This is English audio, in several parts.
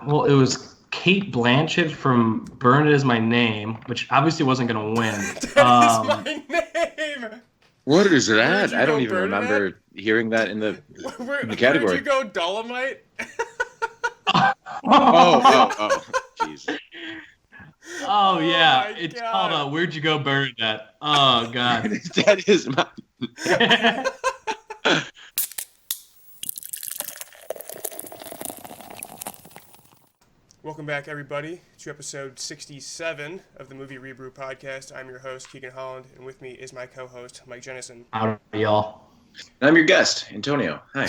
Well, it was Kate Blanchett from Burn It Is My Name, which obviously wasn't going to win. That is my name. What is Where'd that? you I don't go even burn it at? remember hearing that in the Where'd you category. go, Dolemite? Oh, Jesus. Oh, yeah. my It's God. called Where'd You Go Burn That? Oh, God. That is my. Welcome back, everybody, to episode 67 of the Movie ReBrew podcast. I'm your host, Keegan Holland, and with me is my co-host, Mike Jennison. Howdy, y'all. And I'm your guest, Antonio. Hi.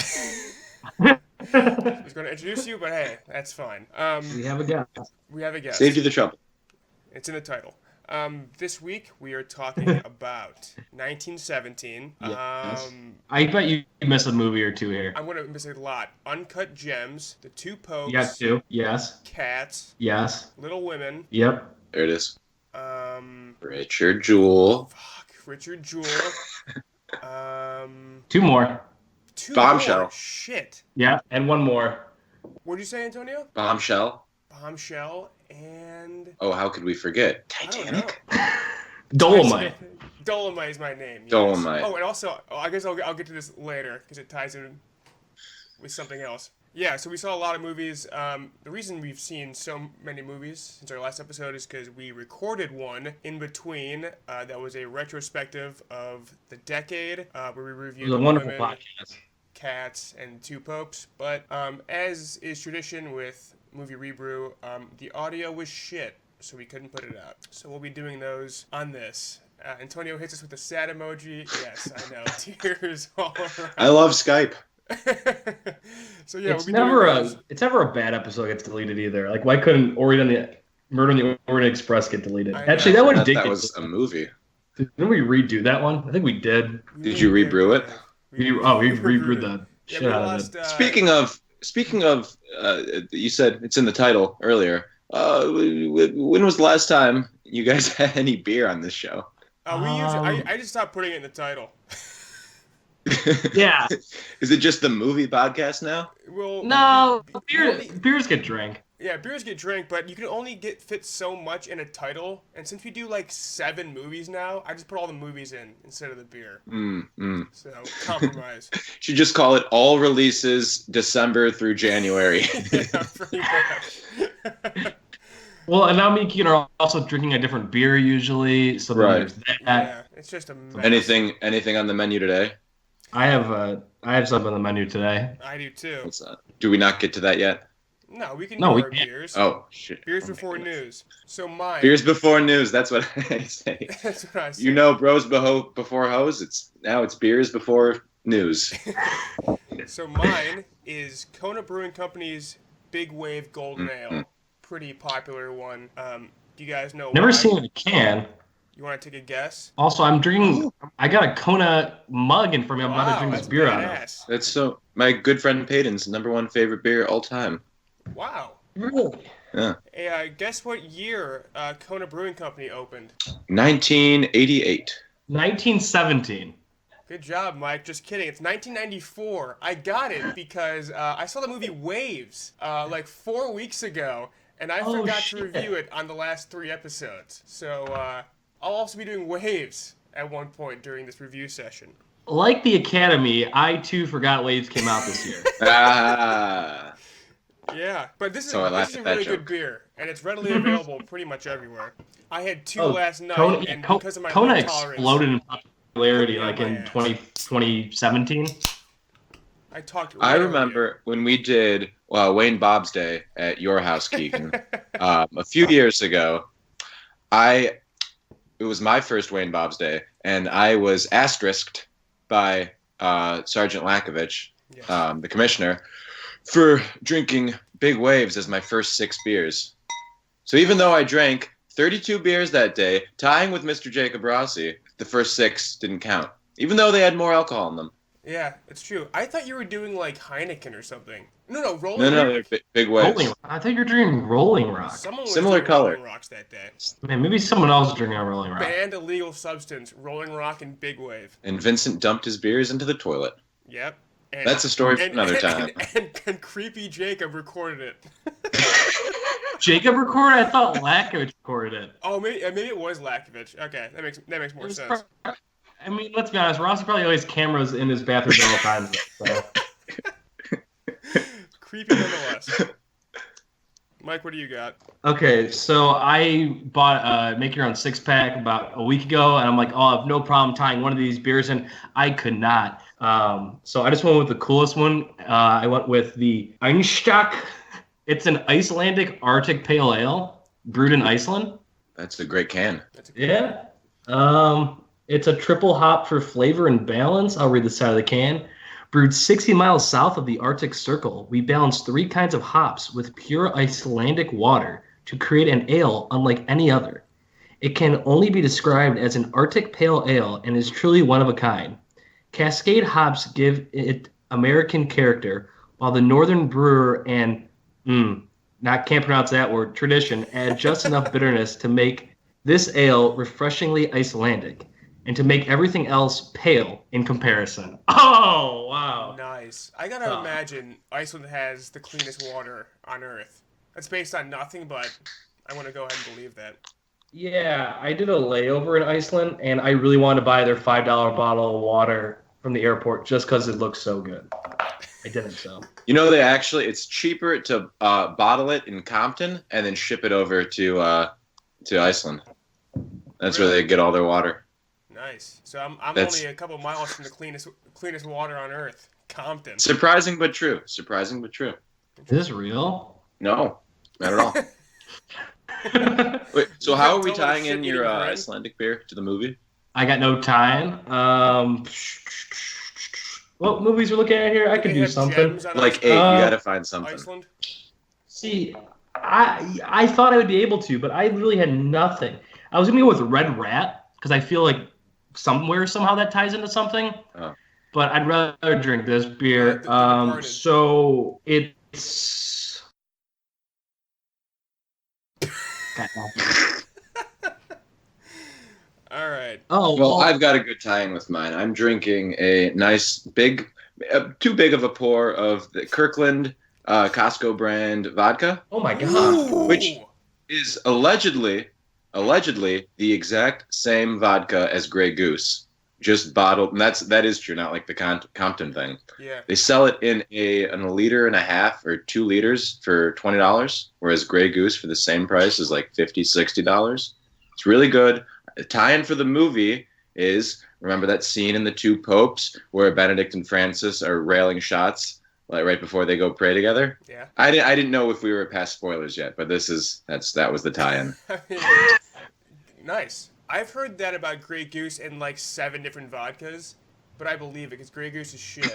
I was going to introduce you, but hey, that's fine. We have a guest. We have a guest. Saved you the trouble. It's in the title. This week, we are talking about 1917. Yes. I bet you missed a movie or two here. I'm going to miss a lot. Uncut Gems, The Two Popes, You got two? Yes. Cats, Yes. Little Women, Yep. There it is. um, Richard Jewell. Richard Jewell, Two more. two Bombshell. more. Shit. Yeah. And one more. What'd you say, Antonio? Bombshell. Bombshell and Oh, how could we forget? I don't know. Titanic. Dolomite. Dolemite is my name. Yes. Dolemite. Oh, and also, I guess I'll get to this later because it ties in with something else. Yeah, so we saw a lot of movies. The reason we've seen so many movies since our last episode is because we recorded one in between that was a retrospective of the decade where we It reviewed was a Little wonderful Women, podcast. Cats, and Two Popes. But as is tradition with Movie ReBrew, the audio was shit, so we couldn't put it out. So we'll be doing those on this. Antonio hits us with a sad emoji. Yes, I know. Tears all around. I love Skype. So yeah, It's we'll be never doing a those. it's never a bad episode gets deleted either. Like why couldn't Murder on the Orient Express get deleted? I know. Actually, that one That, did that get was a movie. deleted. Didn't we redo that one? I think we did. Did you rebrew it? We rebrewed the Yeah, shit we out of lost. it. Speaking of, you said it's in the title earlier. When was the last time you guys had any beer on this show? I just stopped putting it in the title. Yeah. Is it just the movie podcast now? Well, No, only- beers get drank. Yeah, beers get drank, but you can only fit so much in a title. And since we do like 7 movies now, I just put all the movies in instead of the beer. So compromise. Should just call it all releases December through January. Yeah, pretty much. Well, and now me and Keegan are also drinking a different beer usually, so then Right. there's that. Yeah, it's just a mess. Anything on the menu today? I have something on the menu today. I do too. What's that? Do we not get to that yet? No, we can No, do we our can't. beers. Oh shit! Beers Oh, my before goodness. news. So mine. Beers before news. That's what I say. That's what I said. You know, bros before hoes. It's beers before news. So mine is Kona Brewing Company's Big Wave Golden Ale. Pretty popular one. Do you guys know Never why? seen it in a can. You want to take a guess? Also, I'm drinking. I got a Kona mug in front of me. I'm about to drink that's this beer out of. badass. That's so. My good friend Peyton's #1 favorite beer all time. Wow. Really? Yeah. Hey, guess what year Kona Brewing Company opened? 1988. 1917. Good job, Mike. Just kidding. It's 1994. I got it because I saw the movie Waves like 4 weeks ago, and I Oh, forgot shit. to review it on the last 3 episodes. So I'll also be doing Waves at one point during this review session. Like the Academy, I too forgot Waves came out this year. Ah. Yeah, but this is So I this laughed is a at that really good joke. beer, and it's readily available pretty much everywhere. I had 2 Oh, last night, Kona, and Ko- because of my Kona low tolerance, exploded in popularity Yeah, like my in ass. 2017. I talked. I right over remember when we did Wayne Bob's Day at your house, Keegan, a few years ago. It was my first Wayne Bob's Day, and I was asterisked by Sergeant Lakovich, you. Yes. the commissioner, for drinking Big Waves as my first 6 beers. So even though I drank 32 beers that day, tying with Mr. Jacob Rossi, the first 6 didn't count, even though they had more alcohol in them. Yeah, it's true. I thought you were doing like Heineken or something. No, Rolling No, Rock. they're Big Waves. Rolling. I thought you were drinking Rolling Rock. Someone was Similar doing color. Rolling Rocks that day. Man, maybe someone else is drinking a Rolling Rock. Banned illegal substance, Rolling Rock and Big Wave. And Vincent dumped his beers into the toilet. Yep. And, That's a story for another time. And creepy Jacob recorded it. Jacob record? I thought Lakovich recorded it. Oh, maybe it was Lakovich. Okay, that makes more sense. I mean, let's be honest. Ross probably always cameras in his bathroom at all times. So. Creepy nonetheless. Mike, what do you got? Okay, so I bought a Make Your Own 6-pack about a week ago, and I'm like, oh, I have no problem tying one of these beers in. I could not. So I just went with the coolest one. I went with the Einstök. It's an Icelandic Arctic Pale Ale brewed in Iceland. That's a great can. Yeah. It's a triple hop for flavor and balance. I'll read the side of the can. Brewed 60 miles south of the Arctic Circle, we balance 3 kinds of hops with pure Icelandic water to create an ale unlike any other. It can only be described as an Arctic Pale Ale and is truly one of a kind. Cascade hops give it American character, while the Northern brewer and can't pronounce that word, tradition add just enough bitterness to make this ale refreshingly Icelandic, and to make everything else pale in comparison. Oh, wow. Nice. I gotta imagine Iceland has the cleanest water on Earth. That's based on nothing, but I want to go ahead and believe that. Yeah, I did a layover in Iceland, and I really wanted to buy their $5 bottle of water from the airport just because it looks so good. I didn't, so. You know, it's cheaper to bottle it in Compton and then ship it over to Iceland. That's where they get all their water. Nice. So I'm only a couple miles from the cleanest water on Earth, Compton. Surprising but true. Surprising but true. Is this real? No, not at all. Wait, so how are we tying in your Icelandic beer to the movie? I got no time. What movies we're looking at here? I could do something. Like 8, you gotta find something. Iceland? See, I thought I would be able to, but I really had nothing. I was gonna go with Red Rat because I feel like somehow that ties into something. Oh. But I'd rather drink this beer. So it's. All right. Oh well, I've got a good tie-in with mine. I'm drinking a nice big, too big of a pour of the Kirkland Costco brand vodka. Oh my god! Which is allegedly the exact same vodka as Grey Goose, just bottled. And that is true, not like the Compton thing. Yeah. They sell it in a liter and a half or 2 liters for $20, whereas Grey Goose for the same price is like $50, $60. It's really good. The tie-in for the movie is, remember that scene in The Two Popes where Benedict and Francis are railing shots like right before they go pray together? Yeah. I didn't know if we were past spoilers yet, but that was the tie-in. Nice. I've heard that about Grey Goose in like 7 different vodkas, but I believe it because Grey Goose is shit.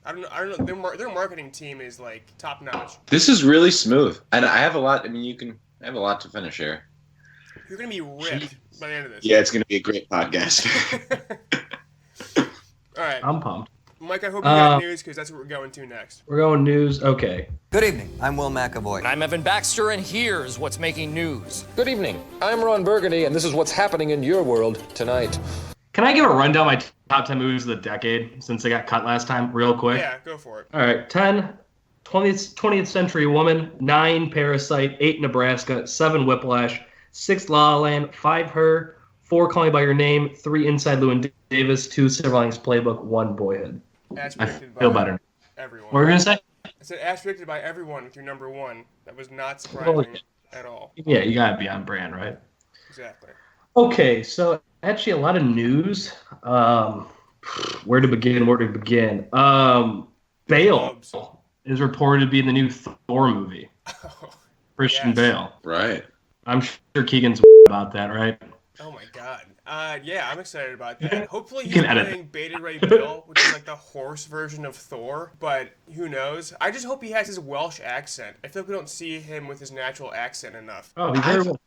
I don't know. Their marketing team is like top notch. This is really smooth, and I have a lot. I mean, I have a lot to finish here. You're gonna be ripped by the end of this. Yeah, it's gonna be a great podcast. All right. I'm pumped. Mike, I hope you got news because that's what we're going to next. We're going news. Okay. Good evening. I'm Will McAvoy. I'm Evan Baxter, and here's what's making news. Good evening. I'm Ron Burgundy, and this is what's happening in your world tonight. Can I give a rundown of my top 10 movies of the decade since they got cut last time, real quick? Yeah, go for it. All right. 10, 20th Century Woman. 9, Parasite. 8, Nebraska. 7, Whiplash. 6, La La Land. 5, Her. 4, Call Me By Your Name. 3, Inside Llewyn Davis. 2, Silver Linings Playbook. 1, Boyhood. As I predicted feel by better. Everyone. What were you going to say? I said as predicted by everyone with your number 1. That was not surprising at all. Yeah, you got to be on brand, right? Exactly. Okay, so actually a lot of news. Where to begin? Bale is reported to be in the new Thor movie. Christian Bale. Right. I'm sure Keegan's about that, right? Oh my god. Yeah, I'm excited about that. Hopefully he's can edit playing Beta Ray Bill, which is like the horse version of Thor, but who knows? I just hope he has his Welsh accent. I feel like we don't see him with his natural accent enough. Oh,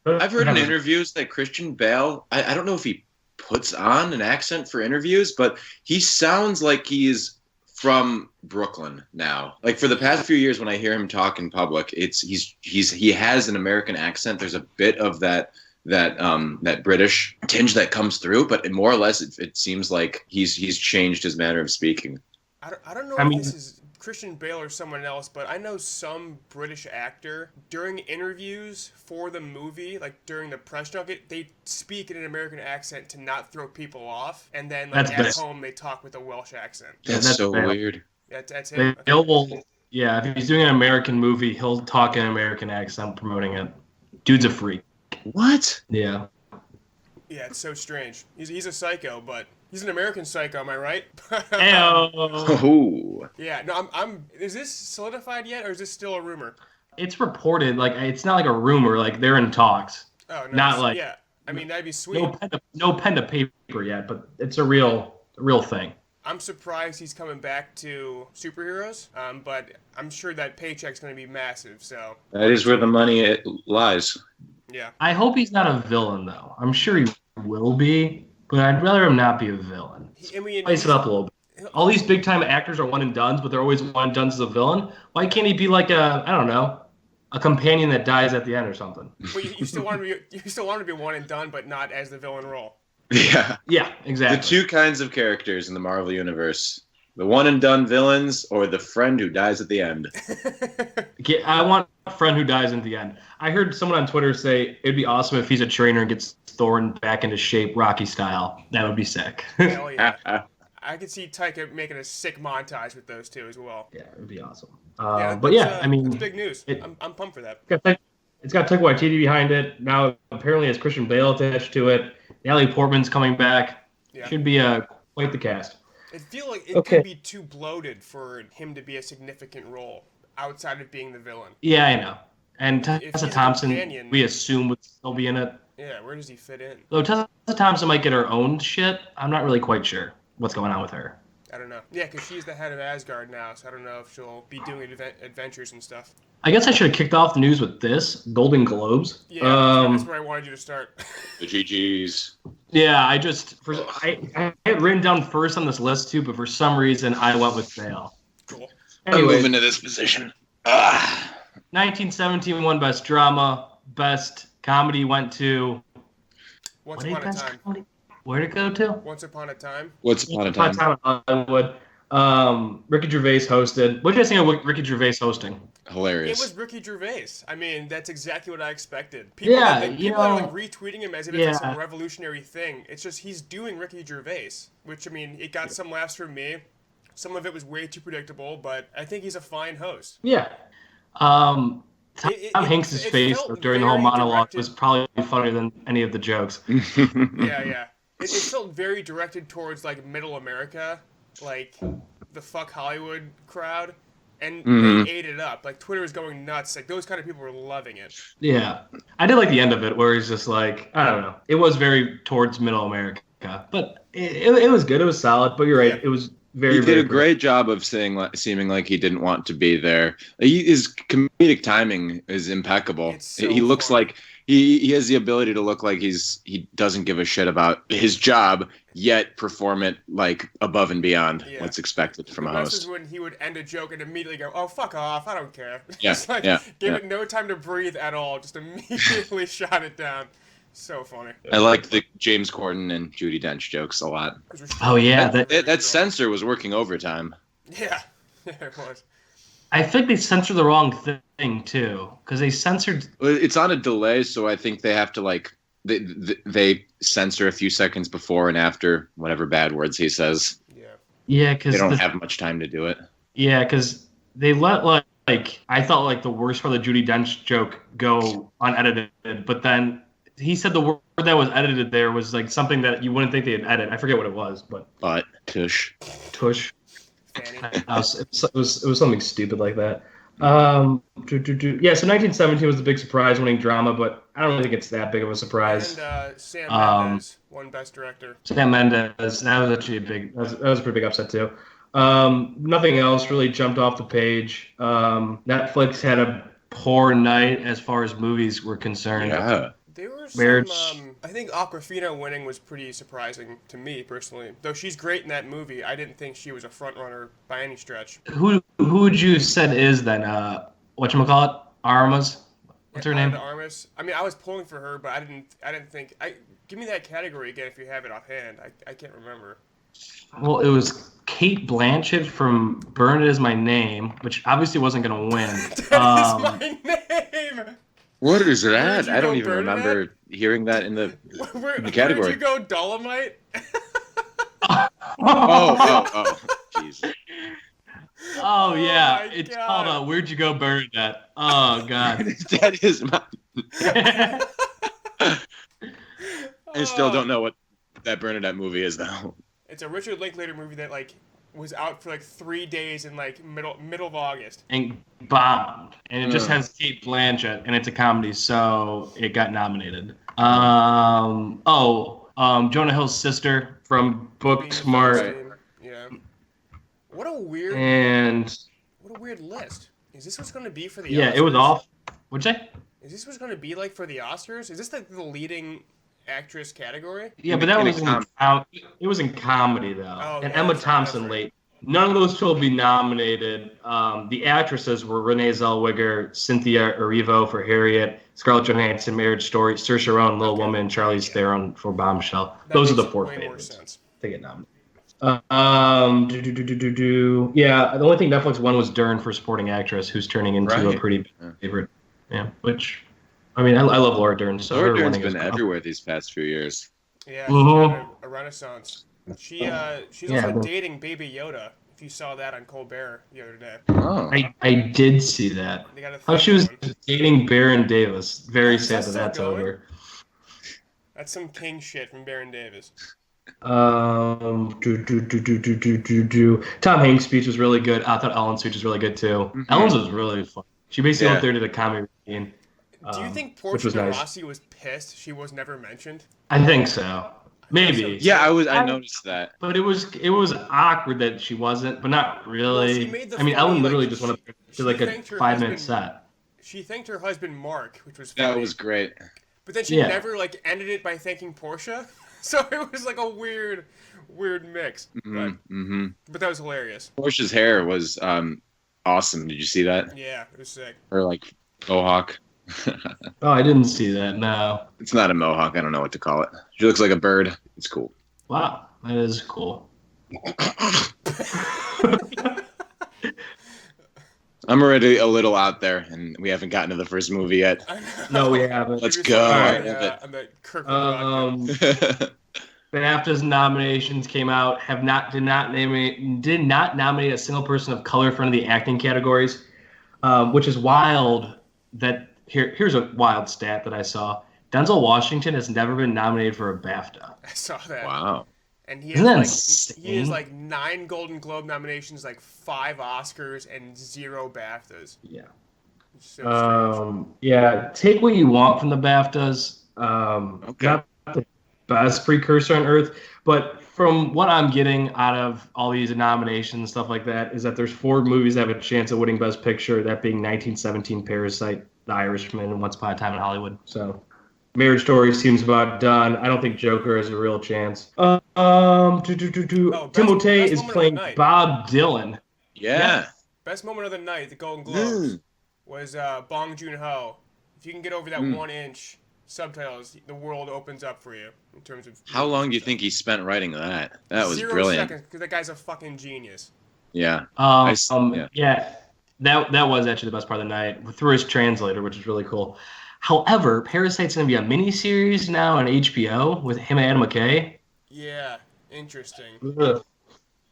I've heard in interviews that Christian Bale, I don't know if he puts on an accent for interviews, but he sounds like he's from Brooklyn now. Like for the past few years when I hear him talk in public, he has an American accent. There's a bit of that British tinge that comes through, but more or less it seems like he's changed his manner of speaking. I don't know if this is Christian Bale or someone else, but I know some British actor during interviews for the movie, like during the press junket, they speak in an American accent to not throw people off, and then like at home they talk with a Welsh accent. That's so weird. That's him. Bale will, yeah, if he's doing an American movie, he'll talk in an American accent promoting it. Dude's a freak. What? Yeah. Yeah, it's so strange. He's a psycho, but he's an American psycho. Am I right? Heyo. Oh. Yeah. No, I'm. Is this solidified yet, or is this still a rumor? It's reported, like it's not like a rumor, like they're in talks. Oh, no. Not like Yeah. I mean, that'd be sweet. No pen to paper yet, but it's a real thing. I'm surprised he's coming back to superheroes, but I'm sure that paycheck's going to be massive. So That is where the money lies. yeah. I hope he's not a villain, though. I'm sure he will be, but I'd rather him not be a villain. Spice it up a little bit. All these big time actors are one and dones, but they're always one and dones as a villain. Why can't he be like a companion that dies at the end or something? Well, you still want to be one and done, but not as the villain role. Yeah. Yeah, exactly. The two kinds of characters in the Marvel Universe. The one and done villains or the friend who dies at the end. I want a friend who dies at the end. I heard someone on Twitter say it'd be awesome if he's a trainer and gets Thor back into shape, Rocky style. That would be sick. Hell yeah. I could see Taika making a sick montage with those two as well. Yeah, it would be awesome. But yeah, I mean, that's big news. I'm pumped for that. It's got Taika Waititi behind it. Now apparently has Christian Bale attached to it. Natalie Portman's coming back. Yeah. Should be quite the cast. I feel like it could be too bloated for him to be a significant role outside of being the villain. Yeah, I know. And If Tessa he's a Thompson, companion- we assume would still be in it. Yeah, where does he fit in? Though Tessa Thompson might get her own shit. I'm not really quite sure what's going on with her. I don't know. Yeah, because she's the head of Asgard now, so I don't know if she'll be doing adventures and stuff. I guess I should have kicked off the news with this Golden Globes. Yeah, that's where I wanted you to start. The GGs. Yeah, I had written down first on this list too, but for some reason I went with Bale. Cool. I'm Anyway, moving to this position. 1917 won Best Drama. Best Comedy went to... Once Upon a Time. Comedy? Where'd it go to? Once Upon a Time. What's upon a time? Time in Hollywood. Ricky Gervais hosted. What did you guys think of Ricky Gervais hosting? Hilarious. It was Ricky Gervais. I mean, that's exactly what I expected. Yeah, people are like retweeting him as if it's yeah. like some revolutionary thing. It's just he's doing Ricky Gervais, which I mean, it got some laughs from me. Some of it was way too predictable, but I think he's a fine host. Yeah. Tom Hanks' face during the whole monologue was probably funnier than any of the jokes. Yeah. It felt very directed towards like middle America, like the fuck Hollywood crowd, and they ate it up. Like Twitter was going nuts. Like those kind of people were loving it. Yeah. I did like the end of it where he's just like, I don't know. It was very towards middle America, but it was good. It was solid, but you're right. Yeah. It was He very, did a great job of seeming like he didn't want to be there. His comedic timing is impeccable. So he looks funny. like he has the ability to look like he doesn't give a shit about his job, yet perform it like above and beyond what's expected from a host. This is when he would end a joke and immediately go, "Oh, fuck off! I don't care." Yeah, Just like give it no time to breathe at all. Just immediately shot it down. So funny. I liked the James Corden and Judi Dench jokes a lot. Oh yeah, That censor was working overtime. Yeah, it was. I think they censored the wrong thing too, because they censored. It's on a delay, so I think they have to they censor a few seconds before and after whatever bad words he says. Yeah, because they don't have much time to do it. Yeah, because they let like I thought like the worst part of the Judi Dench joke go unedited, but then he said the word that was edited there was like something that you wouldn't think they'd edit. I forget what it was, but tush. It was something stupid like that. Yeah, so 1917 was the big surprise winning drama, but I don't really think it's that big of a surprise. And Sam Mendes won Best Director. Sam Mendes, that was actually that was a pretty big upset too. Nothing else really jumped off the page. Netflix had a poor night as far as movies were concerned. Yeah. There were some, I think Awkwafina winning was pretty surprising to me personally. Though she's great in that movie, I didn't think she was a front runner by any stretch. Who would you said is then whatchamacallit? Armas? What's her name? Armas. I mean, I was pulling for her, but I didn't think. Give me that category again if you have it offhand. I can't remember. Well, it was Kate Blanchett from Burn It Is My Name, which obviously wasn't going to win. That is my name. What is Where'd that? you I don't go, even Burn It remember hearing that in the Where'd category. you go, Dolemite? Oh, jeez. Oh, yeah. my It's God. called Where'd You Go Bury That? Oh, God. That is my. I still don't know what that Bernadette movie is, though. It's a Richard Linklater movie that like was out for like 3 days in like middle of August. And bombed. And it just has Kate Blanchett, and it's a comedy, so it got nominated. Jonah Hill's sister from Booksmart. Yeah. What a weird list. Is this what's going to be for the Oscars? Yeah, it was off. What'd you say? Is this what's going to be like for the Oscars? Is this like the leading actress category? Yeah, but that was it was in comedy though. Oh, and yeah, Emma that's Thompson right. late. None of those two will be nominated. The actresses were Renee Zellweger, Cynthia Erivo for Harriet, Scarlett Johansson, Marriage Story, Saoirse Ronan, Little Woman, Charlize Theron for Bombshell. Those are the four favorites. They get nominated. Yeah, the only thing Netflix won was Dern for supporting actress, who's turning into a pretty big favorite. Yeah, which, I mean, I love Laura Dern. So Laura Dern's been everywhere these past few years. Yeah, she's had a renaissance. She's also dating Baby Yoda. If you saw that on Colbert the other day. Oh, I did see that. Oh, she was dating Baron Davis. Very sad that that's over. That's some king shit from Baron Davis. Tom Hanks' speech was really good. I thought Ellen's speech was really good too. Mm-hmm. Ellen's was really fun. She basically went there to the comedy routine. Do you think Portia de Rossi was pissed she was never mentioned? I think so. Maybe. Yeah, I noticed that. But it was awkward that she wasn't, but not really. Well, Ellen literally just went up to like a 5-minute set. She thanked her husband Mark, which was funny. That was great. But then she never like ended it by thanking Portia. So it was like a weird mix. But that was hilarious. Portia's hair was awesome. Did you see that? Yeah, it was sick. Or like mohawk. Oh, I didn't see that. No. It's not a mohawk. I don't know what to call it. She looks like a bird. It's cool. Wow, that is cool. I'm already a little out there, and we haven't gotten to the first movie yet. No, we haven't. Let's go. On the Kirkland BAFTA's nominations came out. Did not nominate a single person of color for any of the acting categories, which is wild. Here's a wild stat that I saw. Denzel Washington has never been nominated for a BAFTA. I saw that. Wow. And he has like 9 Golden Globe nominations, like 5 Oscars, and 0 BAFTAs. Yeah. So yeah. Take what you want from the BAFTAs. Not the best precursor on earth, but from what I'm getting out of all these nominations, stuff like that, is that there's 4 movies that have a chance of winning Best Picture. That being 1917, Parasite, The Irishman, and Once Upon a Time in Hollywood. So. Marriage Story seems about done. I don't think Joker has a real chance. Timothée is playing Bob Dylan. Yeah. Best moment of the night, the Golden Globes, was Bong Joon-ho. If you can get over that 1-inch subtitles, the world opens up for you in terms of. How long do you think he spent writing that? That was 0 brilliant. seconds, because that guy's a fucking genius. Yeah. Yeah. That was actually the best part of the night through his translator, which is really cool. However, Parasite's going to be a miniseries now on HBO with him and Adam McKay. Yeah, interesting.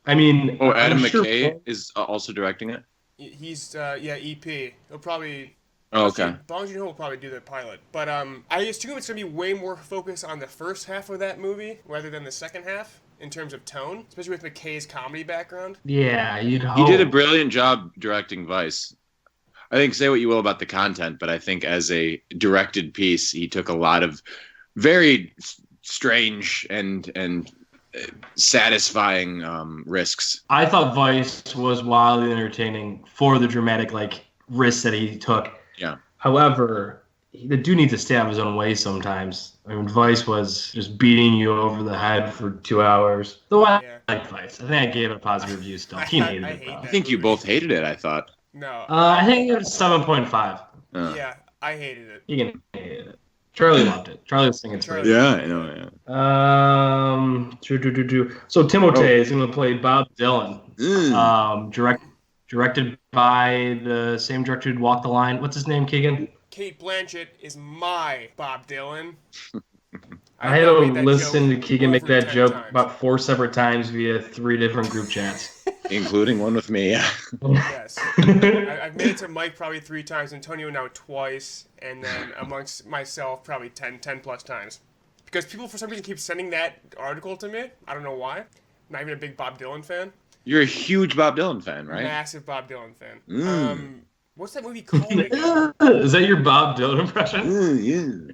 I mean, Adam McKay is also directing it? He's EP. He'll probably. Oh, okay. Bong Joon-ho will probably do the pilot, but I assume it's gonna be way more focused on the first half of that movie rather than the second half in terms of tone, especially with McKay's comedy background. Yeah, you'd hope. He did a brilliant job directing Vice. I think say what you will about the content, but I think as a directed piece, he took a lot of very strange and satisfying risks. I thought Vice was wildly entertaining for the dramatic risks that he took. Yeah. However, the dude needs to stay out of his own way sometimes. I mean, Vice was just beating you over the head for 2 hours. Though I like Vice. I think I gave it a positive review still. He hated it, though. I think you both hated it, I thought. No. I think it was 7.5. Yeah, I hated it. Keegan hated it. Charlie loved it. Charlie was singing Charlie. through it. Yeah, I know. So Timothée is going to play Bob Dylan. Directed by the same director who Walk the Line. What's his name, Keegan? Kate Blanchett is my Bob Dylan. I had to listen to Keegan make that 10 joke times. about 4 separate times via 3 different group chats. Including one with me. Yes. I've made it to Mike probably 3 times, Antonio now twice, and then amongst myself probably 10 plus times. Because people for some reason keep sending that article to me. I don't know why. Not even a big Bob Dylan fan. You're a huge Bob Dylan fan, right? Massive Bob Dylan fan. What's that movie called again? Is that your Bob Dylan impression? Yeah.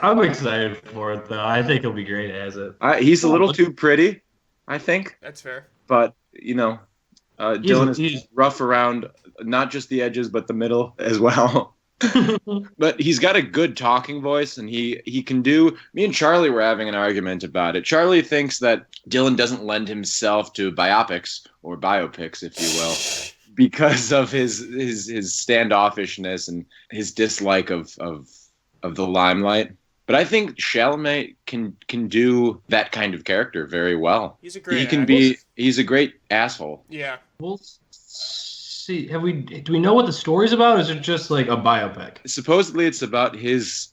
I'm excited for it, though. I think he'll be great as it. He's a little too pretty, I think. That's fair. But, Dylan is rough around not just the edges, but the middle as well. But he's got a good talking voice, and he can do. Me and Charlie were having an argument about it. Charlie thinks that Dylan doesn't lend himself to biopics or biopics, if you will, because of his standoffishness and his dislike of the limelight. But I think Chalamet can do that kind of character very well. He's a great actor. He's a great asshole. Yeah. We'll see. Do we know what the story's about, or is it just like a biopic? Supposedly it's about his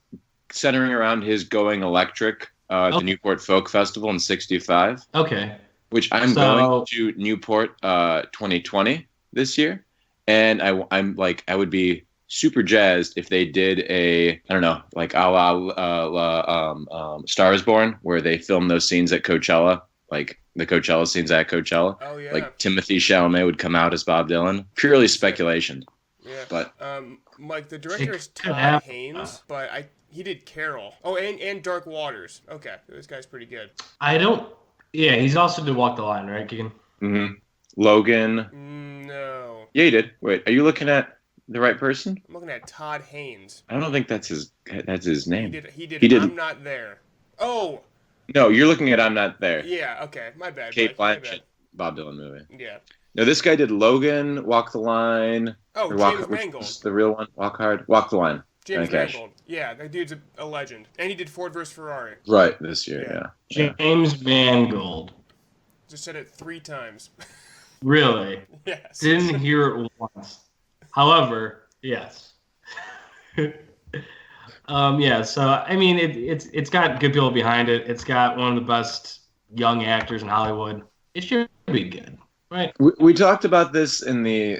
centering around his going electric at the Newport Folk Festival in '65. Okay. Which I'm going to Newport 2020 this year, and I would be super jazzed if they did a like a la Star is Born, where they film those scenes at Coachella, like the Coachella scenes at Coachella. Oh yeah. Like Timothée Chalamet would come out as Bob Dylan. Purely speculation. Yeah. But Mike, the director is Todd Haynes, but he did Carol. Oh, and Dark Waters. Okay, this guy's pretty good. Yeah, he's also did Walk the Line, right, Keegan? Mm-hmm. Logan. No. Yeah, he did. Wait, are you looking at the right person? I'm looking at Todd Haynes. I don't think that's his name. He did I'm Not There. Oh. No, you're looking at I'm Not There. Yeah, okay. My bad. Kate Blanchett, Bob Dylan movie. Yeah. No, this guy did Logan, Walk the Line. Oh, James Mangold. The real one, Walk Hard, Walk the Line. James Mangold. Yeah, that dude's a legend. And he did Ford vs. Ferrari. Right, this year, yeah. James Mangold. Just said it 3 times. Really? Yes. Didn't hear it once. However, yes. Yeah, so I mean it's got good people behind it. It's got one of the best young actors in Hollywood. It should be good, right? We talked about this in the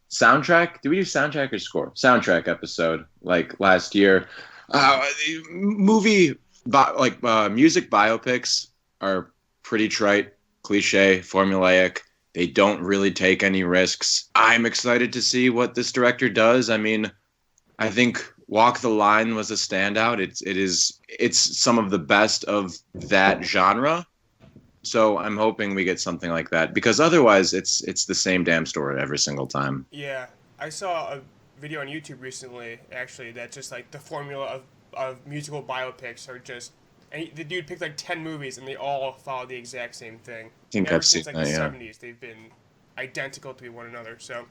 soundtrack. Did we do soundtrack or score? Soundtrack episode like last year. Music biopics are pretty trite, cliche, formulaic. They don't really take any risks. I'm excited to see what this director does. I mean, I think Walk the Line was a standout. It's some of the best of that genre. So I'm hoping we get something like that, because otherwise it's the same damn story every single time. Yeah, I saw a video on YouTube recently, actually, that's just like the formula of musical biopics are just. And the dude picked like 10 movies, and they all follow the exact same thing. I think Ever since the 70s, they've been identical to one another. So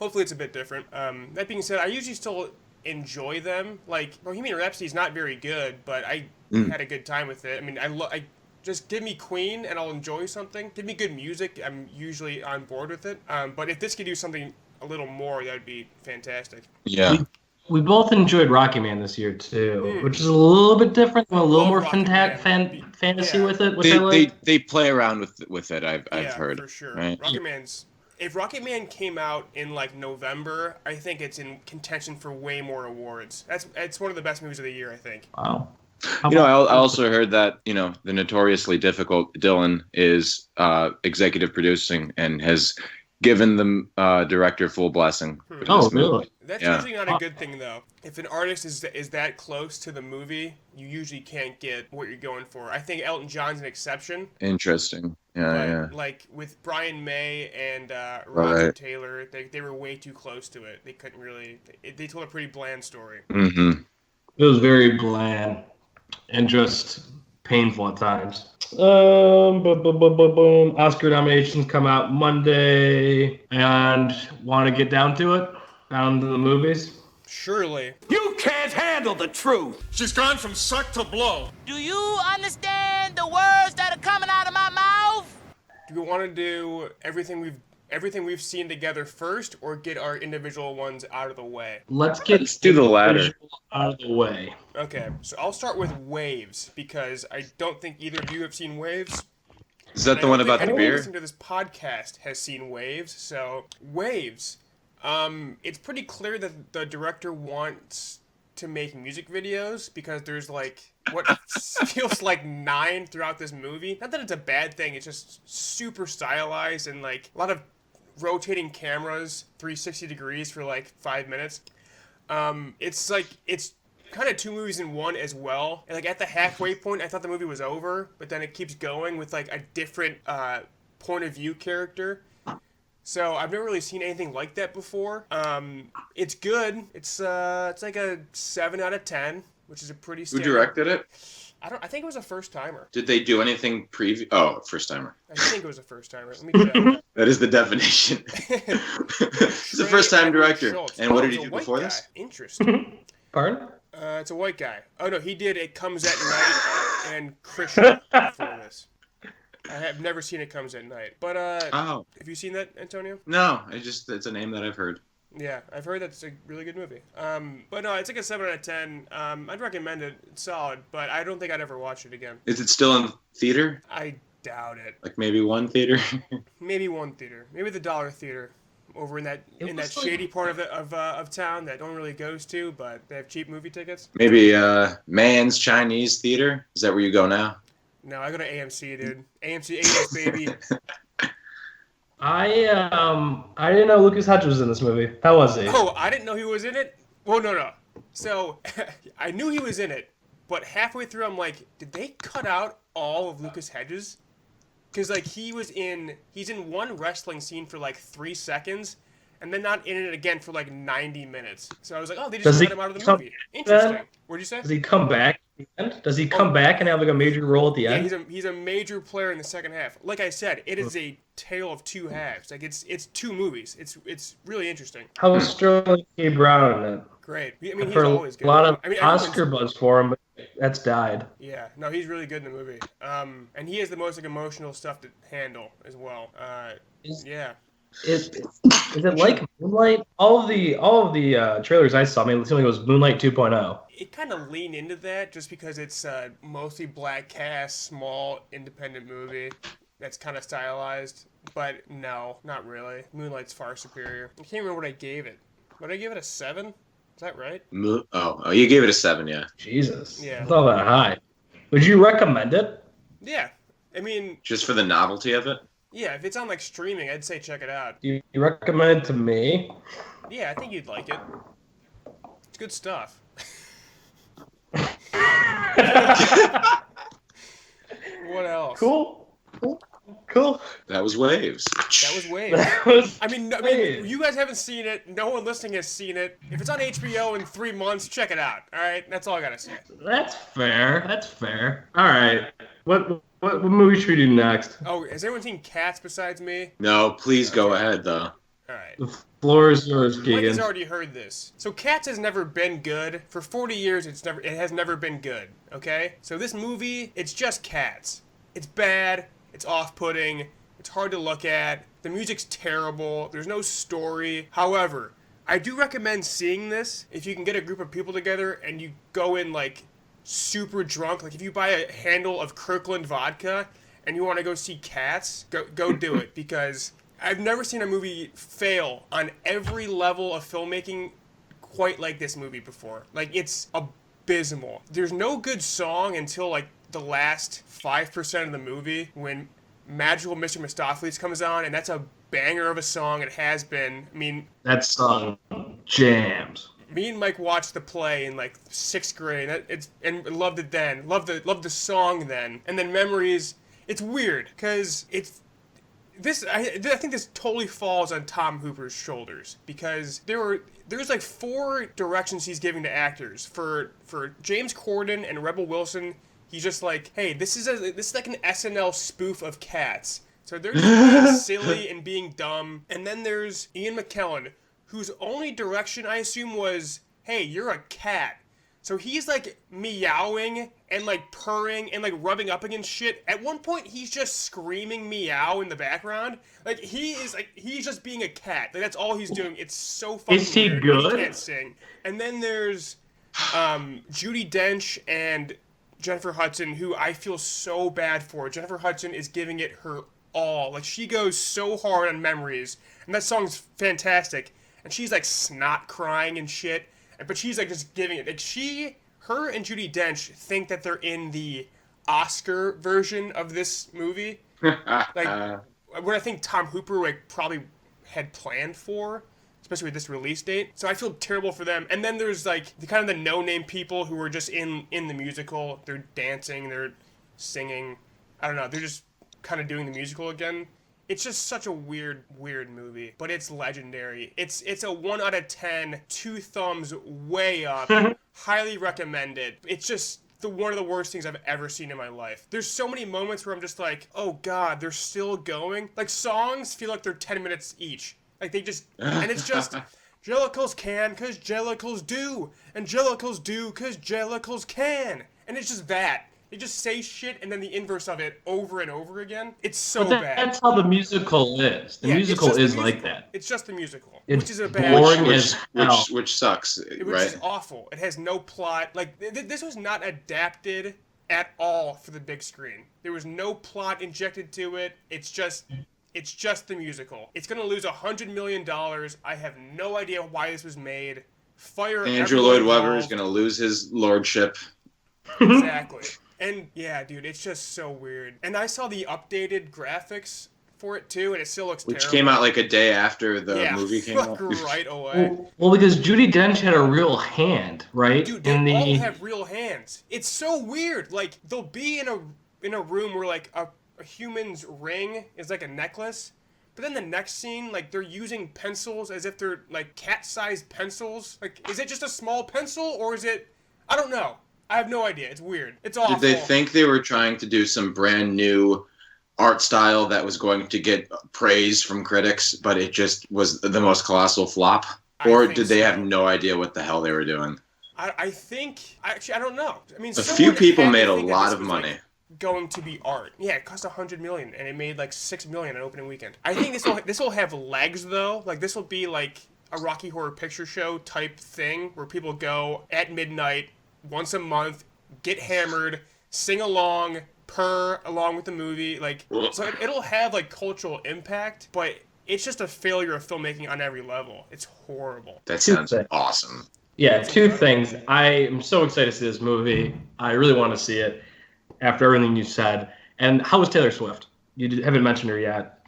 hopefully it's a bit different. That being said, I usually still enjoy them. Like Bohemian Rhapsody is not very good, but I had a good time with it. I mean, I just give me Queen and I'll enjoy something. Give me good music, I'm usually on board with it. But if this could do something a little more, that would be fantastic. Yeah. We both enjoyed Rocky Man this year too, which is a little bit different, a little more fantasy with it. Which they play around with it. I've heard for sure. Right? If Rocket Man came out in like November, I think it's in contention for way more awards. It's one of the best movies of the year, I think. Wow. I also heard that the notoriously difficult Dylan is executive producing and has given the director full blessing. Oh, really? That's usually not a good thing, though. If an artist is that close to the movie, you usually can't get what you're going for. I think Elton John's an exception. Interesting. Yeah. Like with Brian May and Roger Taylor, they were way too close to it. They couldn't really. They told a pretty bland story. Mm-hmm. It was very bland and just painful at times. Oscar nominations come out Monday, and want to get down to it? Down to the movies? Surely. You can't handle the truth. She's gone from suck to blow. Do you understand the words that are coming out of my mouth? Do we want to do everything we've seen together first, or get our individual ones out of the way? Let's do the latter. Out of the way. Okay, so I'll start with Waves, because I don't think either of you have seen Waves. Is that the one about the anyone beer? listening to this podcast has seen Waves. So Waves, it's pretty clear that the director wants to make music videos, because there's like what feels like 9 throughout this movie. Not that it's a bad thing, it's just super stylized and like a lot of rotating cameras, 360 degrees for like 5 minutes. It's kind of 2 movies in one as well. And like at the halfway point, I thought the movie was over, but then it keeps going with like a different point of view character. So I've never really seen anything like that before. It's good. It's like a 7 out of 10, which is a pretty standard. Who directed it? I think it was a first timer. Did they do anything Oh, first timer. I think it was a first timer. Let me check. That is the definition. He's a first time director. And what did he do before this? Interesting. Pardon? It's a white guy. Oh no, he did It Comes at Night and Christian before this. I have never seen It Comes at Night. But have you seen that, Antonio? No, it's a name that I've heard. Yeah, I've heard that's a really good movie. But no, it's like a 7 out of 10. I'd recommend it. It's solid, but I don't think I'd ever watch it again. Is it still in theater? I doubt it. Like maybe one theater? Maybe one theater. Maybe the Dollar Theater over in that shady part of town that no one really goes to, but they have cheap movie tickets. Maybe Man's Chinese Theater? Is that where you go now? No, I go to AMC, dude. AMC 80s, baby. I didn't know Lucas Hedges was in this movie. How was he? Oh, I didn't know he was in it? Well, no. So, I knew he was in it, but halfway through I'm like, did they cut out all of Lucas Hedges? Because, like, he's in one wrestling scene for, like, 3 seconds, and then not in it again for, like, 90 minutes. So I was like, oh, they just cut him out of the movie. Interesting. What'd you say? Does he come back at the end? Does he come back and have, like, a major role at the end? Yeah, he's a major player in the second half. Like I said, it is a tale of 2 halves. Like, it's 2 movies. It's really interesting. How was Sterling K. Brown in it? Great. I mean, he's always good. A lot of Oscar buzz for him, but that's died. Yeah, no, he's really good in the movie. And he has the most like emotional stuff to handle as well. Yeah. Is it like Moonlight? All of the trailers I saw made it seem like it was Moonlight 2.0. It kind of leaned into that just because it's mostly black cast, small, independent movie that's kind of stylized. But no, not really. Moonlight's far superior. I can't remember what I gave it. Would I give it a 7? Is that right? Oh, you gave it a 7, yeah. Jesus. Yeah. It's not that high. Would you recommend it? Yeah. I mean... Just for the novelty of it? Yeah, if it's on, like, streaming, I'd say check it out. You recommend it to me? Yeah, I think you'd like it. It's good stuff. What else? Cool. That was Waves. That was Waves. I mean, you guys haven't seen it. No one listening has seen it. If it's on HBO in 3 months, check it out. All right, that's all I gotta say. That's fair. All right. What movie should we do next? Oh, has anyone seen Cats besides me? No, please go ahead though. All right. The floor is yours, Keegan. Mike has already heard this. So Cats has never been good. For 40 years, it has never been good. Okay. So this movie, it's just cats. It's bad. It's off-putting. It's hard to look at. The music's terrible. There's no story. However, I do recommend seeing this if you can get a group of people together and you go in like super drunk. Like if you buy a handle of Kirkland vodka and you want to go see Cats, go do it, because I've never seen a movie fail on every level of filmmaking quite like this movie before. Like, it's abysmal. There's no good song until like the last 5% of the movie when Magical Mr. Mistopheles comes on, and that's a banger of a song. It has been. I mean, that song jams. Me and Mike watched the play in like 6th grade. And loved it then. Loved the song then. And then Memories. It's weird because I think this totally falls on Tom Hooper's shoulders, because there's like 4 directions he's giving to actors. For James Corden and Rebel Wilson, he's just like, hey, this is like an SNL spoof of Cats. So they're just being silly and being dumb. And then there's Ian McKellen, whose only direction, I assume, was hey, you're a cat. So he's like meowing and like purring and like rubbing up against shit. At one point, he's just screaming meow in the background. Like he's just being a cat. Like that's all he's doing. It's so fucking Is he weird. good? He can't sing. And then there's Judi Dench and Jennifer Hudson, who I feel so bad for. Jennifer Hudson is giving it her all. Like she goes so hard on Memories, and that song's fantastic. And she's like snot crying and shit. But she's like just giving it. Like her and Judi Dench think that they're in the Oscar version of this movie. Like what I think Tom Hooper like probably had planned for, especially with this release date. So I feel terrible for them. And then there's like the kind of the no-name people who are just in the musical. They're dancing, they're singing. I don't know. They're just kind of doing the musical again. It's just such a weird movie, but it's legendary. It's a 1 out of 10, 2 thumbs way up, highly recommended. It's just one of the worst things I've ever seen in my life. There's so many moments where I'm just like, oh god, they're still going. Like songs feel like they're 10 minutes each. Like they just, and it's just, Jellicles can cause Jellicles do, and Jellicles do cause Jellicles can. And it's just that. They just say shit and then the inverse of it over and over again. It's so bad. That's how the musical is. The musical is like that. It's just the musical, It's which is a bad. boring as hell. Which sucks, Which right? is awful. It has no plot. Like this was not adapted at all for the big screen. There was no plot injected to it. It's just the musical. It's gonna lose $100 million. I have no idea why this was made. Fire Andrew everyone Lloyd Webber involved. is gonna lose his lordship. Exactly. And yeah, dude, it's just so weird. And I saw the updated graphics for it too, and it still looks Which terrible. came out like a day after the yeah, movie came fuck out. right away. Well, because Judi Dench had a real hand, right? Dude, they all have real hands. It's so weird. Like they'll be in a room where like a human's ring is like a necklace, but then the next scene, like they're using pencils as if they're like cat-sized pencils. Like, is it just a small pencil or is it? I don't know. I have no idea. It's weird. It's awful. Did they think they were trying to do some brand new art style that was going to get praise from critics, but it just was the most colossal flop? Or did they have no idea what the hell they were doing? I think... Actually, I don't know. I mean, a few people made a lot of was, money. Like, going to be art. Yeah, it cost $100 million, and it made like $6 million on opening weekend. I think this will have legs, though. Like, this will be like a Rocky Horror Picture Show type thing where people go at midnight once a month, get hammered, sing along, purr along with the movie. Like, so it'll have like cultural impact, but it's just a failure of filmmaking on every level. It's horrible. That sounds awesome. Yeah, 2 things. I am so excited to see this movie. I really want to see it after everything you said. And how was Taylor Swift? You haven't mentioned her yet.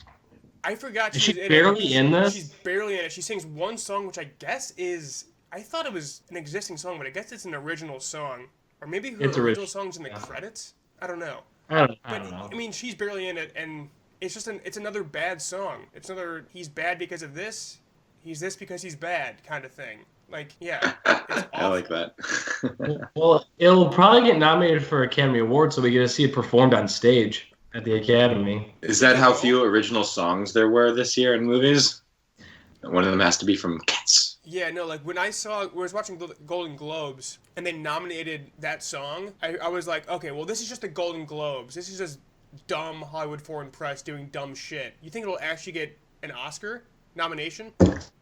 I forgot Is she barely in this? She's barely in it. She sings one song, which I guess is... I thought it was an existing song, but I guess it's an original song. Or maybe her original song's in the credits? I don't know. I don't know. I mean, she's barely in it, and it's just it's another bad song. It's another, he's bad because of this, he's this because he's bad kind of thing. Like, yeah. It's I like that. Well, it'll probably get nominated for Academy Award, so we get to see it performed on stage at the Academy. Is that how few original songs there were this year in movies? One of them has to be from Cats. Yeah, no, like when I was watching the Golden Globes and they nominated that song, I was like, okay, well, this is just the Golden Globes. This is just dumb Hollywood foreign press doing dumb shit. You think it'll actually get an Oscar nomination?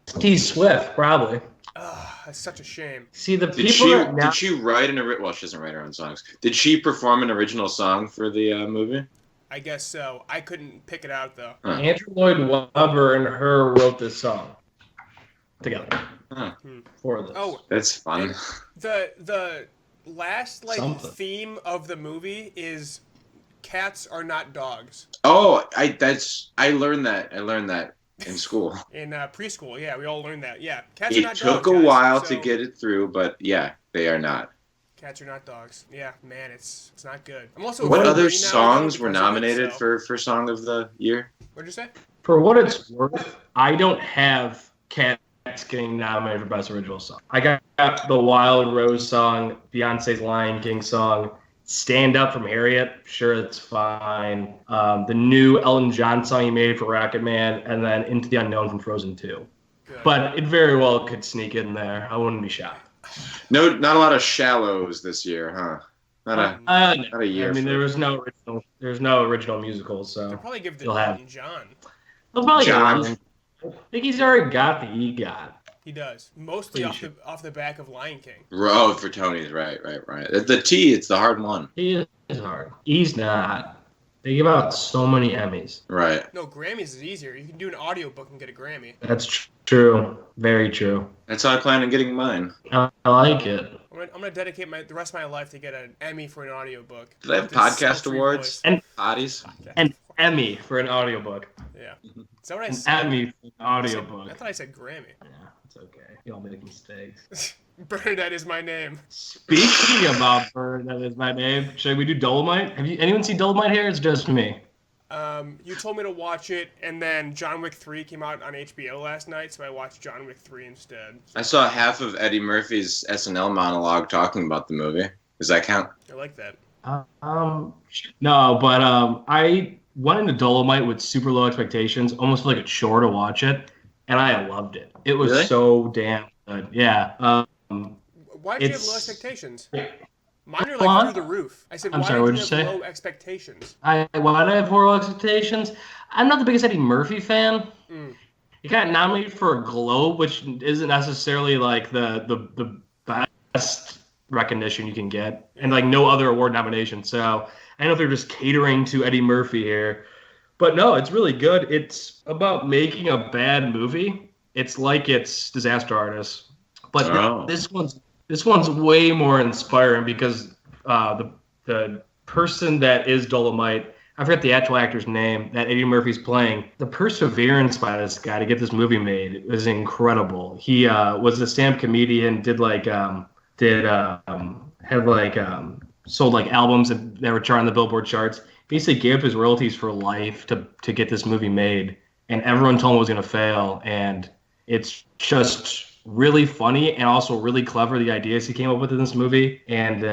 T. Swift, probably. That's such a shame. See, the Did people she write well, she doesn't write her own songs. Did she perform an original song for the movie? I guess so. I couldn't pick it out, though. Andrew Lloyd Webber and her wrote this song together for this. Oh, that's fun. The last theme of the movie is cats are not dogs. Oh, I learned that. I learned that in school. In preschool, yeah, we all learned that. Yeah, cats are It not dogs. took a guys, while so to get it through, but yeah, they are not. Cats are not dogs. Yeah, man, it's not good. I'm also. What other now songs were because of it, nominated so- for Song of the Year? What'd you say? For what it's worth, I don't have Cats getting nominated for Best Original Song. I got the Wild Rose song, Beyonce's Lion King song, Stand Up from Harriet. Sure, it's fine. The new Elton John song he made for Rocket Man, and then Into the Unknown from Frozen 2. Good. But it very well could sneak in there. I wouldn't be shocked. No, not a lot of shallows this year, huh? Not a year. I mean, there's no original musicals, They'll so probably give the you'll have. Elton John. They'll probably John? get one. I think he's already got the EGOT. He does. Mostly Pretty off the back of Lion King. Oh, for Tony's, right. The T, it's the hard one. He is hard. He's not. They give out so many Emmys. Right. No, Grammys is easier. You can do an audiobook and get a Grammy. That's true. Very true. That's how I plan on getting mine. I like it. I'm gonna dedicate the rest of my life to get an Emmy for an audiobook. Do they have podcast awards? And Potties? an Emmy for an audiobook. Yeah. Is that what I An said? Emmy for an audiobook. I thought I said Grammy. Yeah, it's okay. You all make mistakes. Bernadette is my name. Speaking about that is my name. Should we do Dolemite? Have anyone seen Dolemite here? It's just me. You told me to watch it, and then John Wick 3 came out on HBO last night, so I watched John Wick 3 instead. I saw half of Eddie Murphy's SNL monologue talking about the movie. Does that count? I like that. No, but I went into Dolemite with super low expectations, almost like a chore to watch it, and I loved it. It was Really? so damn good. Yeah. Why did you have low expectations? Mine are like through the roof. I said, why sorry, did what'd you you have say? low expectations? Why did I have horrible expectations? I'm not the biggest Eddie Murphy fan. He got nominated for a Globe, which isn't necessarily like the best recognition you can get, and like no other award nomination. So I don't know if they're just catering to Eddie Murphy here, but no, it's really good. It's about making a bad movie. It's like it's Disaster Artist, but this one's way more inspiring because the person that is Dolemite, I forget the actual actor's name that Eddie Murphy's playing. The perseverance by this guy to get this movie made is incredible. He was a stand-up comedian, sold like albums that were charting on the Billboard charts. Basically gave up his royalties for life to get this movie made, and everyone told him it was gonna fail. And it's just really funny and also really clever, the ideas he came up with in this movie, and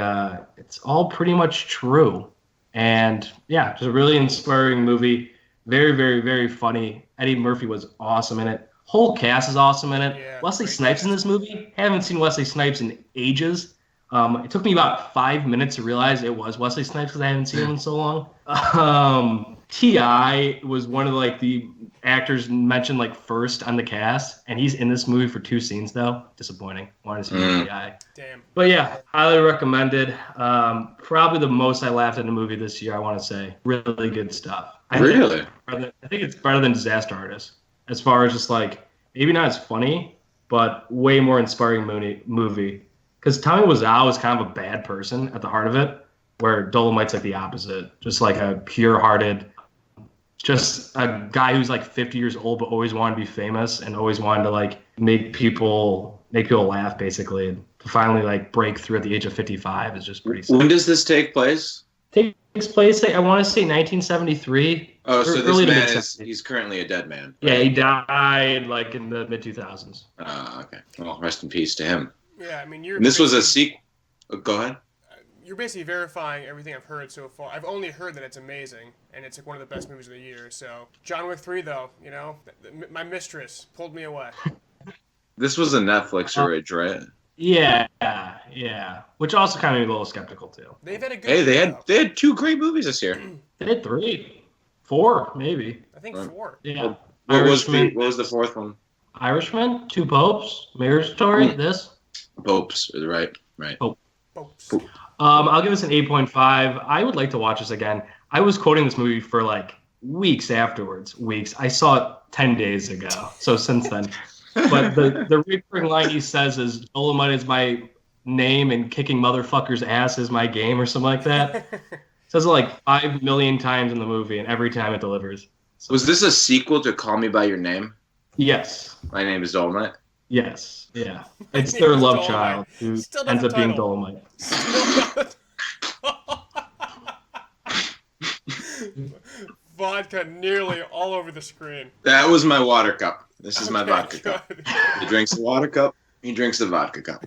it's all pretty much true. And yeah, just a really inspiring movie. Very, very, very funny. Eddie Murphy was awesome in it. Whole cast is awesome in it. Yeah, Wesley great Snipes in this movie. Haven't seen Wesley Snipes in ages. It took me about 5 minutes to realize it was Wesley Snipes because I haven't seen him in so long. T.I. was one of like the actors mentioned like first on the cast, and he's in this movie for 2 scenes though. Disappointing. Wanted to see T.I. Damn. But yeah, highly recommended. Probably the most I laughed in a movie this year, I want to say. Really good stuff. Really? I think it's better than Disaster Artist as far as just like maybe not as funny, but way more inspiring movie. Because Tommy Wiseau is kind of a bad person at the heart of it, where Dolemite's like the opposite. Just like a pure-hearted, just a guy who's like 50 years old but always wanted to be famous and always wanted to like make people laugh, basically. And to finally like break through at the age of 55 is just pretty sad. When does this take place? Takes place, I want to say 1973. Oh, so early this to man mid-70s. he's currently a dead man. Yeah, he died like in the mid-2000s. Okay. Well, rest in peace to him. Yeah, I mean, And this was a sequel. Go ahead. You're basically verifying everything I've heard so far. I've only heard that it's amazing, and it's like one of the best movies of the year. So John Wick 3, though, you know, my mistress pulled me away. This was a Netflix original, right? Yeah. Which also kind of made me a little skeptical too. They've had a good. Hey, year, they had 2 great movies this year. They did 3, 4, maybe. I think 4. Yeah. What was Irishman, the 4th one? Irishman, 2 Popes, Marriage Story, this. Popes, right. Popes. I'll give this an 8.5. I would like to watch this again. I was quoting this movie for like weeks afterwards. I saw it 10 days ago. So since then. But the recurring line he says is, Dolemite is my name and kicking motherfuckers' ass is my game or something like that. Says it like 5 million times in the movie, and every time it delivers. So, Was this a sequel to Call Me By Your Name? yes. My name is Dolemite. Yes. Yeah. It's their name is love Dolemite. child who Still ends not up being the title. Dolemite. Vodka nearly all over the screen. That was my water cup. This is my Okay, vodka cup. good. He drinks the water cup. He drinks the vodka cup.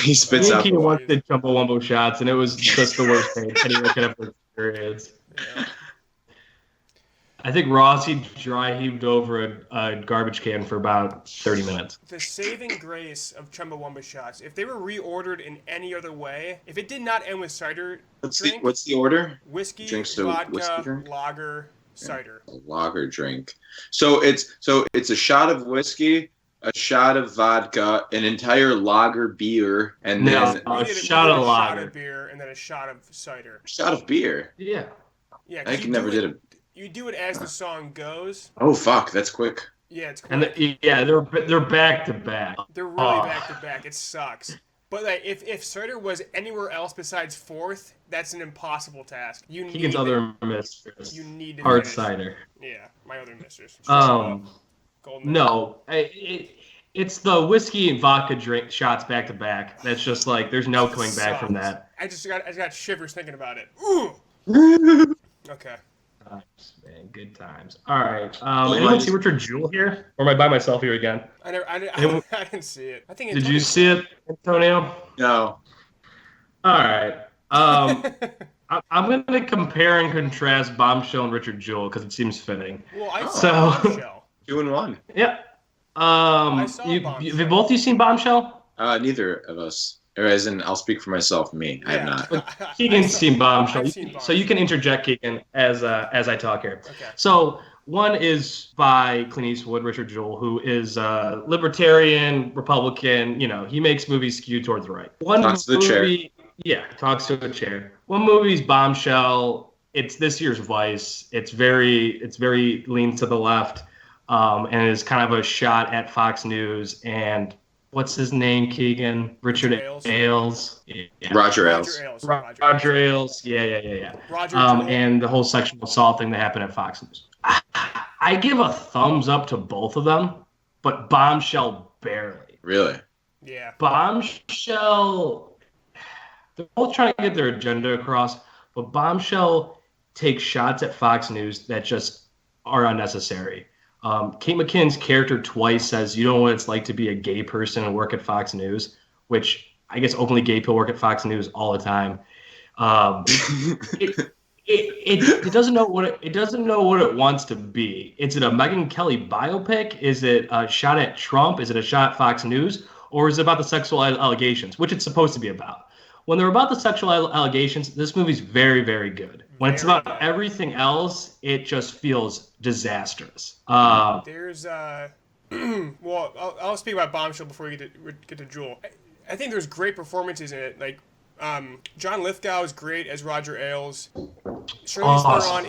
He spits Me and out the Keegan water. once did Jumbo Wumbo shots, and it was just the worst thing. Anyone could have experienced. I think Rossi dry heaved over a garbage can for about 30 minutes. The saving grace of Chumbawamba shots, if they were reordered in any other way, if it did not end with cider drink, What's the order? whiskey, Drinks to vodka, whiskey drink? lager, cider. A lager drink. So it's a shot of whiskey, a shot of vodka, an entire lager beer, and then a shot of lager. Shot of beer, and then a shot of cider. shot of beer. Yeah. Yeah, I never did it. You do it as the song goes. Oh fuck, that's quick. Yeah, it's quick. And they're back to back. They're really back to back. It sucks. But like, if cider was anywhere else besides fourth, that's an impossible task. Keegan's other mistress. You need to hard finish. cider. Yeah, my other mistress. Golden no, it's the whiskey and vodka drink shots back to back. That's just like there's no coming back from that. I just got shivers thinking about it. Ooh. Okay. Times, man, good times. All right. Anyone see Richard Jewell here, or am I by myself here again? I didn't see it. I think. Did you see it, Antonio? No. All right. I'm going to compare and contrast Bombshell and Richard Jewell because it seems fitting. Well, I saw Bombshell. 2 and 1. Yeah. I saw Bombshell. Have both you seen Bombshell? Neither of us. Or as in, I'll speak for myself. Me, I have not. Keegan's seen Bombshell. Bombshell. So you can interject, Keegan, as I talk here. Okay. So one is by Clint Eastwood, Richard Jewell, who is libertarian, Republican. You know, he makes movies skewed towards the right. One talks to the chair. Yeah, talks to a chair. One movie's Bombshell. It's this year's Vice. It's very leans to the left, and is kind of a shot at Fox News and. What's his name, Keegan? Richard Ailes. Yeah. Roger Ailes. Roger Ailes. Yeah. Roger and the whole sexual assault thing that happened at Fox News. I give a thumbs up to both of them, but Bombshell barely. Really? Yeah. Bombshell, they're both trying to get their agenda across, but Bombshell takes shots at Fox News that just are unnecessary. Kate McKinnon's character twice says, you know what it's like to be a gay person and work at Fox News, which I guess openly gay people work at Fox News all the time. It doesn't know what it wants to be. Is it a Megyn Kelly biopic? Is it a shot at Trump? Is it a shot at Fox News? Or is it about the sexual allegations, which it's supposed to be about? When they're about the sexual allegations, this movie's very, very good. When it's about everything else, it just feels disastrous. There's well, I'll speak about Bombshell before we get to Jewell. I think there's great performances in it. Like John Lithgow is great as Roger Ailes. Charlize Theron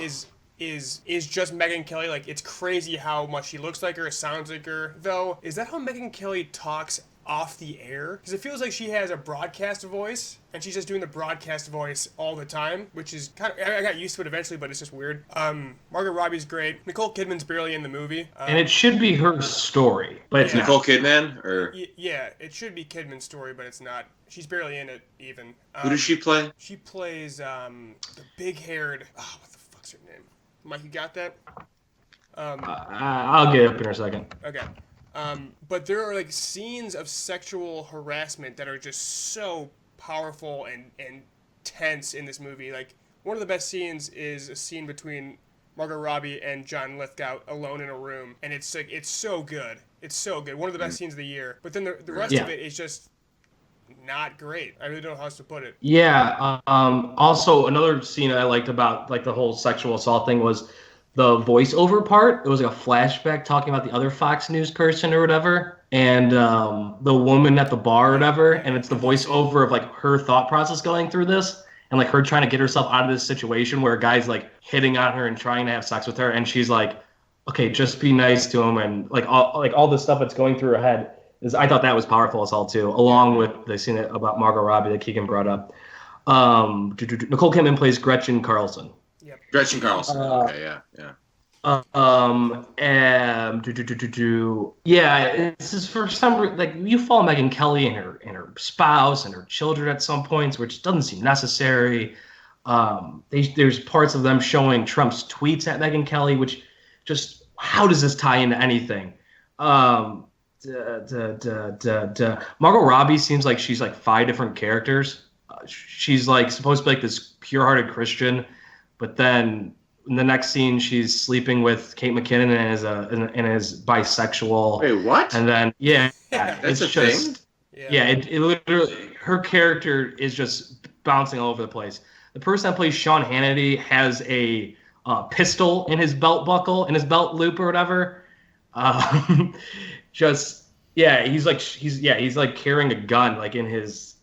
is just Megyn Kelly. Like, it's crazy how much she looks like her, sounds like her. Though, is that how Megyn Kelly talks off the air? Because it feels like she has a broadcast voice, and she's just doing the broadcast voice all the time, which is kind of, I got used to it eventually, but it's just weird. Margot Robbie's great. Nicole Kidman's barely in the movie. And it should be her story, but it's Nicole Kidman, or yeah, it should be Kidman's story, but it's not. She's barely in it even. Who does she play? She plays the big-haired. Oh, what the fuck's her name? Mike, you got that? I'll get it up in a second. Okay. But there are like scenes of sexual harassment that are just so powerful and tense in this movie. Like, one of the best scenes is a scene between Margot Robbie and John Lithgow alone in a room, and it's like, it's so good. It's so good. One of the best scenes of the year. But then the rest of it is just not great. I really don't know how else to put it. Yeah. Also, another scene I liked about like the whole sexual assault thing was the voiceover part. It was like a flashback talking about the other Fox News person or whatever, and the woman at the bar or whatever, and it's the voiceover of like her thought process going through this, and like her trying to get herself out of this situation where a guy's like hitting on her and trying to have sex with her, and she's like, okay, just be nice to him, and like all this stuff that's going through her head. I thought that was powerful as all too, along with the scene about Margot Robbie that Keegan brought up. Nicole Kidman plays Gretchen Carlson. Yep. Gretchen Carlson. Okay, yeah. Yeah, this is for some reason, like, you follow Megyn Kelly and her spouse and her children at some points, which doesn't seem necessary. There's parts of them showing Trump's tweets at Megyn Kelly, which just, how does this tie into anything? Margot Robbie seems like she's like 5 different characters. She's like supposed to be like this pure-hearted Christian, but then in the next scene, she's sleeping with Kate McKinnon and is bisexual. Wait, what? And then That's it's a just thing? it literally, her character is just bouncing all over the place. The person that plays Sean Hannity has a pistol in his belt buckle, in his belt loop or whatever. He's like carrying a gun like in his.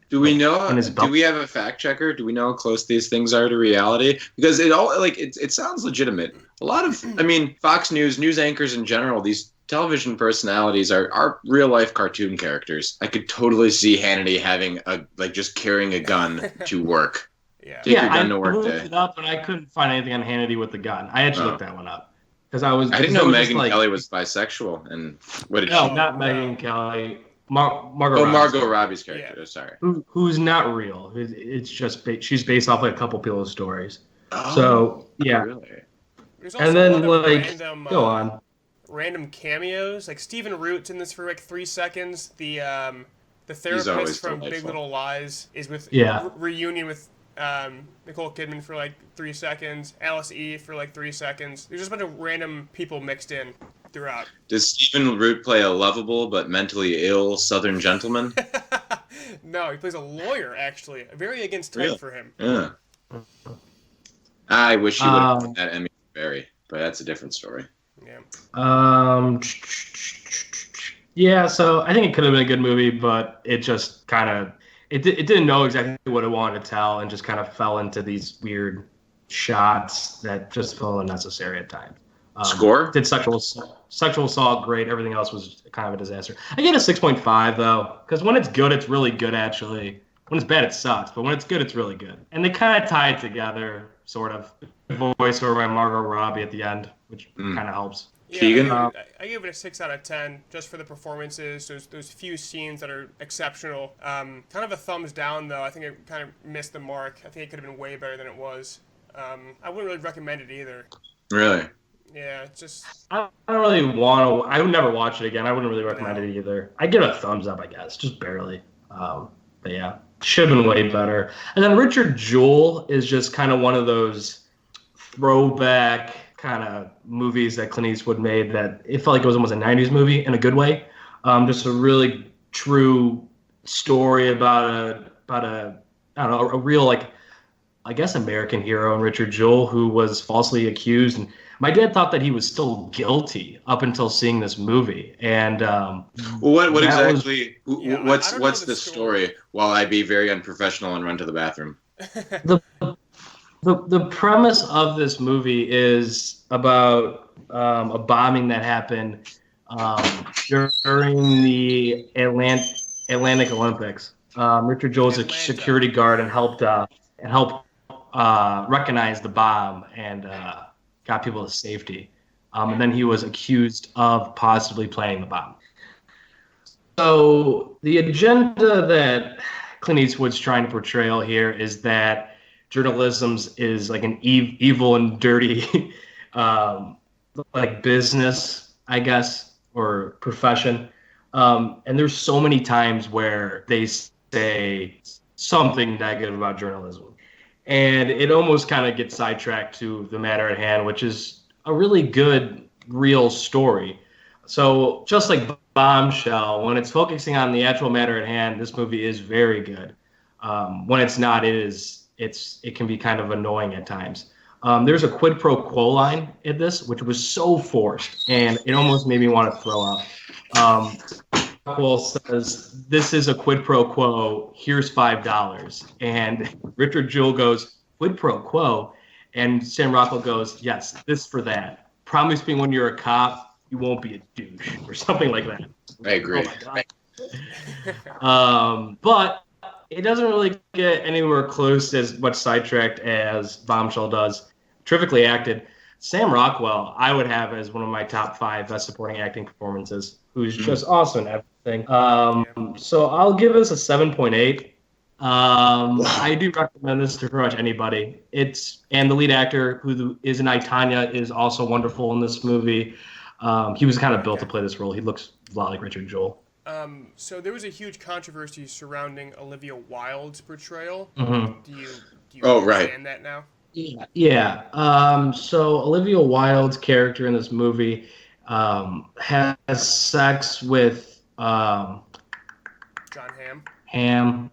Do we like, know? in his belt. Do we have a fact checker? Do we know how close these things are to reality? Because it sounds legitimate. A lot of, I mean, Fox news anchors in general, these television personalities are real life cartoon characters. I could totally see Hannity having just carrying a gun to work. Take your gun to work looked day. it up, and I couldn't find anything on Hannity with the gun. I actually looked that one up because I didn't know Megyn Kelly was bisexual. And what did she? No, not Megyn Kelly. Margot. Margot Robbie's character. Yeah. Sorry. Who's not real. It's just she's based off like a couple people's stories. Oh, so yeah. Really? There's also And then a lot of random, go on. Random cameos. Like Stephen Root's in this for like 3 seconds. The always therapist from delightful. Big Little Lies is with reunion with Nicole Kidman for like 3 seconds. Alice E for like 3 seconds. There's just a bunch of random people mixed in throughout. Does Stephen Root play a lovable but mentally ill Southern gentleman? No, he plays a lawyer, actually. Very against type for him. Yeah. I wish he would have won that Emmy for Barry, but that's a different story. Yeah. Yeah, so I think it could have been a good movie, but it just kind of it didn't know exactly what it wanted to tell and just kind of fell into these weird shots that just felt unnecessary at times. Score? Did sexual assault great. Everything else was kind of a disaster. I get a 6.5 though, because when it's good, it's really good actually. When it's bad, it sucks. But when it's good, it's really good. And they kind of tie it together, sort of. Voiceover by Margot Robbie at the end, which kind of helps. Yeah, Keegan? I gave it a 6 out of 10 just for the performances. Those few scenes that are exceptional. Kind of a thumbs down though. I think it kind of missed the mark. I think it could have been way better than it was. I wouldn't really recommend it either. Really? Yeah, it's just. I don't really want to. I would never watch it again. I wouldn't really recommend it either. I give it a thumbs up, I guess, just barely. But yeah, should have been way better. And then Richard Jewell is just kind of one of those throwback kind of movies that Clint Eastwood made that it felt like it was almost a 90s movie in a good way. Just a really true story about a I don't know, a real, like, I guess American hero in Richard Jewell who was falsely accused. And my dad thought that he was still guilty up until seeing this movie. And what exactly? Was, what's the story? While I be very unprofessional and run to the bathroom. The premise of this movie is about a bombing that happened during the Atlantic Olympics. Richard Jewell was a security guard and helped recognize the bomb and got people to safety. And then he was accused of possibly planning the bomb. So the agenda that Clint Eastwood's trying to portray here is that journalism is like an evil and dirty like business, I guess, or profession. And there's so many times where they say something negative about journalism. And it almost kind of gets sidetracked to the matter at hand, which is a really good, real story. So just like Bombshell, when it's focusing on the actual matter at hand, this movie is very good. When it's not, it can be kind of annoying at times. There's a quid pro quo line in this, which was so forced, and it almost made me want to throw up. Rockwell says, "This is a quid pro quo. Here's $5." And Richard Jewell goes, "Quid pro quo," and Sam Rockwell goes, "Yes, this for that. Promise me when you're a cop, you won't be a douche," or something like that. I agree. Oh my God. But it doesn't really get anywhere close as much sidetracked as Bombshell does. Terrifically acted. Sam Rockwell, I would have as one of my top 5 best supporting acting performances, who's just awesome at everything. So I'll give this a 7.8. I do recommend this to pretty much anybody. And the lead actor, who is in I, Tonya, is also wonderful in this movie. He was kind of built to play this role. He looks a lot like Richard Jewell. So there was a huge controversy surrounding Olivia Wilde's portrayal. Mm-hmm. Do you right. understand that now? Yeah. So Olivia Wilde's character in this movie has sex with John Hamm.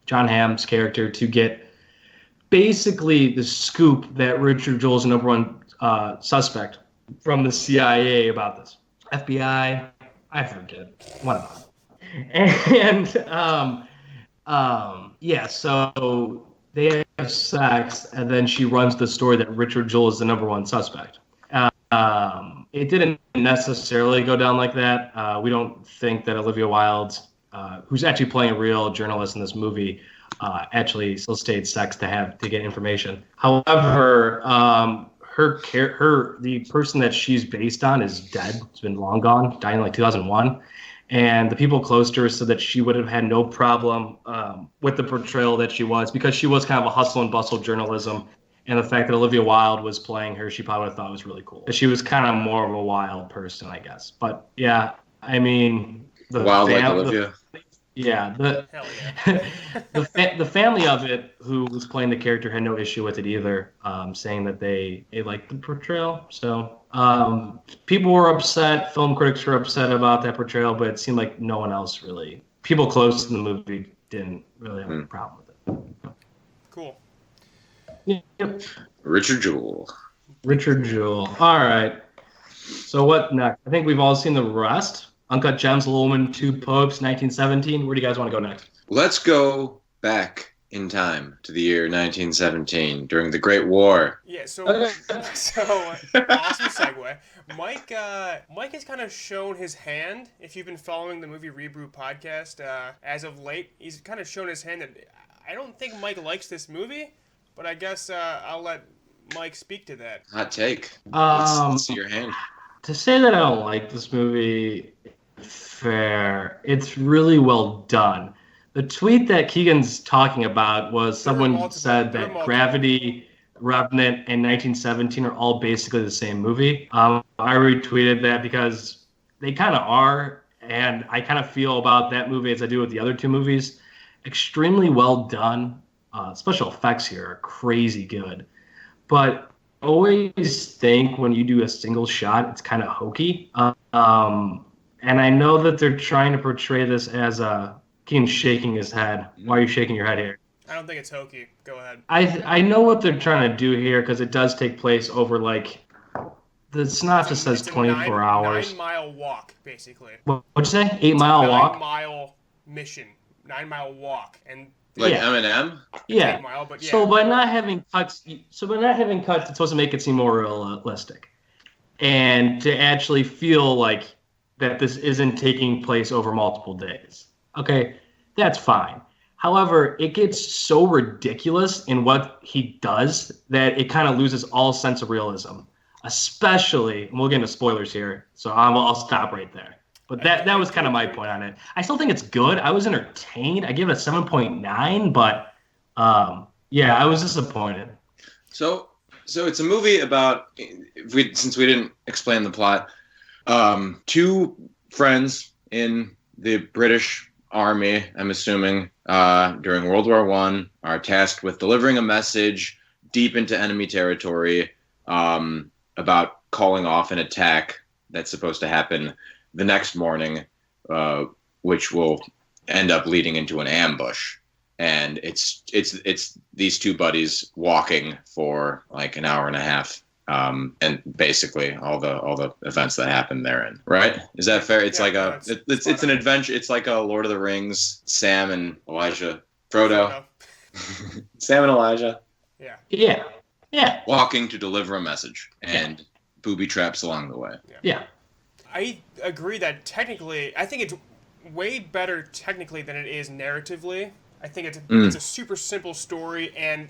John Hamm's character to get basically the scoop that Richard Jewell is the number one suspect from the CIA about this. FBI, I forget. One of them. And yeah, so they have sex, and then she runs the story that Richard Jewell is the number one suspect. It didn't necessarily go down like that. We don't think that Olivia Wilde, who's actually playing a real journalist in this movie, actually solicited sex to get information. However, the person that she's based on is dead. It's been long gone, died in like 2001. And the people close to her said that she would have had no problem with the portrayal that she was, because she was kind of a hustle and bustle journalism. And the fact that Olivia Wilde was playing her, she probably would have thought was really cool. She was kind of more of a wild person, I guess. But yeah, I mean, like Olivia. The family of it, who was playing the character, had no issue with it either, saying that they liked the portrayal. So people were upset, film critics were upset about that portrayal, but it seemed like no one else really, people close to the movie didn't really have a problem with it. Cool. Yep. Richard Jewell. All right. So what next? I think we've all seen the rest. Uncut Gems, Little Woman, Two Popes, 1917. Where do you guys want to go next? Let's go back in time to the year 1917 during the Great War. Yeah, so awesome segue. Mike has kind of shown his hand. If you've been following the Movie ReBrew podcast as of late, he's kind of shown his hand that I don't think Mike likes this movie, but I guess I'll let Mike speak to that. Hot take. Let's see your hand. To say that I don't like this movie, fair. It's really well done. The tweet that Keegan's talking about was someone said that Gravity, Revenant, and 1917 are all basically the same movie. I retweeted that because they kind of are, and I kind of feel about that movie as I do with the other two movies. Extremely well done. Special effects here are crazy good. But I always think when you do a single shot, it's kind of hokey. And I know that they're trying to portray this as Keegan shaking his head. Why are you shaking your head here? I don't think it's hokey. Go ahead. I know what they're trying to do here, because it does take place over, like, the synopsis says 24 hours. 9-mile walk, basically. What'd you say? 8-mile walk? 9-mile mission. 9-mile walk. And like Eminem? Yeah. 8 mile, but yeah. So by not having cuts, it's supposed to make it seem more realistic, and to actually feel like that this isn't taking place over multiple days. Okay, that's fine. However, it gets so ridiculous in what he does that it kind of loses all sense of realism. Especially, and we'll get into spoilers here, so I'll stop right there. But that was kind of my point on it. I still think it's good. I was entertained. I give it a 7.9, but yeah, I was disappointed. So it's a movie about, since we didn't explain the plot, two friends in the British Army, I'm assuming, during World War I, are tasked with delivering a message deep into enemy territory about calling off an attack that's supposed to happen the next morning, which will end up leading into an ambush. And it's these two buddies walking for like an hour and a half, and basically all the events that happen therein. Right? Is that fair? It's like it's an adventure. It's like a Lord of the Rings, Sam and Elijah, Frodo. Sam and Elijah. Yeah. Walking to deliver a message, and booby traps along the way. Yeah. I agree that technically, I think it's way better technically than it is narratively. I think it's a super simple story, and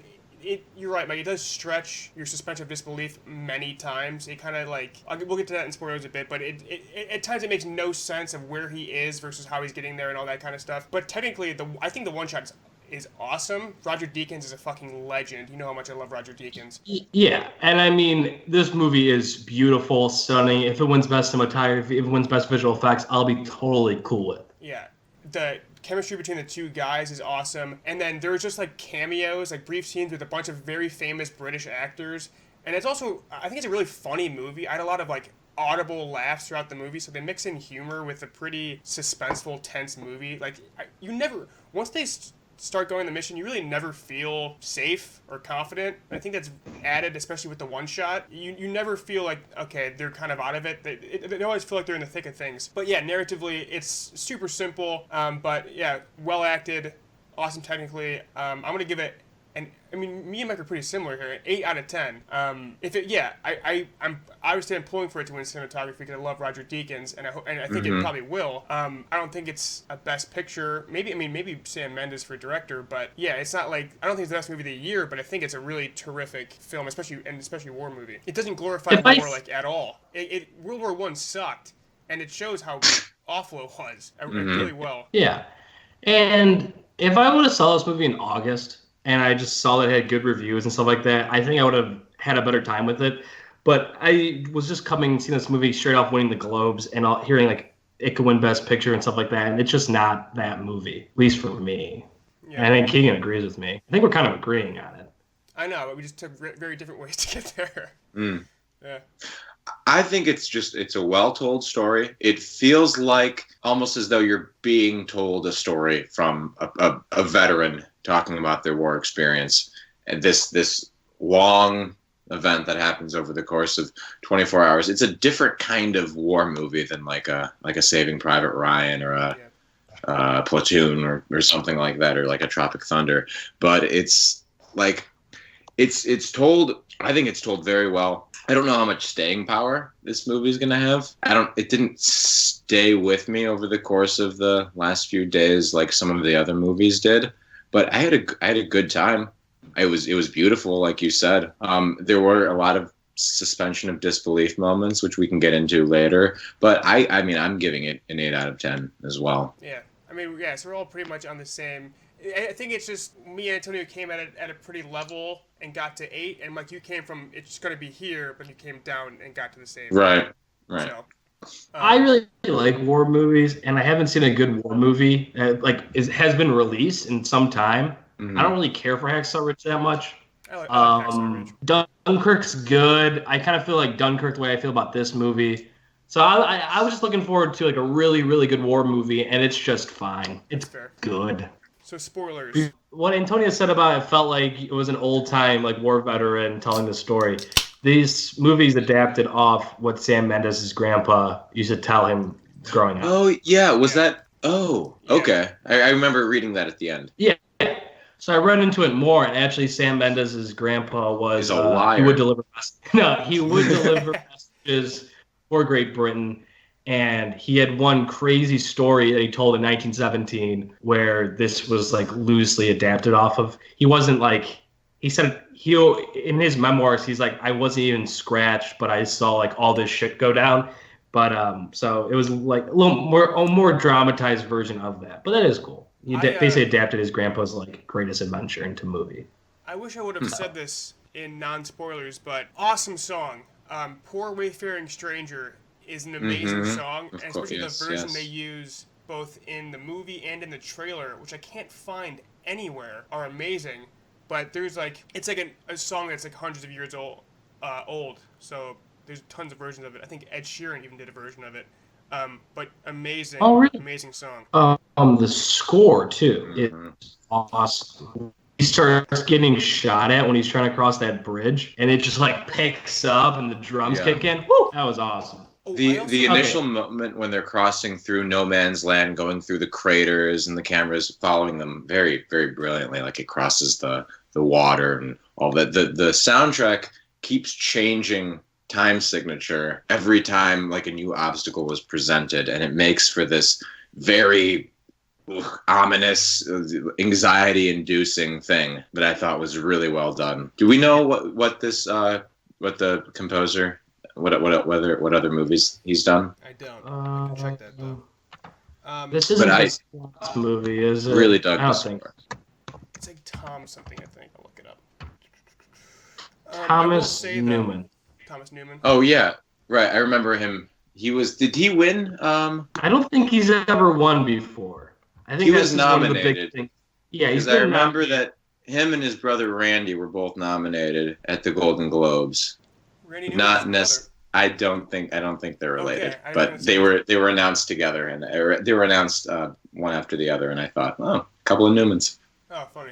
you're right, Mike. It does stretch your suspension of disbelief many times. It kind of like we'll get to that in spoilers a bit, but at times it makes no sense of where he is versus how he's getting there and all that kind of stuff. But technically, I think the one shot is awesome. Roger Deakins is a fucking legend. You know how much I love Roger Deakins. Yeah, and I mean, this movie is beautiful, stunning. If it wins Best Cinematography, if it wins Best Visual Effects, I'll be totally cool with. Yeah, the chemistry between the two guys is awesome. And then there's just like cameos, like brief scenes with a bunch of very famous British actors. And it's also, I think it's a really funny movie. I had a lot of like audible laughs throughout the movie, so they mix in humor with a pretty suspenseful, tense movie. Like, you never, once they start going on the mission, you really never feel safe or confident. I think that's added, especially with the one shot. You never feel like, okay, they're kind of out of it. They always feel like they're in the thick of things. But yeah, narratively, it's super simple, but yeah, well acted, awesome technically. I'm going to give it, and I mean, me and Mike are pretty similar here. 8 out of 10. I'm obviously I'm pulling for it to win cinematography because I love Roger Deakins, and I think it probably will. I don't think it's a best picture. Maybe Sam Mendes for director, but yeah, it's not like, I don't think it's the best movie of the year, but I think it's a really terrific film, especially a war movie. It doesn't glorify war like at all. World War I sucked, and it shows how awful it was really well. Yeah, and if I would have saw this movie in August, and I just saw that it had good reviews and stuff like that, I think I would have had a better time with it. But I was just seeing this movie straight off winning the Globes and hearing like it could win Best Picture and stuff like that, and it's just not that movie, at least for me. Yeah. And I think Keegan agrees with me. I think we're kind of agreeing on it. I know, but we just took very different ways to get there. Yeah. I think it's a well-told story. It feels like almost as though you're being told a story from a veteran talking about their war experience, and this long event that happens over the course of 24 hours. It's a different kind of war movie than like a Saving Private Ryan or a Platoon or something like that, or like a Tropic Thunder. But it's like it's told. I think it's told very well. I don't know how much staying power this movie is going to have. It didn't stay with me over the course of the last few days like some of the other movies did, but I had a good time. It was beautiful, like you said. There were a lot of suspension of disbelief moments, which we can get into later. But I mean, I'm giving it an 8 out of 10 as well. Yeah, I mean, yeah, so we're all pretty much on the same. I think it's just me and Antonio came at it at a pretty level and got to 8, and Mike, you came from it's going to be here, but you came down and got to the same. Right. So, I really like war movies, and I haven't seen a good war movie has been released in some time. Mm-hmm. I don't really care for Hacksaw Ridge that much. I like Hacksaw Ridge. Dunkirk's good. I kind of feel like Dunkirk the way I feel about this movie. So I was just looking forward to like a really, really good war movie, and it's just fine. It's good. So spoilers. What Antonio said about it felt like it was an old time like war veteran telling the story. These movies adapted off what Sam Mendes' grandpa used to tell him growing up. Oh yeah, that? Oh, okay. I remember reading that at the end. Yeah. So I read into it more, and actually Sam Mendes' grandpa was a liar. He would deliver messages for Great Britain. And he had one crazy story that he told in 1917 where this was like loosely adapted off of. He wasn't like, he said in his memoirs, he's like, I wasn't even scratched, but I saw like all this shit go down. But so it was like a more dramatized version of that. But that is cool. He basically adapted his grandpa's like greatest adventure into movie. I wish I would have said this in non-spoilers, but awesome song. Poor Wayfaring Stranger is an amazing song, and especially the version they use both in the movie and in the trailer, which I can't find anywhere, are amazing. But there's like, it's like a song that's like hundreds of years old. So there's tons of versions of it. I think Ed Sheeran even did a version of it. But amazing, amazing song. The score too is awesome. He starts getting shot at when he's trying to cross that bridge, and it just like picks up, and the drums kick in. Woo! That was awesome. The initial moment when they're crossing through no man's land, going through the craters, and the camera's following them very, very brilliantly, like it crosses the water and all that. The soundtrack keeps changing time signature every time like a new obstacle was presented, and it makes for this very ominous, anxiety-inducing thing that I thought was really well done. Do we know what the composer? What other movies he's done? I don't. I can check that though. This isn't a Scott's movie, is it? Really dug the score. It's like Tom something, I think. I'll look it up. Thomas Newman. Thomas Newman. Oh yeah, right. I remember him. Did he win? I don't think he's ever won before. I think He that's was just one of the big nominated. things. Yeah, he's Because I been remember nominated. that him and his brother Randy were both nominated at the Golden Globes. Randy Newman's Not his brother. necessarily. I don't think they're related, Okay, I was but gonna say- they were announced together, and they were announced one after the other, and I thought, oh, a couple of Newmans. Oh, funny.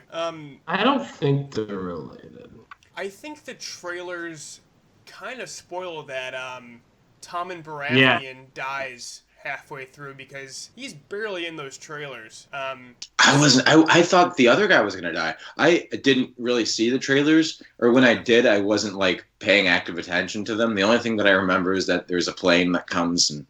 I don't think they're related. I think the trailers kind of spoil that Tom and Yeah. Baratheon dies halfway through because he's barely in those trailers. I thought the other guy was gonna die. I didn't really see the trailers, or when I did, I wasn't like paying active attention to them. The only thing that I remember is that there's a plane that comes and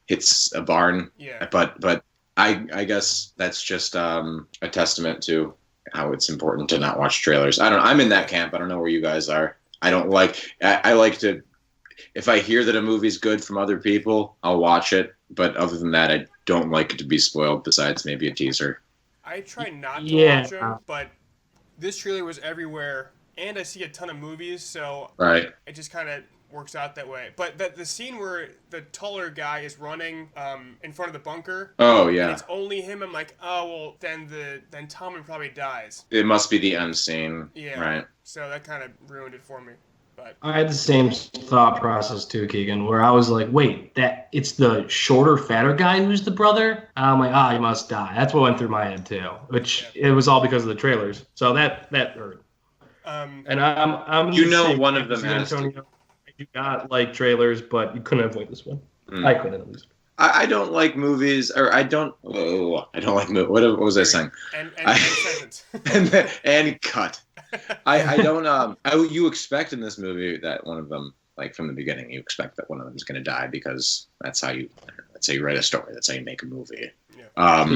hits a barn. Yeah. But I guess that's just a testament to how it's important to not watch trailers. I'm in that camp. I don't know where you guys are. I like to, if I hear that a movie's good from other people, I'll watch it. But other than that, I don't like it to be spoiled, besides maybe a teaser. I try not to Yeah. watch them, but this trailer was everywhere, and I see a ton of movies, so Right. it just kind of works out that way. But the scene where the taller guy is running in front of the bunker, Oh, and yeah. it's only him, I'm like, oh, well, then Tommen probably dies. It must be the end scene. Yeah. Right. So that kind of ruined it for me. But I had the same thought process too, Keegan, where I was like, wait, that it's the shorter, fatter guy who's the brother? And I'm like, he must die. That's what went through my head too, which it was all because of the trailers. So that hurt. And I'm You the know same one of as them you, has to- Antonio. You got like trailers, but you couldn't avoid this one. I couldn't at least. I don't like movies, or I don't like movies. What was I saying? and sentence. and cut. I don't. You expect in this movie that one of them, like from the beginning, you expect that one of them is going to die because that's how you write a story. That's how you make a movie. Yeah.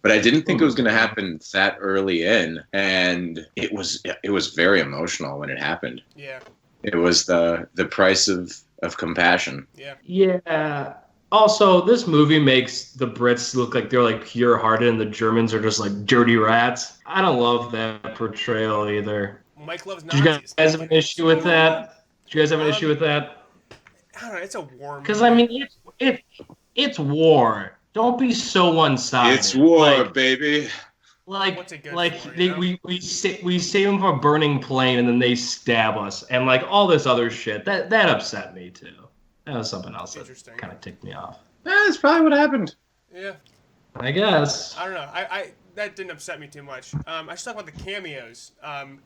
But I didn't think it was going to happen that early in, and it was very emotional when it happened. Yeah. It was the price of compassion. Yeah. Yeah. Also, this movie makes the Brits look like they're like pure-hearted, and the Germans are just like dirty rats. I don't love that portrayal either. Mike loves Do you Nazis. guys have an issue with that? Do you guys have an issue with that? I don't know. It's a war movie. Because I mean, it's war. Don't be so one-sided. It's war, baby. What's it good Like for, they, you know? we save them from a burning plane, and then they stab us, and like all this other shit. That upset me too. That was something else that Interesting. kind of ticked me off. That's probably what happened. Yeah. I guess. I don't know. I that didn't upset me too much. I should talk about the cameos.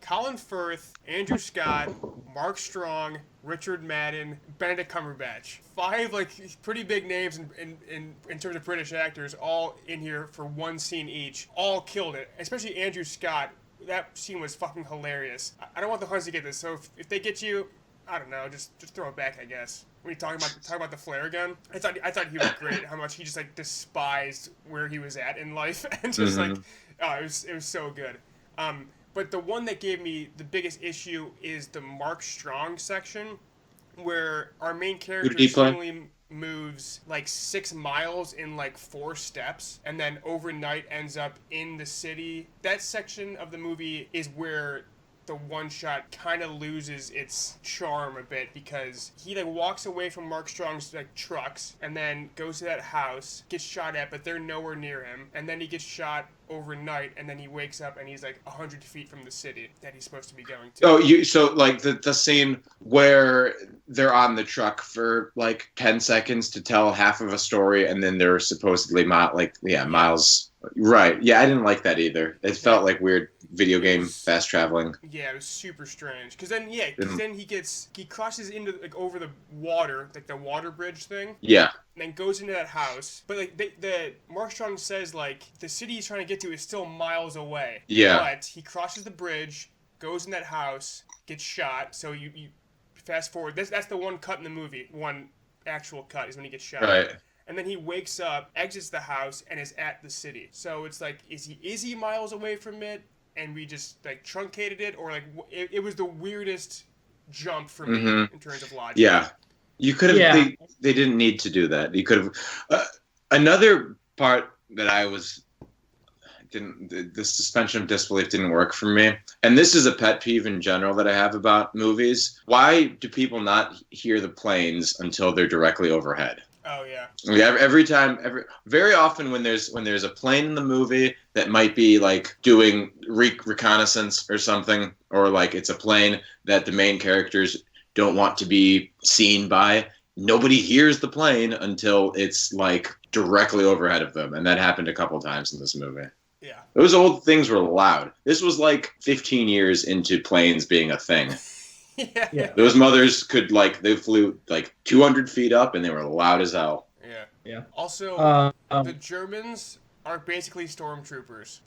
Colin Firth, Andrew Scott, Mark Strong, Richard Madden, Benedict Cumberbatch. 5 like pretty big names in terms of British actors, all in here for one scene each. All killed it. Especially Andrew Scott. That scene was fucking hilarious. I don't want the Huns to get this, so if they get you, I don't know, just throw it back, I guess. When you talk about the flare gun, I thought he was great. How much he just like despised where he was at in life, and just like, oh, it was so good. But the one that gave me the biggest issue is the Mark Strong section, where our main character did he play? suddenly moves like 6 miles in like 4 steps, and then overnight ends up in the city. That section of the movie is where the one shot kind of loses its charm a bit, because he like walks away from Mark Strong's like trucks and then goes to that house, gets shot at, but they're nowhere near him, and then he gets shot overnight, and then he wakes up and he's like 100 feet from the city that he's supposed to be going to. Oh, so like the scene where they're on the truck for like 10 seconds to tell half of a story, and then they're supposedly miles. Right. Yeah, I didn't like that either. It felt like weird video game fast traveling. Yeah, it was super strange. Because then he crosses into like over the water, like the water bridge thing. Yeah. And then goes into that house. But like the Mark Strong says like the city he's trying to get to is still miles away. Yeah. But he crosses the bridge, goes in that house, gets shot. So you fast forward. That's the one cut in the movie. One actual cut is when he gets shot. Right. And then he wakes up, exits the house, and is at the city. So it's like, is he miles away from it, and we just like truncated it, or like it was the weirdest jump for me in terms of logic. Yeah. You could have. Yeah. They didn't need to do that. You could have. Another part that the suspension of disbelief didn't work for me. And this is a pet peeve in general that I have about movies. Why do people not hear the planes until they're directly overhead? Oh yeah. Yeah, very often when there's a plane in the movie that might be like doing reconnaissance or something, or like it's a plane that the main characters don't want to be seen by, nobody hears the plane until it's like directly overhead of them, and that happened a couple times in this movie. Yeah. Those old things were loud. This was like 15 years into planes being a thing. Yeah. Those mothers could they flew like 200 feet up and they were loud as hell. Yeah. Also, the Germans are basically stormtroopers.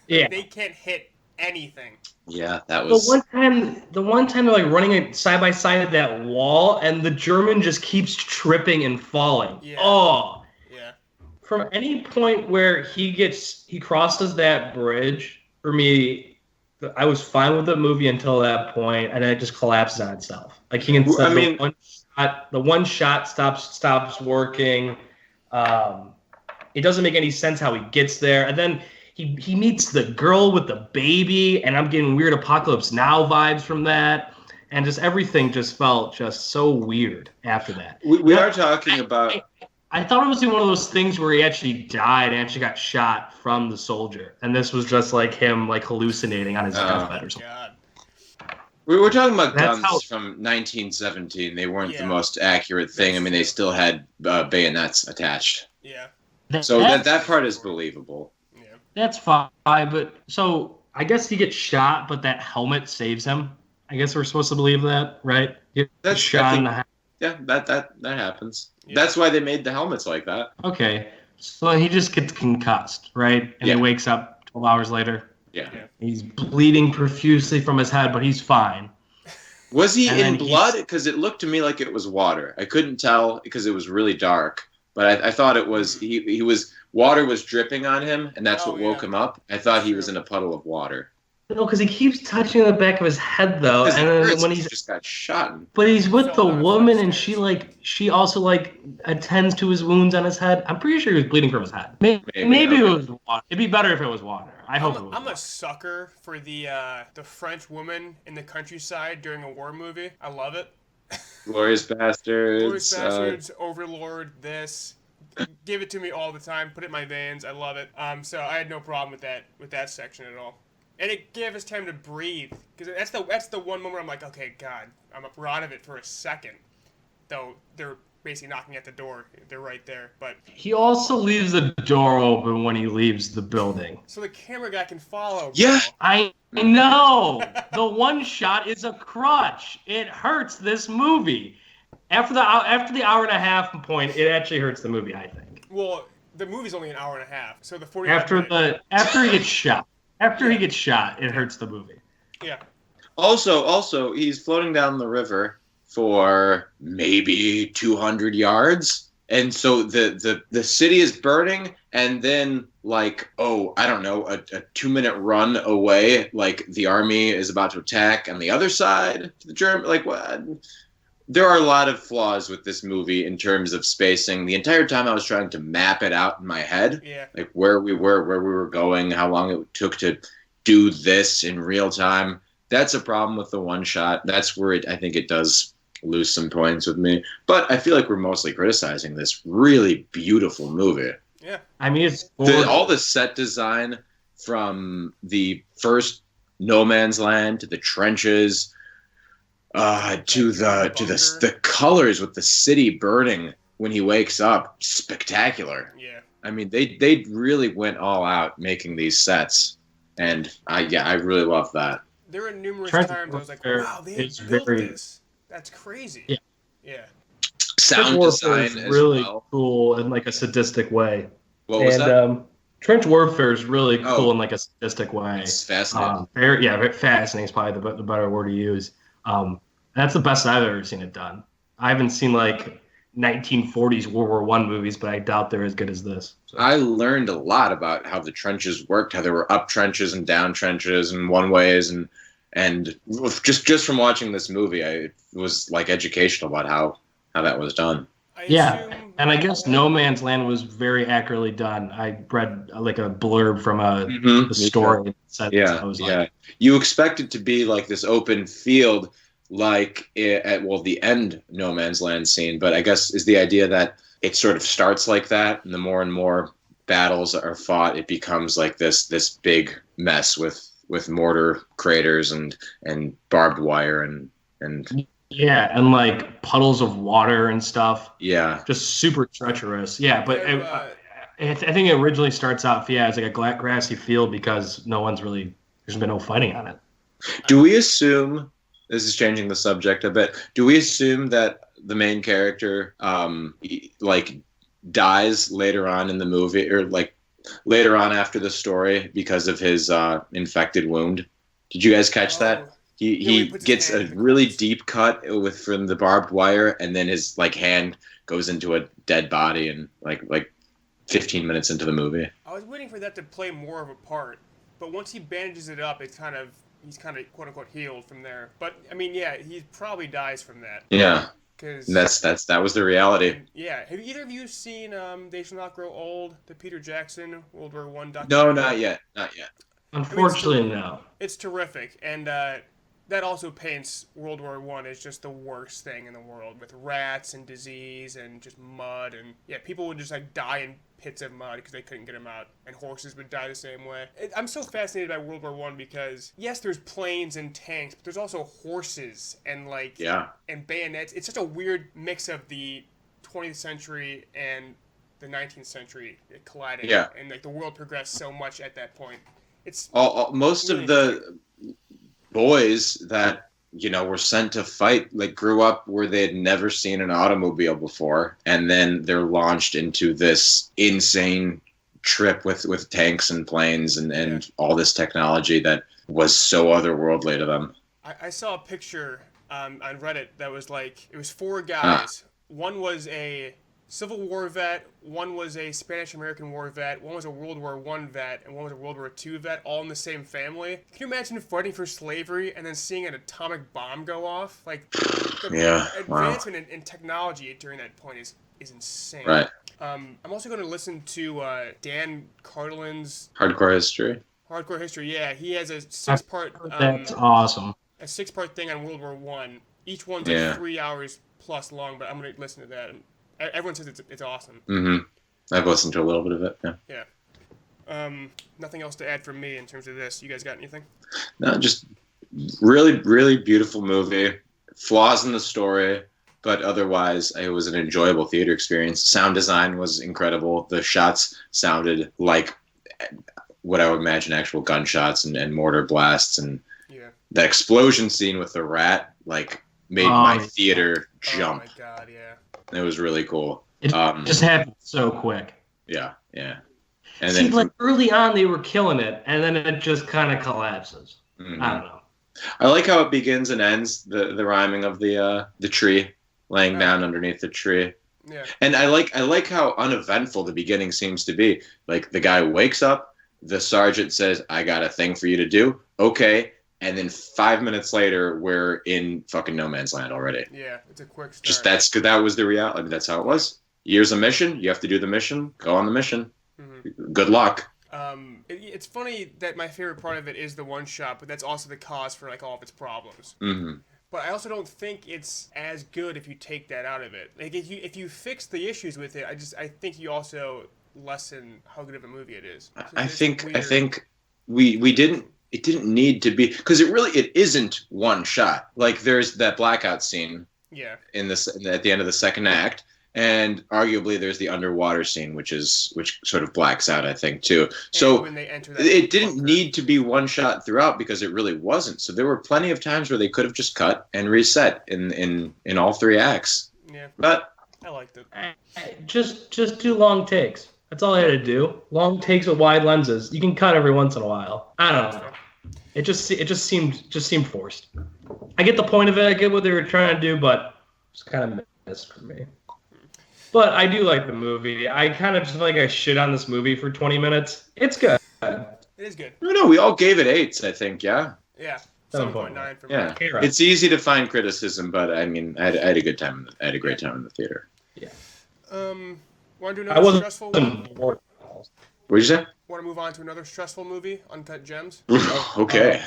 Yeah. They can't hit anything. Yeah, that was the one time they're like running side by side at that wall, and the German just keeps tripping and falling. Yeah. Oh. Yeah. From any point where he crosses that bridge, for me, I was fine with the movie until that point, and then it just collapses on itself. Like the one shot stops working. It doesn't make any sense how he gets there, and then he meets the girl with the baby, and I'm getting weird Apocalypse Now vibes from that, and just everything just felt just so weird after that. We are talking about. I thought it was one of those things where he actually died and actually got shot from the soldier, and this was just like him like hallucinating on his deathbed or something. God. We were talking about guns from 1917. They weren't the most accurate thing. I mean, they still had bayonets attached. Yeah. So that part is believable. Yeah. That's fine, but so I guess he gets shot, but that helmet saves him. I guess we're supposed to believe that, right? That's shot in the head. Yeah, that happens. Yeah. That's why they made the helmets like that. Okay, so he just gets concussed, right? And he wakes up 12 hours later. Yeah. He's bleeding profusely from his head, but he's fine. Was he in blood? Because it looked to me like it was water. I couldn't tell because it was really dark. But I thought it was water was dripping on him, and that's what woke him up. I thought he was in a puddle of water. No, because he keeps touching the back of his head though, and then when he just got shot. But he's with the woman, and she also attends to his wounds on his head. I'm pretty sure he was bleeding from his head. Maybe it was water. It'd be better if it was water. I hope it was. I'm a sucker for the French woman in the countryside during a war movie. I love it. Glorious Bastards. Glorious Bastards, Overlord, this. Give it to me all the time. Put it in my veins. I love it. So I had no problem with that section at all. And it gave us time to breathe, because that's the one moment I'm like, okay, God, we're out of it for a second. Though they're basically knocking at the door, they're right there. But he also leaves the door open when he leaves the building, so the camera guy can follow. Yeah, I know. The one shot is a crutch. It hurts this movie. After the hour and a half point, it actually hurts the movie, I think. Well, the movie's only an hour and a half, so the 40. After he gets shot. After he gets shot, it hurts the movie. Yeah. Also, he's floating down the river for maybe 200 yards, and so the city is burning, and then I don't know, a 2-minute run away, like the army is about to attack on the other side to the German. Like what? There are a lot of flaws with this movie in terms of spacing. The entire time I was trying to map it out in my head, like where we were going, how long it took to do this in real time. That's a problem with the one shot. That's where I think it does lose some points with me. But I feel like we're mostly criticizing this really beautiful movie. Yeah. I mean, it's all the set design from the first No Man's Land to the trenches, to the colors with the city burning when he wakes up, spectacular. Yeah. I mean, they really went all out making these sets, and I really love that. There were numerous times I was like, wow, they built this. That's crazy. Yeah. Yeah. Sound design is really cool in like a sadistic way. What was that? Trench warfare is really cool in like a sadistic way. It's fascinating. Very fascinating is probably the better word to use. That's the best I've ever seen it done. I haven't seen like 1940s World War I movies, but I doubt they're as good as this. So. I learned a lot about how the trenches worked, how there were up trenches and down trenches and one ways, and just from watching this movie, it was like educational about how that was done. And I guess No Man's Land was very accurately done. I read like a blurb from a story that said You expect it to be like this open field like the end No Man's Land scene, but I guess is the idea that it sort of starts like that, and the more and more battles are fought, it becomes like this big mess with mortar craters and barbed wire and Yeah, and like puddles of water and stuff. yeah. Just super treacherous. Yeah, but Yeah, I think it originally starts out, as like a grassy field because there's been no fighting on it. Do we assume, this is changing the subject a bit, do we assume that the main character like dies later on in the movie, or like later on after the story because of his infected wound? Did you guys catch that? He gets a really deep cut from the barbed wire, and then his like hand goes into a dead body, and like 15 minutes into the movie. I was waiting for that to play more of a part, but once he bandages it up, he's kind of quote unquote healed from there. But I mean, yeah, he probably dies from that. Yeah, because that was the reality. Yeah, have either of you seen They Shall Not Grow Old, the Peter Jackson World War I documentary? No, not yet. Unfortunately, no. It's terrific, and that also paints World War I as just the worst thing in the world, with rats and disease and just mud, and yeah, people would just like die in pits of mud because they couldn't get them out, and horses would die the same way. I'm so fascinated by World War I because yes, there's planes and tanks, but there's also horses and and bayonets. It's such a weird mix of the 20th century and the 19th century colliding. Yeah, and like the world progressed so much at that point. It's most really of the boys that were sent to fight like grew up where they had never seen an automobile before, and then they're launched into this insane trip with tanks and planes and all this technology that was so otherworldly to them. I saw a picture on Reddit that was like, it was 4 guys. One was a Civil War vet, one was a Spanish-American War vet, one was a World War I vet, and one was a World War II vet, all in the same family. Can you imagine fighting for slavery and then seeing an atomic bomb go off? Like, the advancement in technology during that point is insane. Right. I'm also going to listen to Dan Carlin's Hardcore History. Hardcore History, yeah. He has a 6-part... That's awesome. A 6-part thing on World War I. Each one's like 3 hours plus long, but I'm going to listen to that. Everyone says it's awesome. Mm-hmm. I've listened to a little bit of it, yeah. Yeah. Nothing else to add from me in terms of this. You guys got anything? No, just really, really beautiful movie. Flaws in the story, but otherwise it was an enjoyable theater experience. Sound design was incredible. The shots sounded like what I would imagine actual gunshots and mortar blasts, and that explosion scene with the rat made my theater jump. Oh my god, yeah. It was really cool. It just happened so quick. Yeah. And then early on they were killing it, and then it just kind of collapses. Mm-hmm. I don't know. I like how it begins and ends, the rhyming of the tree, laying down underneath the tree. Yeah. And I like how uneventful the beginning seems to be. Like, the guy wakes up, the sergeant says, "I got a thing for you to do." Okay. And then 5 minutes later, we're in fucking no man's land already. Yeah, it's a quick start. That was the reality. I mean, that's how it was. Here's a mission. You have to do the mission. Go on the mission. Mm-hmm. Good luck. It's funny that my favorite part of it is the one shot, but that's also the cause for all of its problems. Mm-hmm. But I also don't think it's as good if you take that out of it. Like, if you fix the issues with it, I think you also lessen how good of a movie it is. I think we didn't. It didn't need to be, because it isn't one shot. Like, there's that blackout scene. Yeah. At the end of the second act, and arguably there's the underwater scene, which sort of blacks out, I think, too. And so when they enter that it didn't need to be one shot throughout, because it really wasn't. So there were plenty of times where they could have just cut and reset in all 3 acts. Yeah. But I liked it. Just do long takes. That's all I had to do. Long takes with wide lenses. You can cut every once in a while. I don't know. It just seemed forced. I get the point of it. I get what they were trying to do, but it's kind of missed for me. But I do like the movie. I kind of just feel like I shit on this movie for 20 minutes. It's good. It is good. No, we all gave it 8s, I think. Yeah. Yeah. 7.9 for me. Yeah. It's easdy to find criticism, but I mean, I had a good time. I had a great time in the theater. Yeah. Want to do another stressful one? What'd you say? Want to move on to another stressful movie, Uncut Gems? Okay.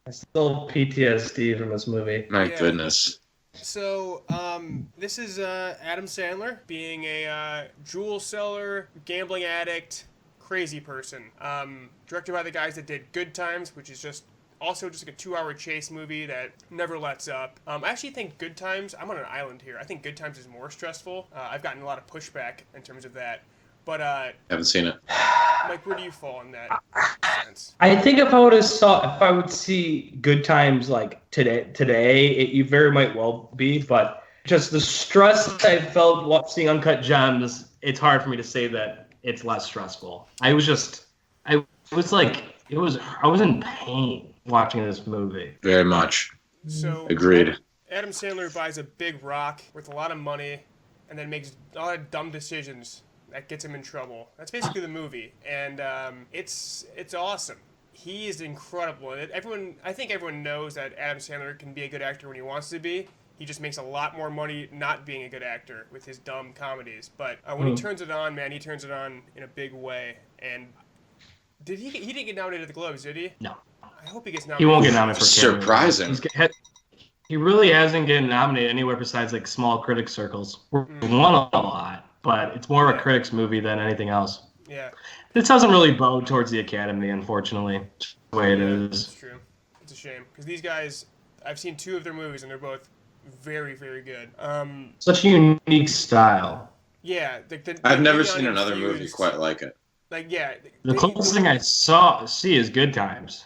I still PTSD from this movie. My Yeah. goodness. So, this is Adam Sandler being a Juul seller, gambling addict, crazy person. Directed by the guys that did Good Times, which is just like a 2-hour chase movie that never lets up. I actually think Good Times, I'm on an island here, I think Good Times is more stressful. I've gotten a lot of pushback in terms of that. But, Haven't seen it. Mike, where do you fall in that sense? I think if I would see Good Times like today, you very might well be, but just the stress I felt seeing Uncut Gems, it's hard for me to say that it's less stressful. I was in pain watching this movie. Very much. So, Agreed. Adam Sandler buys a big rock worth a lot of money and then makes a lot of dumb decisions that gets him in trouble. That's basically the movie, and it's awesome. He is incredible. I think everyone knows that Adam Sandler can be a good actor when he wants to be. He just makes a lot more money not being a good actor with his dumb comedies. But when he turns it on, man, he turns it on in a big way. And he didn't get nominated at the Globes, did he? No. I hope he gets nominated. He won't get nominated for Surprising. He really hasn't gotten nominated anywhere besides like small critic circles. He won a lot, but it's more of a critics movie than anything else. Yeah. This doesn't really bode towards the Academy, unfortunately. It's the way it is. It's true. It's a shame because these guys, I've seen 2 of their movies and they're both very, very good. Such a unique style. Yeah. I've never seen another movie quite like it. Like, yeah. The closest thing I see is Good Times.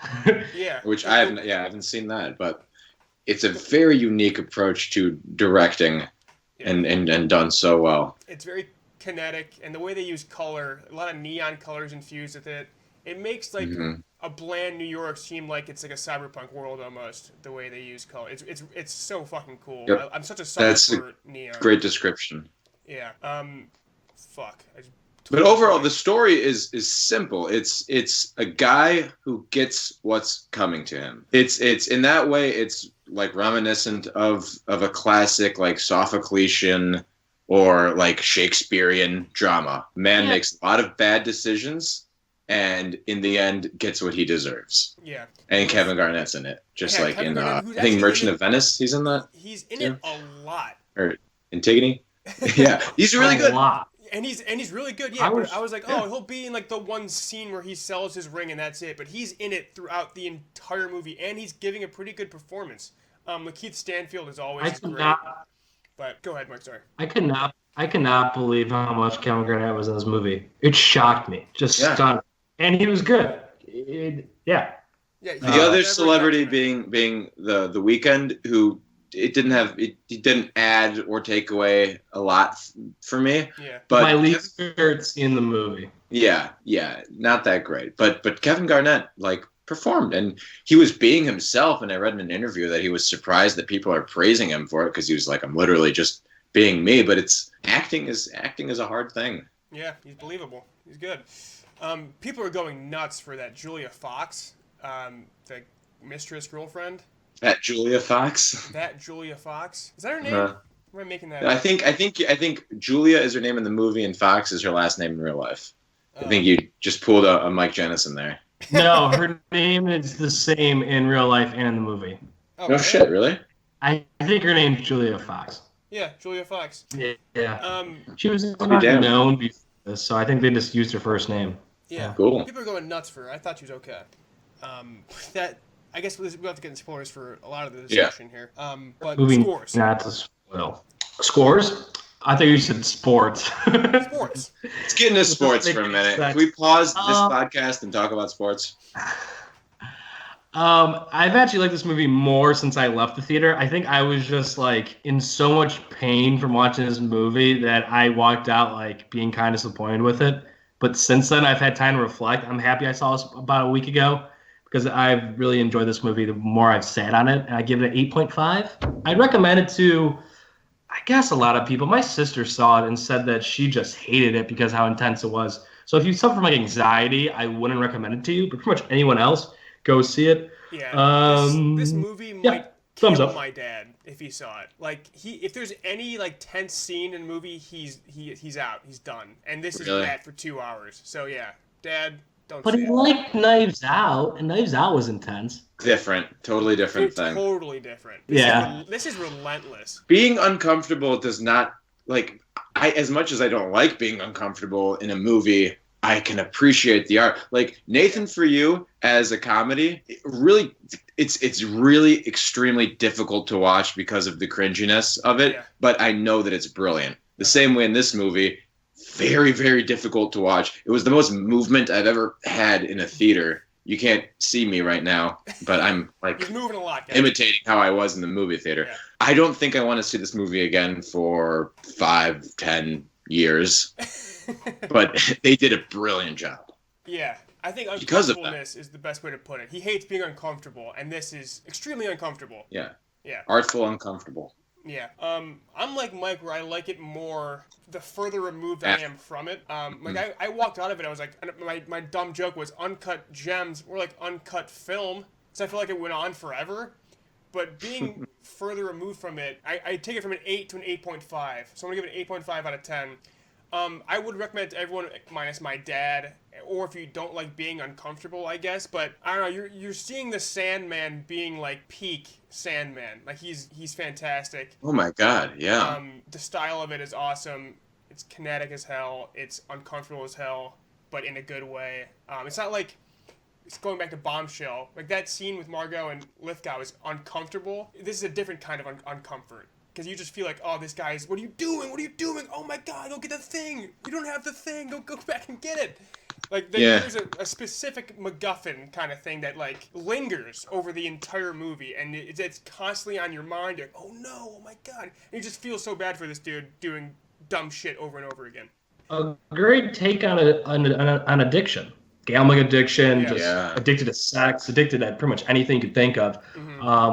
Yeah. Which I haven't seen that, but it's a very unique approach to directing and done so well. It's very kinetic, and the way they use color, a lot of neon colors infused with it, it makes like a bland New York seem like it's like a cyberpunk world almost. The way they use color, it's so fucking cool. Yep. I'm such a sucker That's for neon. Great description. Yeah. Fuck. But overall, the story is simple. It's a guy who gets what's coming to him. It's in that way. It's like reminiscent of a classic like Sophoclean or like Shakespearean drama. Man makes a lot of bad decisions, and in the end gets what he deserves. Yeah. And Kevin Garnett's in it, just Yeah, like Kevin in Garnett, who's I think actually Merchant in of Venice. He's in that. He's in it a lot. Or Antigone. Yeah, he's really good. A lot. And he's really good, yeah. I was like, he'll be in like the one scene where he sells his ring and that's it. But he's in it throughout the entire movie, and he's giving a pretty good performance. Lakeith Stanfield is always great. But go ahead, Mike. Sorry. I cannot believe how much Kevin Garnett was in this movie. It shocked me, just stunned, and he was good. Yeah. The other celebrity being the Weeknd, who he didn't add or take away a lot for me. Yeah. But my least favorite scene in the movie. Yeah, not that great. But Kevin Garnett like performed, and he was being himself. And I read in an interview that he was surprised that people are praising him for it because he was like, I'm literally just being me. But it's acting is a hard thing. Yeah, he's believable. He's good. People are going nuts for that Julia Fox, the mistress girlfriend. That Julia Fox. That Julia Fox. Is that her name? Am I making that? I think Julia is her name in the movie, and Fox is her last name in real life. I think you just pulled a Mike Jennison there. No, her name is the same in real life and in the movie. Oh, no shit, really? I think her name's Julia Fox. Yeah, Julia Fox. Yeah. She was not known before this, so I think they just used her first name. Yeah. Cool. People are going nuts for her. I thought she was okay. I guess we'll have to get into spoilers for a lot of the discussion here. But Moving scores. Not to spoil. Scores? I thought you said sports. Sports. Let's get into sports for a minute. Can we pause this podcast and talk about sports? I've actually liked this movie more since I left the theater. I think I was just like in so much pain from watching this movie that I walked out like being kind of disappointed with it. But since then, I've had time to reflect. I'm happy I saw this about a week ago because I've really enjoyed this movie the more I've sat on it. And I give it an 8.5. I'd recommend it to, I guess, a lot of people. My sister saw it and said that she just hated it because how intense it was. So if you suffer from like anxiety, I wouldn't recommend it to you. But pretty much anyone else, go see it. Yeah, this movie might thumbs kill up. my dad if he saw it. Like if there's any like tense scene in the movie, he's out, he's done. And this is that for 2 hours. So yeah, Dad, Don't But say he it. liked Knives Out, and Knives Out was intense. Different, totally different They're thing. totally different. Yeah. This is relentless. Being uncomfortable does not like I as much as I don't like being uncomfortable in a movie, I can appreciate the art. Like Nathan for You as a comedy, it's really extremely difficult to watch because of the cringiness of it, Yeah. but I know that it's brilliant. The same way in this movie, very, very difficult to watch. It was the most movement I've ever had in a theater. You can't see me right now, but I'm like He's moving a lot, guys. imitating how I was in the movie theater. Yeah. I don't think I want to see this movie again for 5-10 years, but they did a brilliant job. Yeah. I think Because of uncomfortableness is the best way to put it. He hates being uncomfortable, and this is extremely uncomfortable. Yeah. Yeah. Artful, uncomfortable. Yeah. I'm like Mike, where I like it more the further removed I am from it. I walked out of it, I was like, my dumb joke was Uncut Gems were like uncut film, because I feel like it went on forever. But being further removed from it, I take it from an 8 to an 8.5. So I'm going to give it an 8.5 out of 10. I would recommend to everyone, minus my dad, or if you don't like being uncomfortable, I guess. But I don't know, you're seeing the Sandman being like peak Sandman. Like he's fantastic. Oh my God, yeah. The style of it is awesome. It's kinetic as hell. It's uncomfortable as hell, but in a good way. It's not like it's going back to Bombshell. Like that scene with Margot and Lithgow is uncomfortable. This is a different kind of uncomfort. Because you just feel like, oh, this guy's, what are you doing? What are you doing? Oh my God, go get the thing. You don't have the thing. Go back and get it. Like, there's a specific MacGuffin kind of thing that, like, lingers over the entire movie. And it's constantly on your mind. You're like, oh no, oh my God. And you just feel so bad for this dude doing dumb shit over and over again. A great take on addiction. Gambling addiction, addicted to sex, addicted to pretty much anything you could think of.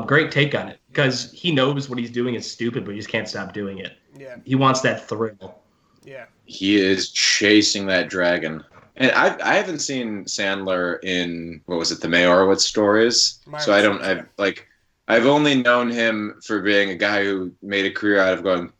Great take on it, because he knows what he's doing is stupid, but he just can't stop doing it. Yeah. He wants that thrill. Yeah. He is chasing that dragon. And I haven't seen Sandler in, what was it, the Mayorowitz stories? So I've only known him for being a guy who made a career out of going,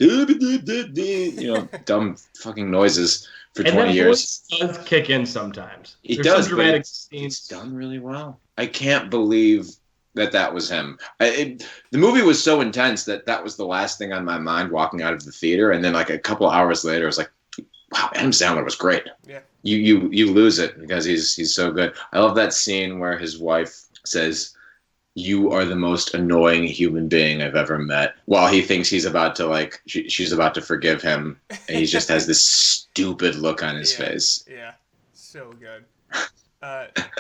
dumb fucking noises for 20 years. And that voice does kick in sometimes. It There's does, some dramatic but scenes. it's done really well. I can't believe that was him. The movie was so intense that was the last thing on my mind walking out of the theater. And then like a couple hours later, I was like, wow, Adam Sandler was great. Yeah. You lose it because he's so good. I love that scene where his wife says, "You are the most annoying human being I've ever met," while he thinks he's about to she's about to forgive him, and he just has this stupid look on his face. Yeah, so good.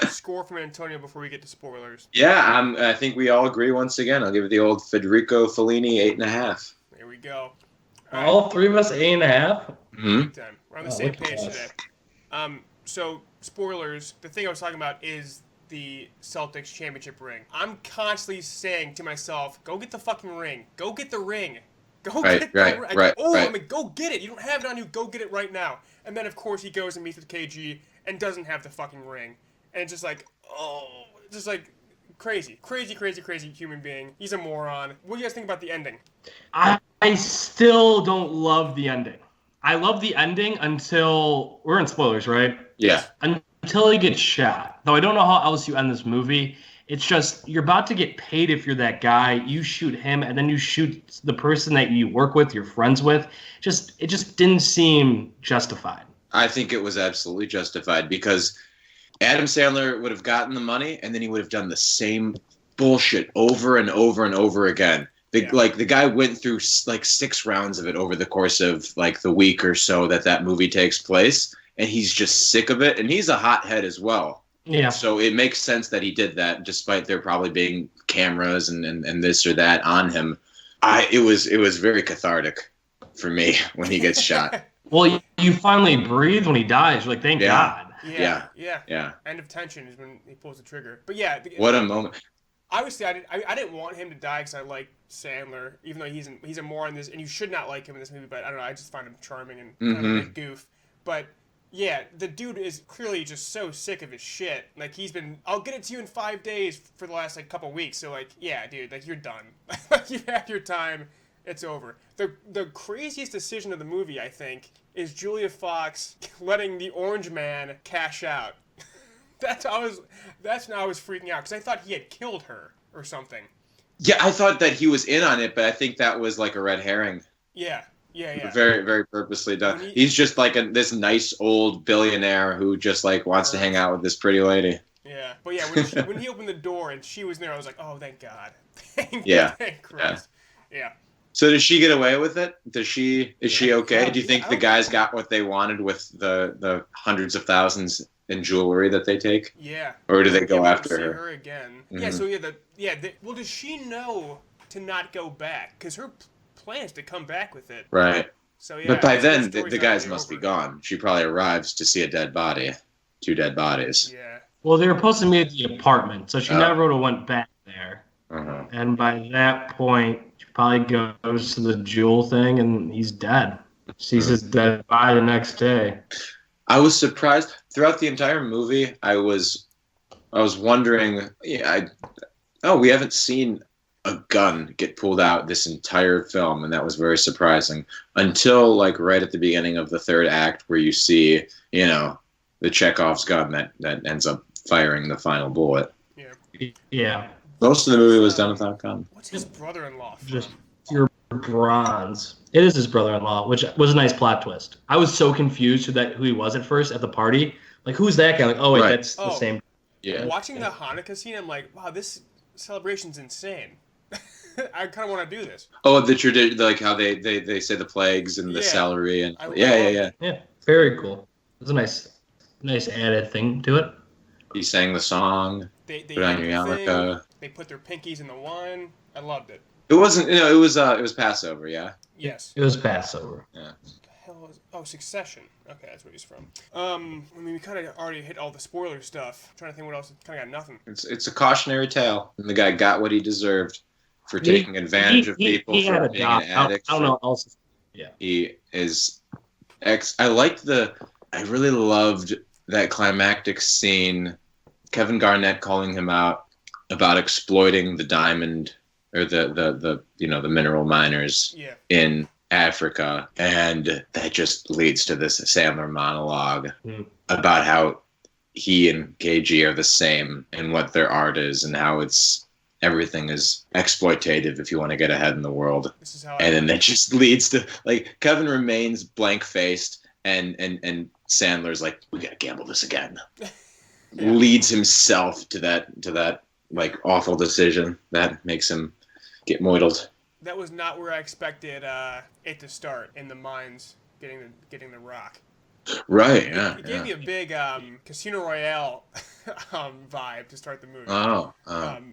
Score from Antonio before we get to spoilers. Yeah, I think we all agree once again. I'll give it the old Federico Fellini 8.5. There we go. All three of us 8.5. Mm-hmm. Time. We're on the same page today. So spoilers. The thing I was talking about is the Celtics championship ring. I'm constantly saying to myself, "Go get the fucking ring. Go get the ring. Go get the ring." I mean, go get it. You don't have it on you. Go get it right now. And then of course he goes and meets with KG and doesn't have the fucking ring. And it's just like, just like crazy human being. He's a moron. What do you guys think about the ending? I still don't love the ending. I love the ending until we're in spoilers, right? Yeah. Until he gets shot. Though I don't know how else you end this movie. It's just you're about to get paid if you're that guy. You shoot him, and then you shoot the person that you work with, you're friends with. It just didn't seem justified. I think it was absolutely justified because Adam Sandler would have gotten the money, and then he would have done the same bullshit over and over and over again. The guy went through like 6 rounds of it over the course of like the week or so that movie takes place, and he's just sick of it. And he's a hothead as well. Yeah. So it makes sense that he did that, despite there probably being cameras and this or that on him. It was very cathartic for me when he gets shot. Well, you finally breathe when he dies. You're like, thank God. Yeah. End of tension is when he pulls the trigger. But yeah. What a moment. Obviously, I didn't want him to die because I like Sandler, even though he's a moron in this, and you should not like him in this movie. But I don't know, I just find him charming and kind of a big goof. But yeah, the dude is clearly just so sick of his shit. Like he's been, I'll get it to you in 5 days for the last like couple weeks. So like, yeah, dude, like you're done. Like you've had your time. It's over. The craziest decision of the movie, I think, is Julia Fox letting the Orange Man cash out. That's when I was freaking out because I thought he had killed her or something. Yeah, I thought that he was in on it, but I think that was like a red herring. Yeah. Very, very purposely done. He's just like this nice old billionaire who just like wants to hang out with this pretty lady. Yeah, but yeah, when he opened the door and she was there, I was like, oh, thank God. Thank Christ. Yeah. So does she get away with it? Is she okay? Do you think the guys got what they wanted with the hundreds of thousands in jewelry that they take? Yeah. Or do they go after see her? again? Mm-hmm. Yeah. So well, does she know to not go back? Because her plan is to come back with it. Right. So yeah. But by then the guys must be gone. She probably arrives to see a dead body, 2 dead bodies. Yeah. Well, they were supposed to meet at the apartment, so she never would have went back there. Uh-huh. And by that point, she probably goes to the Juul thing, and he's dead. Sees his dead body the next day. I was surprised throughout the entire movie. I was wondering. Yeah, we haven't seen a gun get pulled out this entire film, and that was very surprising. Until like right at the beginning of the third act, where you see, the Chekhov's gun that ends up firing the final bullet. Yeah. Most of the movie was done without gun. What's his brother-in-law from? Just pure bronze. It is his brother-in-law, which was a nice plot twist. I was so confused who he was at first at the party. Like, who's that guy? Like, oh wait, that's the same. Yeah. Watching the Hanukkah scene, I'm like, wow, this celebration's insane. I kind of want to do this. Oh, the tradition, like how they say the plagues and the celery and yeah. Yeah, very cool. It was a nice added thing to it. He sang the song. They put on your yarmulke. They put their pinkies in the wine. I loved it. It wasn't. It was Passover. Yeah. Yes. It was Passover. Yeah. Succession. Okay, that's what he's from. We kind of already hit all the spoiler stuff. I'm trying to think what else. Kind of got nothing. It's a cautionary tale. And the guy got what he deserved for taking advantage of people, for being an addict. I don't know else. Yeah. He is I really loved that climactic scene. Kevin Garnett calling him out about exploiting the diamond or the mineral miners in Africa, and that just leads to this Sandler monologue about how he and KG are the same and what their art is and how everything is exploitative if you want to get ahead in the world. And then that just leads to like Kevin remains blank faced and Sandler's like, we gotta gamble this again. Leads himself to that like awful decision that makes him get moidled. That was not where I expected it to start in the mines getting the rock. Right. Yeah. It gave me a big Casino Royale vibe to start the movie.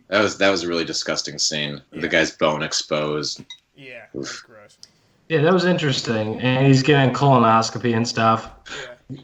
That was a really disgusting scene. Yeah. The guy's bone exposed. Yeah, that was gross. Yeah, that was interesting. And he's getting colonoscopy and stuff. Yeah.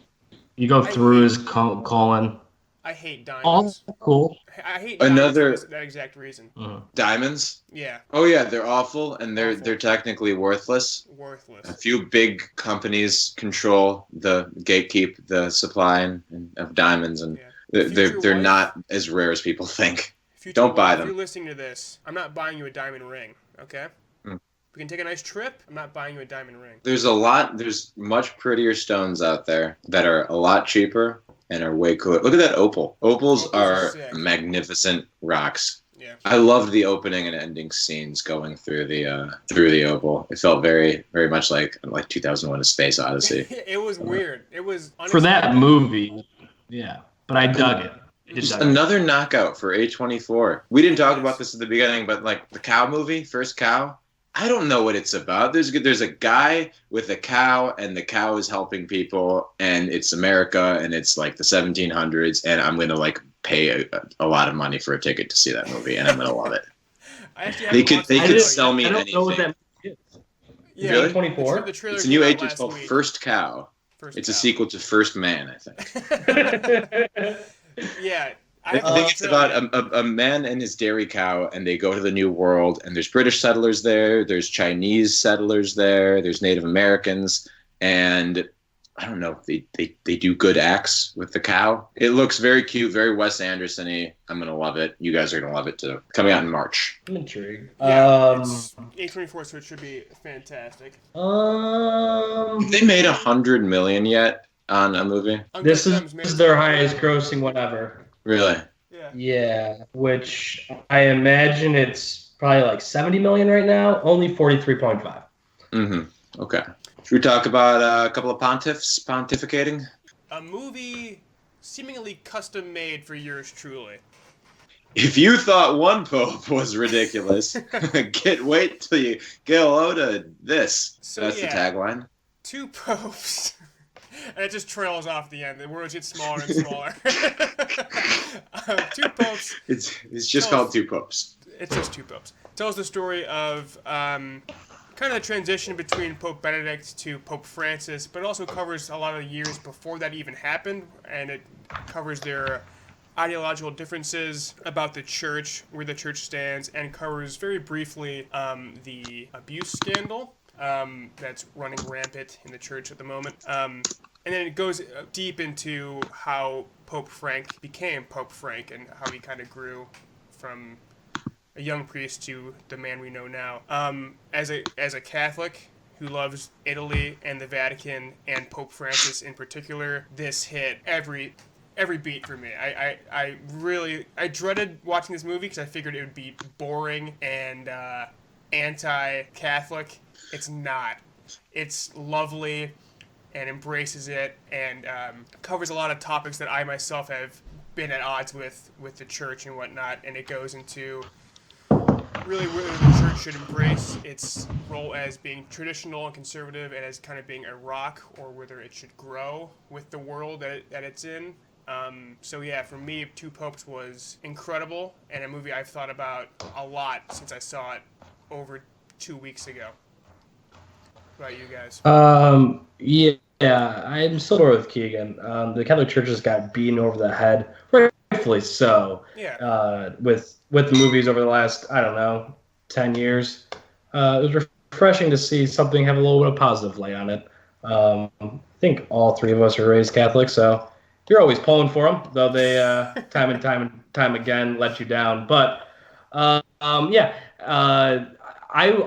You go through his colon. I hate diamonds. Oh, cool. I hate diamonds for that exact reason. Diamonds? Yeah. Oh yeah, they're awful and they're technically worthless. Worthless. A few big companies control gatekeep the supply of diamonds, and they're not as rare as people think. Don't buy them. If you're listening to this, I'm not buying you a diamond ring, okay? If we can take a nice trip, I'm not buying you a diamond ring. There's much prettier stones out there that are a lot cheaper and are way cooler. Look at that opal. Opals are magnificent rocks. Yeah. I loved the opening and ending scenes going through the opal. It felt very, very much like 2001: A Space Odyssey. It was weird. It was unexpected. For that movie. Yeah, but I dug it. Just another knockout for A24. We didn't talk about this at the beginning, but like the cow movie, First Cow. I don't know what it's about. There's a guy with a cow, and the cow is helping people, and it's America, and it's like the 1700s, and I'm gonna like pay a lot of money for a ticket to see that movie, and I'm gonna love it. They could sell me anything. I don't know what that movie is. Yeah, really? 24. It's a new age. It's called First Cow. It's a sequel to First Man, I think. Yeah. I think it's about a man and his dairy cow, and they go to the New World, and there's British settlers there, there's Chinese settlers there, there's Native Americans, and I don't know, they do good acts with the cow. It looks very cute, very Wes Anderson-y. I'm going to love it. You guys are going to love it too. Coming out in March. I'm intrigued. Yeah, it's A24, so it should be fantastic. Have they made $100 million yet? on a movie? This is their highest grossing one ever. Really? Yeah. Yeah, which I imagine it's probably like 70 million right now. Only 43.5. Mm-hmm. Okay. Should we talk about a couple of pontificating? A movie seemingly custom made for yours truly. If you thought one pope was ridiculous, wait till you get a load of this. So, that's the tagline. 2 popes. And it just trails off the end. The words get smaller and smaller. 2 popes. It's just called 2 popes. It's just 2 popes. Tells the story of kind of the transition between Pope Benedict to Pope Francis, but it also covers a lot of the years before that even happened, and it covers their ideological differences about the church, where the church stands, and covers very briefly the abuse scandal that's running rampant in the church at the moment. And then it goes deep into how Pope Frank became Pope Frank and how he kind of grew from a young priest to the man we know now. As a Catholic who loves Italy and the Vatican and Pope Francis in particular, this hit every beat for me. I dreaded watching this movie because I figured it would be boring and anti-Catholic. It's not. It's lovely and embraces it and covers a lot of topics that I myself have been at odds with the church and whatnot. And it goes into really whether the church should embrace its role as being traditional and conservative and as kind of being a rock, or whether it should grow with the world that it's in. So yeah, for me, 2 Popes was incredible and a movie I've thought about a lot since I saw it over 2 weeks ago. What about you guys? Yeah, I'm still with Keegan. The Catholic Church just got beaten over the head, rightfully so. Yeah. With movies over the last, 10 years. It was refreshing to see something have a little bit of positive light on it. I think all 3 of us are raised Catholic, so you're always pulling for them, though they time and time again let you down. But I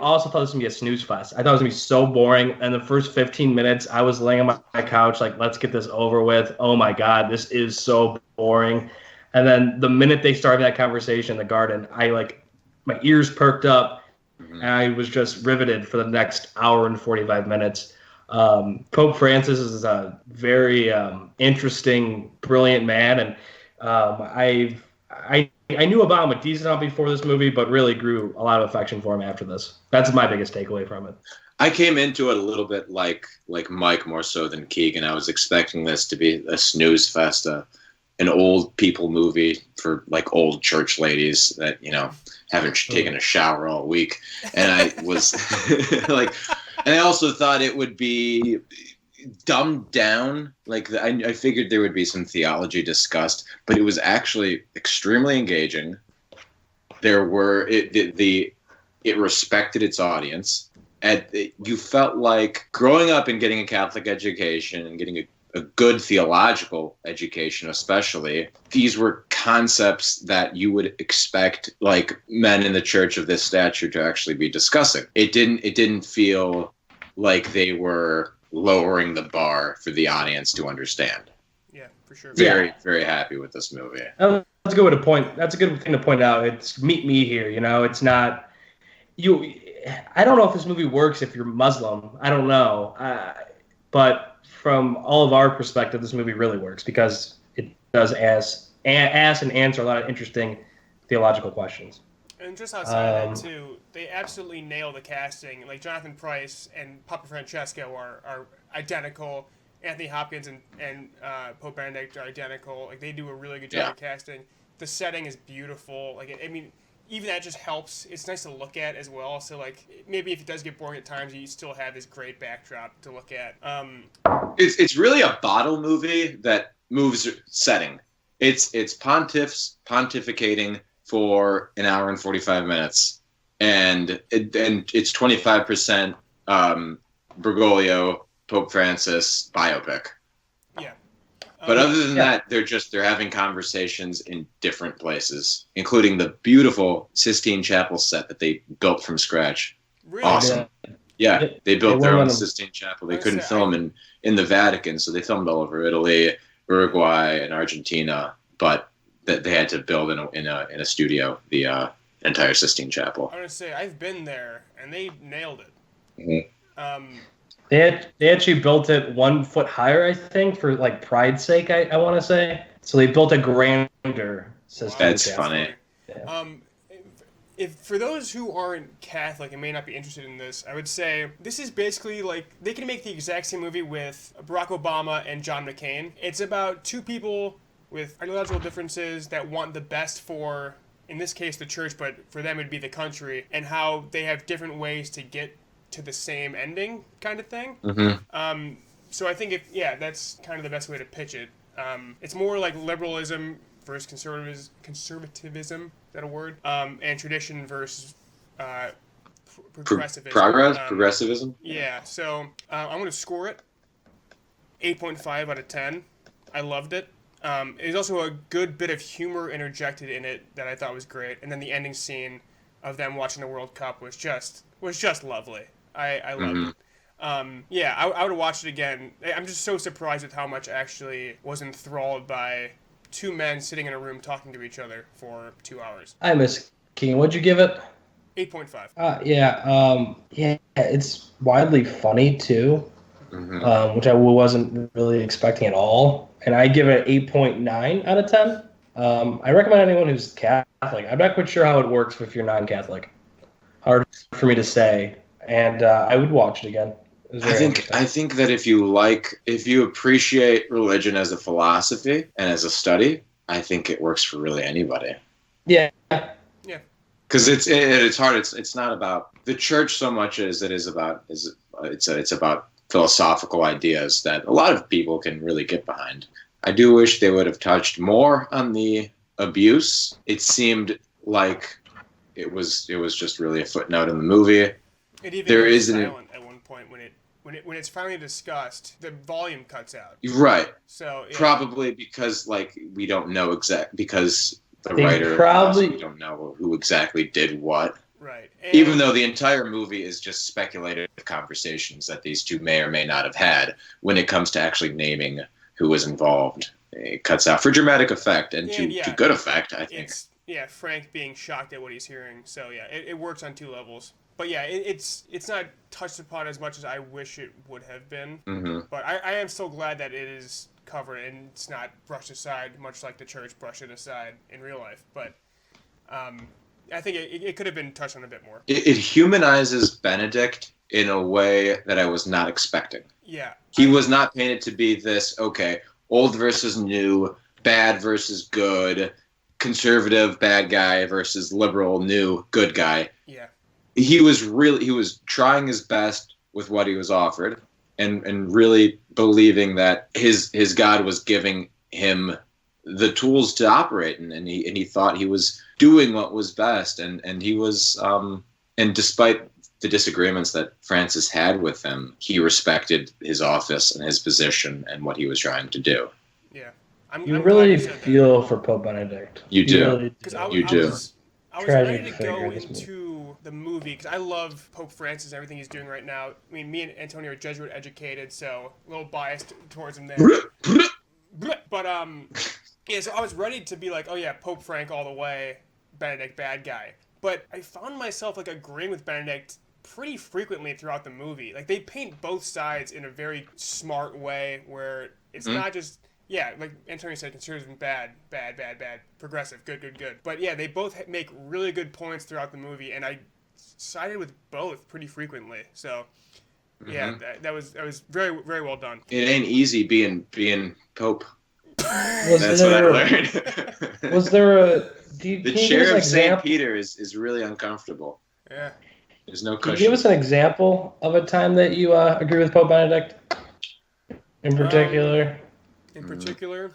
also thought this was going to be a snooze fest. I thought it was going to be so boring. And the first 15 minutes, I was laying on my couch like, let's get this over with. Oh, my God, this is so boring. And then the minute they started that conversation in the garden, my ears perked up, and I was just riveted for the next hour and 45 minutes. Pope Francis is a very interesting, brilliant man, and I knew about him a decent amount before this movie, but really grew a lot of affection for him after this. That's my biggest takeaway from it. I came into it a little bit like Mike, more so than Keegan. I was expecting this to be a snooze fest, an old people movie for like old church ladies that haven't taken a shower all week, and I was and I also thought it would be dumbed down. I figured there would be some theology discussed, but it was actually extremely engaging. It respected its audience, and you felt like growing up and getting a Catholic education and getting a good theological education, especially, these were concepts that you would expect like men in the church of this stature to actually be discussing. It didn't feel like they were lowering the bar for the audience to understand. Yeah, for sure. Very, very happy with this movie. That's a good way to point. That's a good thing to point out. It's meet me here. It's not you. I don't know if this movie works if you're Muslim. I don't know, but from all of our perspective, this movie really works because it does ask and answer a lot of interesting theological questions. And just outside of that, too, they absolutely nail the casting. Like, Jonathan Pryce and Papa Francesco are identical. Anthony Hopkins and Pope Benedict are identical. Like, they do a really good job of casting. The setting is beautiful. Even that just helps. It's nice to look at as well. So, maybe if it does get boring at times, you still have this great backdrop to look at. It's really a bottle movie that moves setting. It's pontiffs pontificating for an hour and 45 minutes, and it's 25% Bergoglio, Pope Francis biopic. Yeah. But other than that, they're having conversations in different places, including the beautiful Sistine Chapel set that they built from scratch. Really? Awesome. Yeah, they built They their went own on a- Sistine Chapel. They couldn't film in the Vatican, so they filmed all over Italy, Uruguay, and Argentina. But that they had to build in a studio the entire Sistine Chapel. I want to say I've been there, and they nailed it. Mm-hmm. They actually built it 1 foot higher, I think, for like pride's sake. I want to say. So they built a grander system. That's funny. Yeah. If for those who aren't Catholic and may not be interested in this, I would say this is basically like they can make the exact same movie with Barack Obama and John McCain. It's about two people with ideological differences that want the best for, in this case, the church, but for them it'd be the country, and how they have different ways to get to the same ending, kind of thing. Mm-hmm. So I think that's kind of the best way to pitch it. It's more like liberalism versus conservatism. Is that a word? And tradition versus progressivism. Progressivism? Yeah, so I'm going to score it 8.5 out of 10. I loved it. There's also a good bit of humor interjected in it that I thought was great. And then the ending scene of them watching the World Cup was just lovely. I loved it. I would watch it again. I'm just so surprised with how much I actually was enthralled by two men sitting in a room talking to each other for 2 hours. I miss Keegan. What'd you give it? 8.5. Yeah, it's widely funny too, which I wasn't really expecting at all. And I give it 8.9 out of 10. I recommend anyone who's Catholic. I'm not quite sure how it works if you're non-Catholic. Hard for me to say. And I would watch it again. I think that if you appreciate religion as a philosophy and as a study, I think it works for really anybody. Yeah. Because it's hard. It's not about the church so much as it is about it's about philosophical ideas that a lot of people can really get behind. I do wish they would have touched more on the abuse. It seemed like it was just really a footnote in the movie. It even was silent at one point when it's finally discussed. The volume cuts out. Right. So probably because we don't know because the They writer probably we don't know who exactly did what. Right. Even though the entire movie is just speculative conversations that these two may or may not have had, when it comes to actually naming who was involved, it cuts out for dramatic effect and to good effect, I think. It's Frank being shocked at what he's hearing. So it works on two levels. But it's not touched upon as much as I wish it would have been. Mm-hmm. But I am so glad that it is covered and it's not brushed aside, much like the church brushed it aside in real life. But I think it could have been touched on a bit more. It humanizes Benedict in a way that I was not expecting. Yeah. He was not painted to be this, old versus new, bad versus good, conservative bad guy versus liberal new good guy. Yeah. He was trying his best with what he was offered and really believing that his God was giving him the tools to operate and he thought he was doing what was best and he was and despite the disagreements that Francis had with him, he respected his office and his position and what he was trying to do. Yeah. You really feel for Pope Benedict. You do. Really do. I was ready to go into the movie because I love Pope Francis and everything he's doing right now. I mean, me and Antonio are Jesuit educated, so a little biased towards him there. But so I was ready to be like, oh yeah, Pope Frank all the way, Benedict bad guy. But I found myself agreeing with Benedict pretty frequently throughout the movie. They paint both sides in a very smart way where it's not just. Yeah, like Antonio said, conservative bad, progressive, good. But yeah, they both make really good points throughout the movie, and I sided with both pretty frequently. So yeah, that was very, very well done. It ain't easy being Pope. That's what I learned. Was there the chair of St. Peter is really uncomfortable. Yeah. There's no Can cushion. you give us an example of a time that you agree with Pope Benedict in particular? In particular,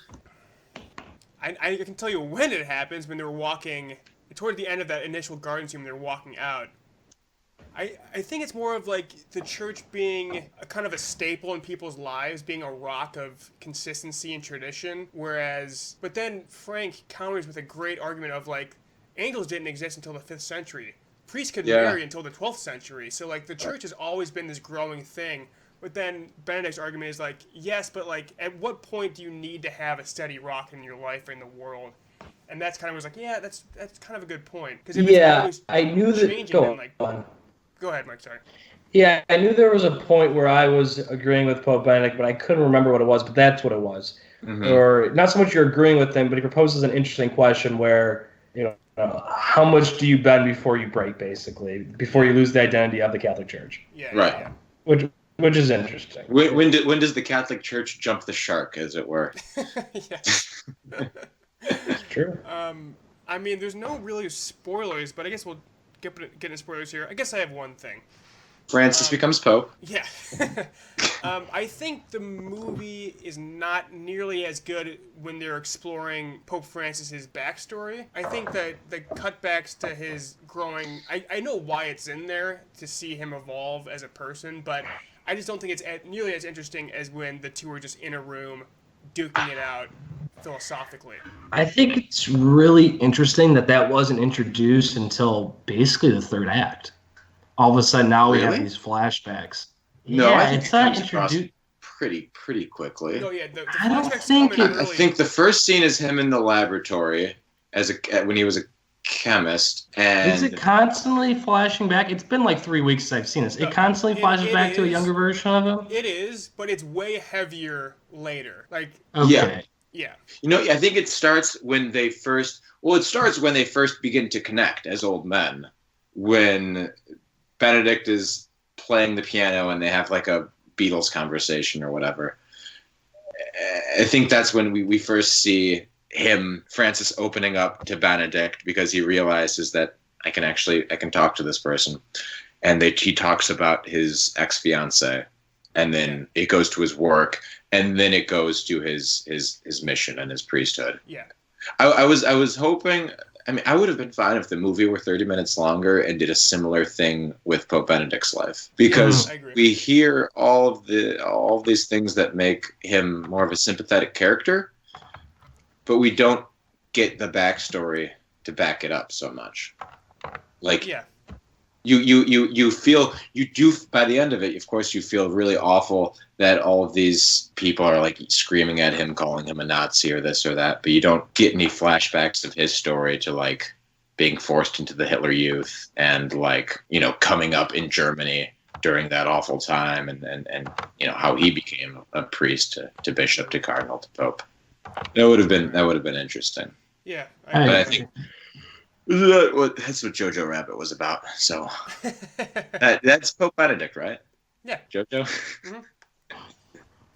I can tell you when it happens, when they're walking, toward the end of that initial garden scene when they're walking out. I think it's more of the church being a kind of a staple in people's lives, being a rock of consistency and tradition, but then Frank counters with a great argument of angels didn't exist until the 5th century. priests could marry until the 12th century. So, like, the church has always been this growing thing. But then Benedict's argument is, like, yes, but, like, at what point do you need to have a steady rock in your life or in the world? And that's kind of was like, yeah, that's kind of a good point. Because I knew that. Go ahead, Mike. Sorry. Yeah, I knew there was a point where I was agreeing with Pope Benedict, but I couldn't remember what it was. But that's what it was, or not so much you're agreeing with him, but he proposes an interesting question where how much do you bend before you break, basically, before you lose the identity of the Catholic Church? Yeah. Right. Yeah. Which is interesting. When does the Catholic Church jump the shark, as it were? It's true. I mean, there's no really spoilers, but I guess we'll get into spoilers here. I guess I have one thing. Francis becomes Pope. Yeah. I think the movie is not nearly as good when they're exploring Pope Francis's backstory. I think that the cutbacks to his growing... I know why it's in there, to see him evolve as a person, but I just don't think it's nearly as interesting as when the two are just in a room duking it out philosophically. I think it's really interesting that wasn't introduced until basically the third act. All of a sudden, now we have these flashbacks. No, yeah, I think it's not introduced pretty quickly. No, yeah, the I don't flashbacks think come in I early. think the first scene is him in the laboratory when he was a chemist. And is it constantly flashing back? It's been like 3 weeks since I've seen this. It constantly flashes back to a younger version of him? It is, but it's way heavier later. Like, okay. Yeah. I think it starts when they first... Well, it starts when they first begin to connect as old men. When Benedict is playing the piano and they have like a Beatles conversation or whatever. I think that's when we first see Francis opening up to Benedict, because he realizes that I can talk to this person. And he talks about his ex-fiancée, and then it goes to his work, and then it goes to his mission and his priesthood. Yeah. I was hoping... I mean, I would have been fine if the movie were 30 minutes longer and did a similar thing with Pope Benedict's life, because we hear all of these things that make him more of a sympathetic character, but we don't get the backstory to back it up so much. Like, you feel, by the end of it, of course, you feel really awful that all of these people are like screaming at him, calling him a Nazi or this or that, but you don't get any flashbacks of his story to like being forced into the Hitler Youth and like, coming up in Germany during that awful time, and how he became a priest to bishop to cardinal to pope. That would have been interesting. Yeah. But I think that's what Jojo Rabbit was about. So that's Pope Benedict, right? Yeah. Jojo. Mm-hmm.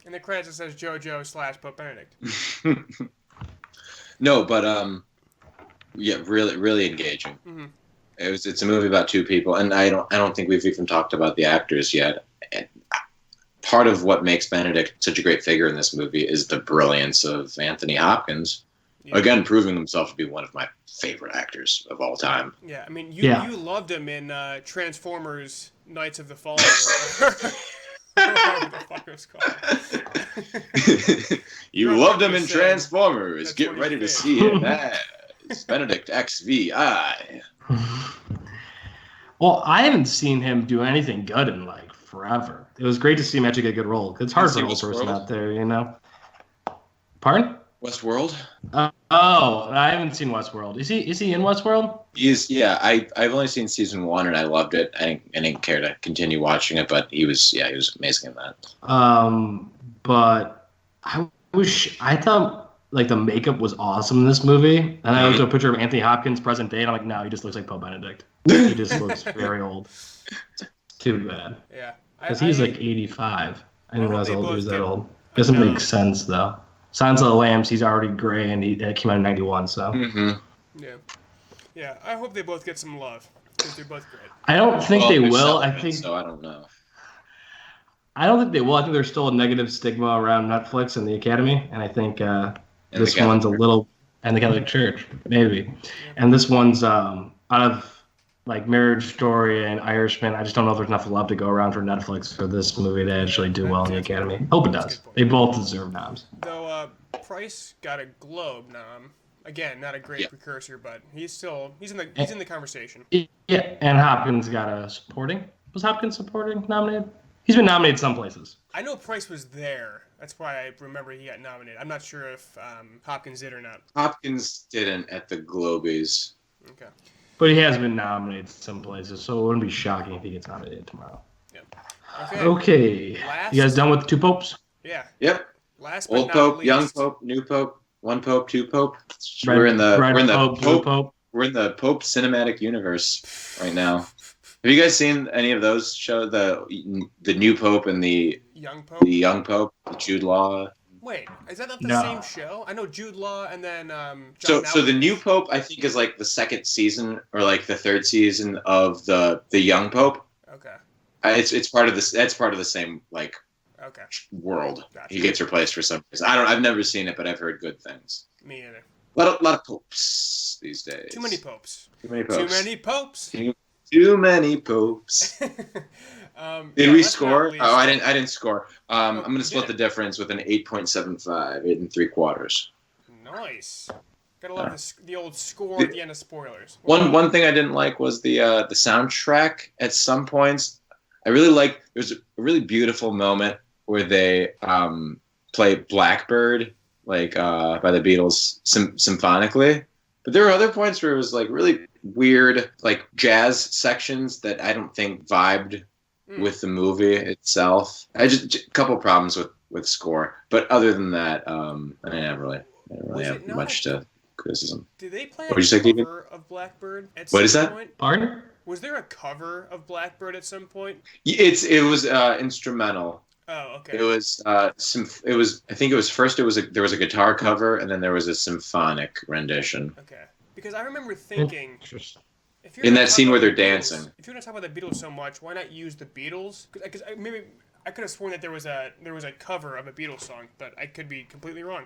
In the credits it says Jojo / Pope Benedict. No, but really, really engaging. Mm-hmm. It's a movie about two people, and I don't think we've even talked about the actors yet. And part of what makes Benedict such a great figure in this movie is the brilliance of Anthony Hopkins. Yeah. Again, proving himself to be one of my favorite actors of all time. Yeah, I mean, you loved him in Transformers: Knights of the Fallen. Whatever the fuck it was called. You loved him in Transformers. Get ready to see him as Benedict XVI. Well, I haven't seen him do anything good in like forever. It was great to see him actually get a good role. It's hard for an old person out there, Pardon? Westworld? I haven't seen Westworld. Is he in Westworld? I've only seen season 1 and I loved it. I didn't care to continue watching it, but he was amazing in that. But I thought like the makeup was awesome in this movie. And I looked at a picture of Anthony Hopkins present day, and I'm like, no, he just looks like Pope Benedict. He just looks very old. Too bad. Yeah. Because he's like 85. I didn't realize he was that old. Doesn't make sense though. Silence of the Lambs, he's already gray, and it came out in 91, so. Mm-hmm. Yeah, I hope they both get some love, because they're both great. I don't think they will. So I don't know. I don't think they will. I think there's still a negative stigma around Netflix and the Academy, and I think this one's a little... And the Catholic Church, maybe. Yeah. And this one's out of like Marriage Story and Irishman. I just don't know if there's enough love to go around for Netflix for this movie to actually do well in the Academy. Hope it does. They both deserve noms. Though Price got a Globe nom, Again, not a great precursor, but he's in the conversation. Yeah, and Hopkins got a supporting. Was Hopkins supporting nominated? He's been nominated some places. I know Price was there. That's why I remember he got nominated. I'm not sure if Hopkins did or not. Hopkins didn't at the Globies. Okay. But he has been nominated some places, so it wouldn't be shocking if he gets nominated tomorrow. Yep. Okay. You guys done with the two popes? Yeah. Yep. Last but Old not Pope, least. young Pope, new Pope, one Pope, two Pope. Red We're in the Pope. We're in the Pope cinematic universe right now. Have you guys seen any of those shows? The new Pope and the young Pope, the Jude Law. Wait, is that not the same show? I know Jude Law and then So the new Pope I think is like the second season or like the third season of the young Pope. Okay. It's part of this. That's part of the same like world. Gotcha. He gets replaced for some reason. I've never seen it, but I've heard good things. Me either. A lot of popes these days. Too many popes. Too many popes. Too many popes. Too many popes. Did we score? Oh, I didn't score. I'm gonna split the difference with an 8.75, 8 3/4. Nice. Gotta love the old score at the end of spoilers. One thing I didn't like was the soundtrack. At some points, I really liked. There's a really beautiful moment where they play Blackbird, like by the Beatles symphonically. But there were other points where it was like really weird, like jazz sections that I don't think vibed with the movie itself. A couple problems with score, but other than that, I didn't really have much to criticism. Did they play a cover of Blackbird at some point? Pardon? Was there a cover of Blackbird at some point? It was instrumental. Oh, okay. It was I think it was first. There was a guitar cover, and then there was a symphonic rendition. Okay, because I remember thinking, if you're in that scene where they're Beatles, dancing. If you're gonna talk about the Beatles so much, why not use the Beatles? Because maybe I could have sworn that there was a cover of a Beatles song, but I could be completely wrong.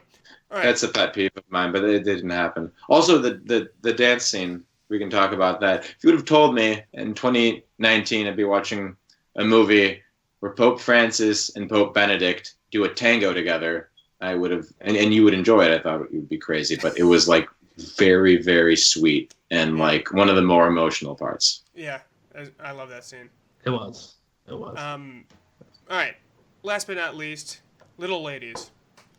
All right. That's a pet peeve of mine, but it didn't happen. Also, the dance scene. We can talk about that. If you would have told me in 2019 I'd be watching a movie where Pope Francis and Pope Benedict do a tango together, I would have, and you would enjoy it. I thought it would be crazy, but it was like very, very sweet and like one of the more emotional parts. Yeah, I love that scene. It was. All right. Last but not least, little ladies,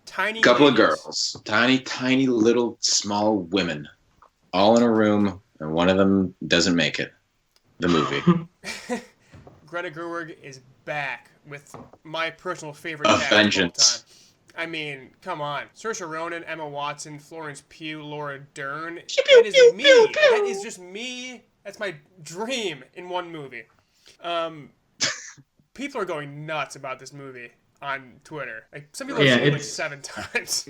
tiny. Couple ladies. of girls, tiny little small women, all in a room, and one of them doesn't make it. The movie. Greta Gerwig is back with my personal favorite A cast of all vengeance. time. I mean, come on. Saoirse Ronan, Emma Watson, Florence Pugh, Laura Dern. That is me. That is just me. That's my dream in one movie. People are going nuts about this movie on Twitter. Like some people have seen it like 7 times.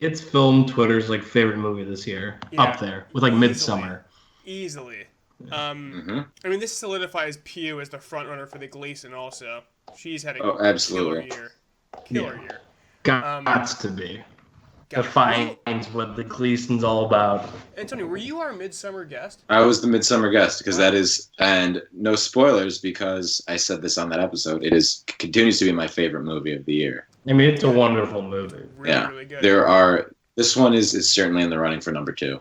It's film Twitter's like favorite movie this year. Up there with like Midsummer. Easily. I mean, this solidifies Pugh as the front runner for the Gleason. Also, she's had a absolutely killer year. Gots to be. Defines what the Gleason's all about. Antonio, were you our Midsummer guest? I was the Midsummer guest because that is, and no spoilers because I said this on that episode. It continues to be my favorite movie of the year. I mean, it's a wonderful movie. Really good. This one is certainly in the running for number 2.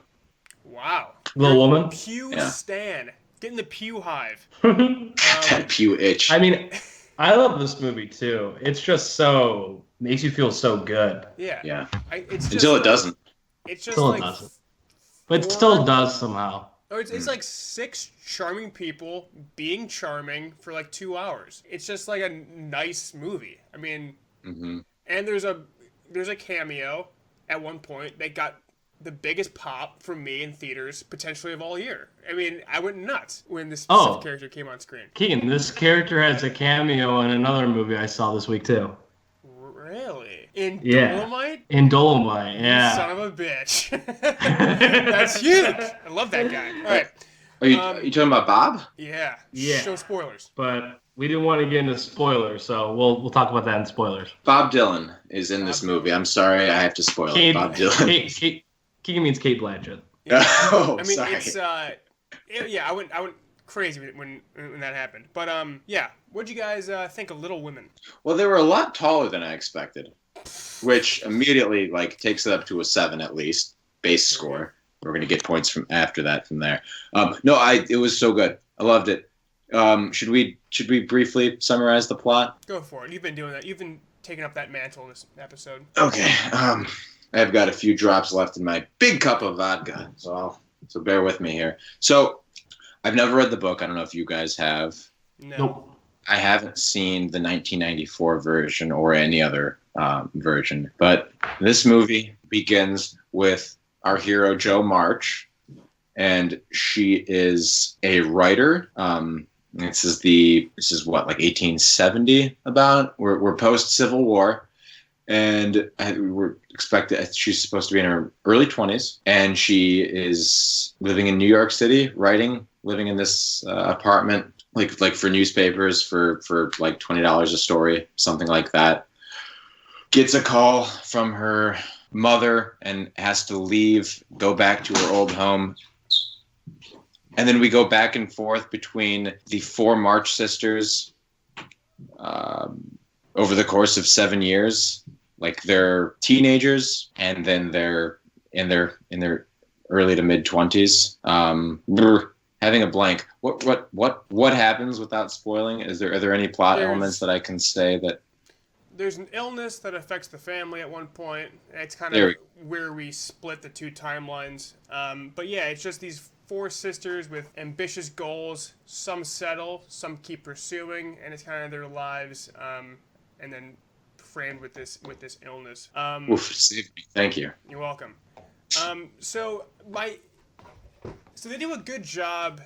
Wow. Little Woman? Pew Stan. Get in the Pew hive. That Pew itch. I mean, I love this movie too. It's just makes you feel so good. Yeah. Until it doesn't. It's just Still like... it doesn't. But it still does somehow. Or it's like 6 charming people being charming for like 2 hours. It's just like a nice movie. I mean... And there's a cameo at one point that got the biggest pop from me in theaters potentially of all year. I mean, I went nuts when this specific character came on screen. Keegan, this character has a cameo in another movie I saw this week too. Really? In Dolemite? In Dolemite, yeah. You son of a bitch. That's huge. I love that guy. All right. Are you talking about Bob? Yeah. No spoilers. But we didn't want to get into spoilers, so we'll talk about that in spoilers. Bob Dylan is in this movie. I'm sorry, I have to spoil it. Bob Dylan. Keegan means Kate Blanchett. Yeah. Oh, I mean, sorry. it's I went crazy when that happened. But what'd you guys think of Little Women? Well, they were a lot taller than I expected, which immediately like takes it up to a 7 at least. base score. We're going to get points from after that from there. It was so good. I loved it. Should we briefly summarize the plot? Go for it. You've been doing that. You've been taking up that mantle this episode. Okay. I've got a few drops left in my big cup of vodka, so bear with me here. So I've never read the book. I don't know if you guys have. No. Nope. I haven't seen the 1994 version or any other version, but this movie begins with our hero Jo March, and she is a writer. This is what, like 1870 about? We're post Civil War, and we're expected. She's supposed to be in her early 20s, and she is living in New York City, living in this apartment, like for newspapers for like $20 a story, something like that. Gets a call from her mother and has to leave, go back to her old home. And then we go back and forth between the 4 March sisters over the course of 7 years. Like they're teenagers, and then they're in their early to mid 20s. Having a blank. What happens without spoiling? Are there any plot elements that I can say that? There's an illness that affects the family at one point. It's kind of where we split the two timelines. But yeah, it's just these 4 sisters with ambitious goals. Some settle, some keep pursuing, and it's kind of their lives. And then framed with this illness. Thank you. You're welcome. So they do a good job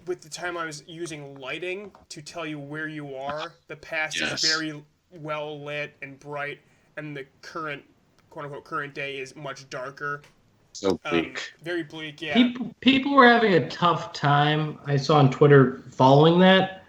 with the timelines using lighting to tell you where you are. The past is very well lit and bright, and the current, quote unquote, current day is much darker. So bleak. Very bleak, yeah. People were having a tough time. I saw on Twitter following that.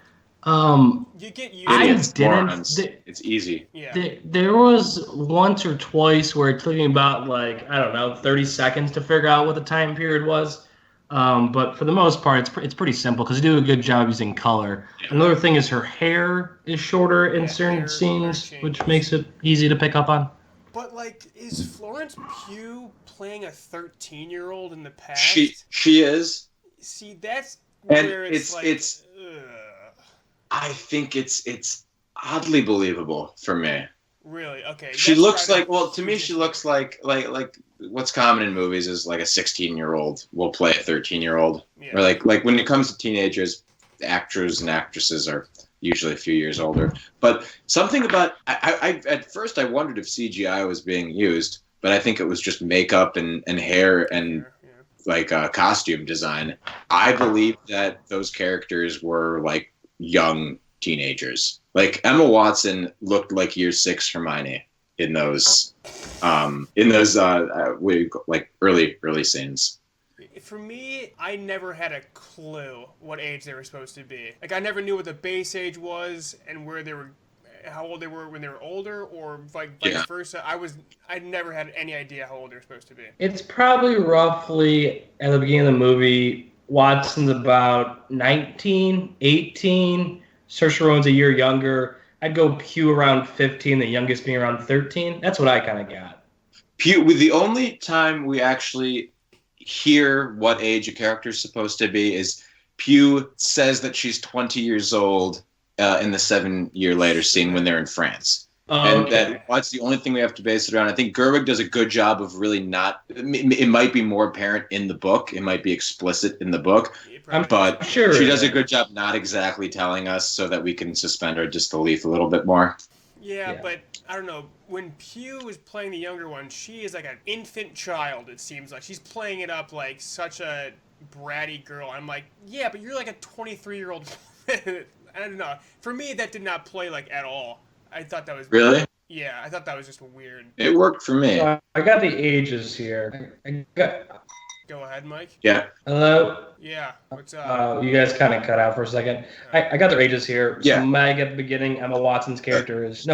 You get used to it. It's easy. Yeah. There was once or twice where it took me about 30 seconds to figure out what the time period was. But for the most part, it's pretty simple because they do a good job using color. Yeah. Another thing is her hair is shorter in certain scenes, which makes it easy to pick up on. But is Florence Pugh playing a 13-year-old in the past? She is. See, that's and where it's I think it's oddly believable for me. Really? Okay. She looks like, to me, she looks like what's common in movies is like a 16-year-old will play a 13-year-old. Yeah. Or like when it comes to teenagers, actors and actresses are usually a few years older. But something about, I at first I wondered if CGI was being used, but I think it was just makeup and hair and costume design. I believe that those characters were like young teenagers. Like Emma Watson looked like year 6 Hermione in those early scenes. For me, I never had a clue what age they were supposed to be. Like I never knew what the base age was and how old they were when they were older, or vice versa. I never had any idea how old they were supposed to be. It's probably roughly at the beginning of the movie. Watson's about 19, 18. Saoirse Ronan's a year younger. I'd go Pugh around 15, the youngest being around 13. That's what I kind of got. Pugh, the only time we actually hear what age a character is supposed to be is Pugh says that she's 20 years old in the 7 year later scene when they're in France. That's the only thing we have to base it around. I think Gerwig does a good job of really not. It might be more apparent in the book. It might be explicit in the book, but sure she does a good job not exactly telling us so that we can suspend our disbelief a little bit more. Yeah, but I don't know. When Pugh was playing the younger one, she is like an infant child. It seems like she's playing it up like such a bratty girl. I'm like, yeah, but you're like a 23-year-old. I don't know. For me, that did not play at all. I thought that was really. Yeah, I thought that was just weird. It worked for me. I got the ages here. Go ahead, Mike. Yeah. Hello. Yeah. What's up? You guys kind of cut out for a second. I got their ages here. Yeah. So Meg at the beginning. Emma Watson's character is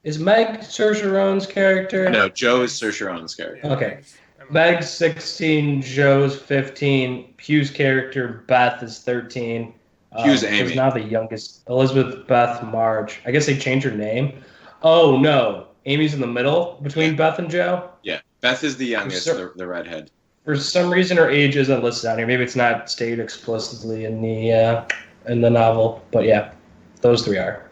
Is Meg Saoirse Ronan's character? No, Jo is Saoirse Ronan's character. Okay. Meg's 16. Jo's 15. Pugh's character Beth is 13. Pugh's Amy. She's now the youngest. Elizabeth Beth March. I guess they changed her name. Oh no, Amy's in the middle between Beth and Jo. Yeah. Beth is the youngest, sure. the redhead. For some reason, her age isn't listed on here. Maybe it's not stated explicitly in the novel. But yeah, those three are.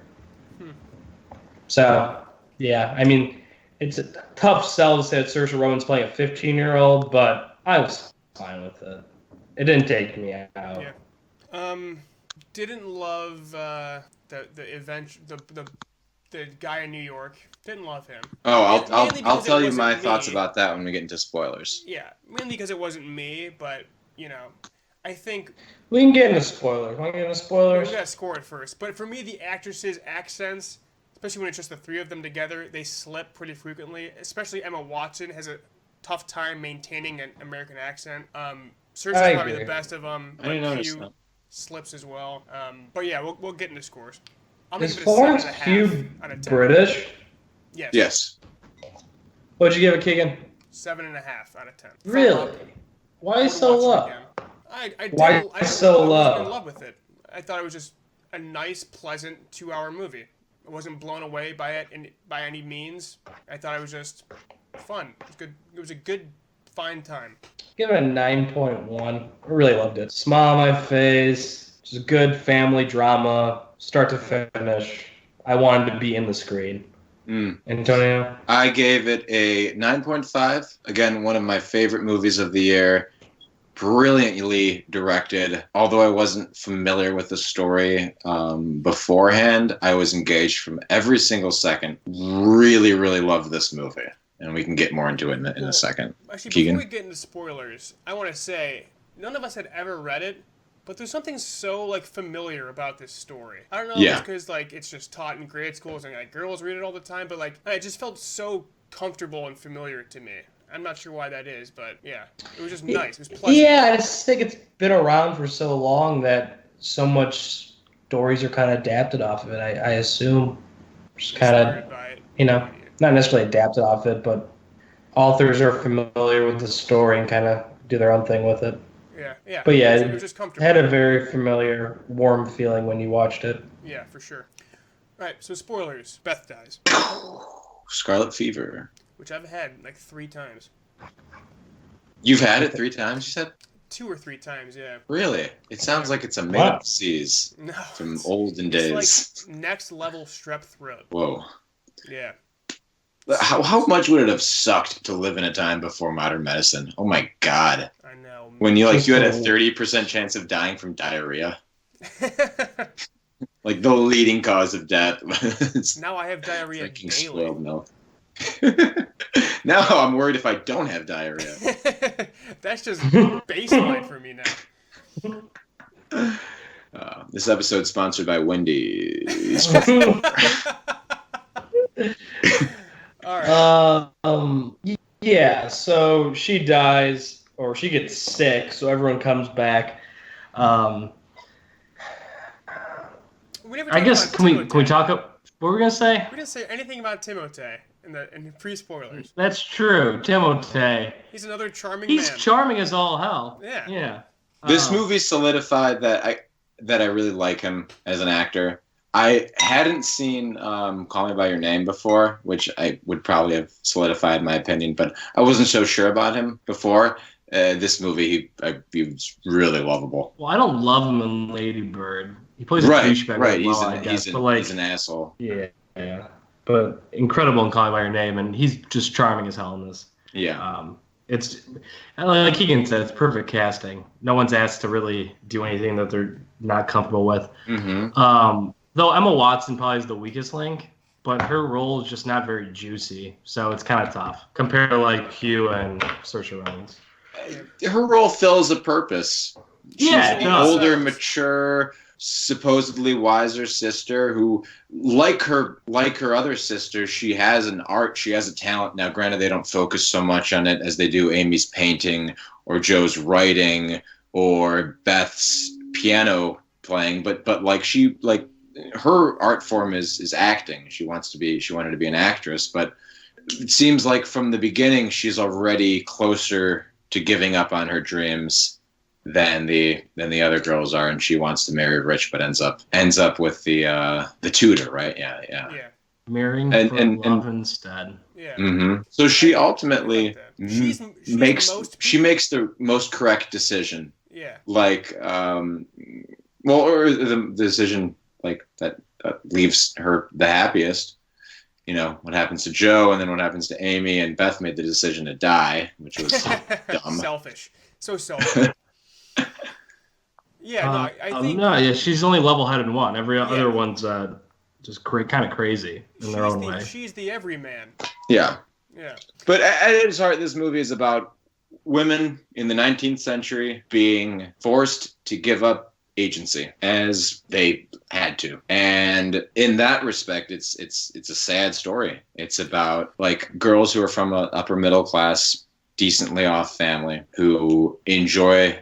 So yeah, I mean, it's a tough sell to say that Saoirse Ronan's playing a 15-year-old, but I was fine with it. It didn't take me out. Yeah. Didn't love the guy in New York. Didn't love him. Oh, I'll tell you my me. thoughts about that when we get into spoilers. Yeah, mainly because it wasn't me, but I think we can get into spoilers. Want to get into spoilers? We gotta score it first. But for me, the actresses' accents, especially when it's just the three of them together, they slip pretty frequently. Especially Emma Watson has a tough time maintaining an American accent. Saoirse's probably the best of them. I didn't notice that. Slips as well. But yeah, we'll get into scores. Is Florence Pugh British? Yes. Yes. What'd you give it, Keegan? 7.5 out of 10. Really? Why so low? Why so low? I was in love with it. I thought it was just a nice, pleasant 2-hour movie. I wasn't blown away by it by any means. I thought it was just fun. It was good. It was a good, fine time. Give it a 9.1. I really loved it. Smile on my face. Just good family drama, start to finish. I wanted to be in the screen. Antonio? I gave it a 9.5. Again, one of my favorite movies of the year. Brilliantly directed. Although I wasn't familiar with the story beforehand, I was engaged from every single second. Really, really loved this movie. And we can get more into it in a second. Actually, Keegan? before we get into spoilers, I want to say, none of us had ever read it, but there's something so, familiar about this story. I don't know if it's because, it's just taught in grade schools and, girls read it all the time, but, it just felt so comfortable and familiar to me. I'm not sure why that is, but, yeah. It was just nice. It was pleasant. Yeah, I just think it's been around for so long that so much stories are kind of adapted off of it, I assume. Just kind of, not necessarily adapted off it, but authors are familiar with the story and kind of do their own thing with it. Yeah. But yeah, it was just comfortable. Had a very familiar, warm feeling when you watched it. Yeah, for sure. All right, so spoilers. Beth dies. Scarlet Fever. Which I've had 3 times. You've had it 3 times, you said? 2 or 3 times, yeah. Really? It sounds like it's a made-up disease from olden days. It's next level strep throat. Whoa. Yeah. How much would it have sucked to live in a time before modern medicine? Oh my God. I know. When you had a 30% chance of dying from diarrhea. The leading cause of death. Now I have diarrhea drinking daily. Spoiled milk. Now I'm worried if I don't have diarrhea. That's just baseline for me now. This episode's sponsored by Wendy's. All right. Yeah, so she dies, or she gets sick, so everyone comes back. I guess, can we talk about what were we going to say? We didn't say anything about Timothée in the pre-spoilers. That's true, Timothée. He's another charming man. He's charming as all hell. Yeah. This movie solidified that I really like him as an actor. I hadn't seen Call Me By Your Name before, which I would probably have solidified my opinion, but I wasn't so sure about him before. This movie, he was really lovable. Well, I don't love him in Lady Bird. He plays a douchebag. Right. Well, He's an asshole. Yeah. But incredible in Calling By Your Name, and he's just charming as hell in this. Yeah. It's like Keegan said, it's perfect casting. No one's asked to really do anything that they're not comfortable with. Mm-hmm. Though Emma Watson probably is the weakest link, but her role is just not very juicy, so it's kind of tough compared to Hugh and Saoirse Ronan's. Her role fills a purpose. She's an older, mature, supposedly wiser sister who, like her other sisters, she has an art, she has a talent. Now, granted, they don't focus so much on it as they do Amy's painting or Joe's writing or Beth's piano playing, but her art form is acting. She wanted to be an actress, but it seems like from the beginning she's already closer to giving up on her dreams than the other girls are, and she wants to marry rich, but ends up with the tutor, right? Yeah. marrying And- for and- love instead. Yeah. Mm-hmm. So she ultimately She's makes most she makes the most correct decision. Yeah. Like, well, or the decision like that leaves her the happiest. You know, what happens to Joe, and then what happens to Amy, and Beth made the decision to die, which was dumb. Selfish. So selfish. Yeah, no, I think... No, yeah, she's only level-headed one. Every other one's just kind of crazy in their own way. She's the everyman. Yeah. Yeah. But at its heart, this movie is about women in the 19th century being forced to give up agency as they had to. And in that respect, it's a sad story. It's about like girls who are from an upper middle class, decently off family who enjoy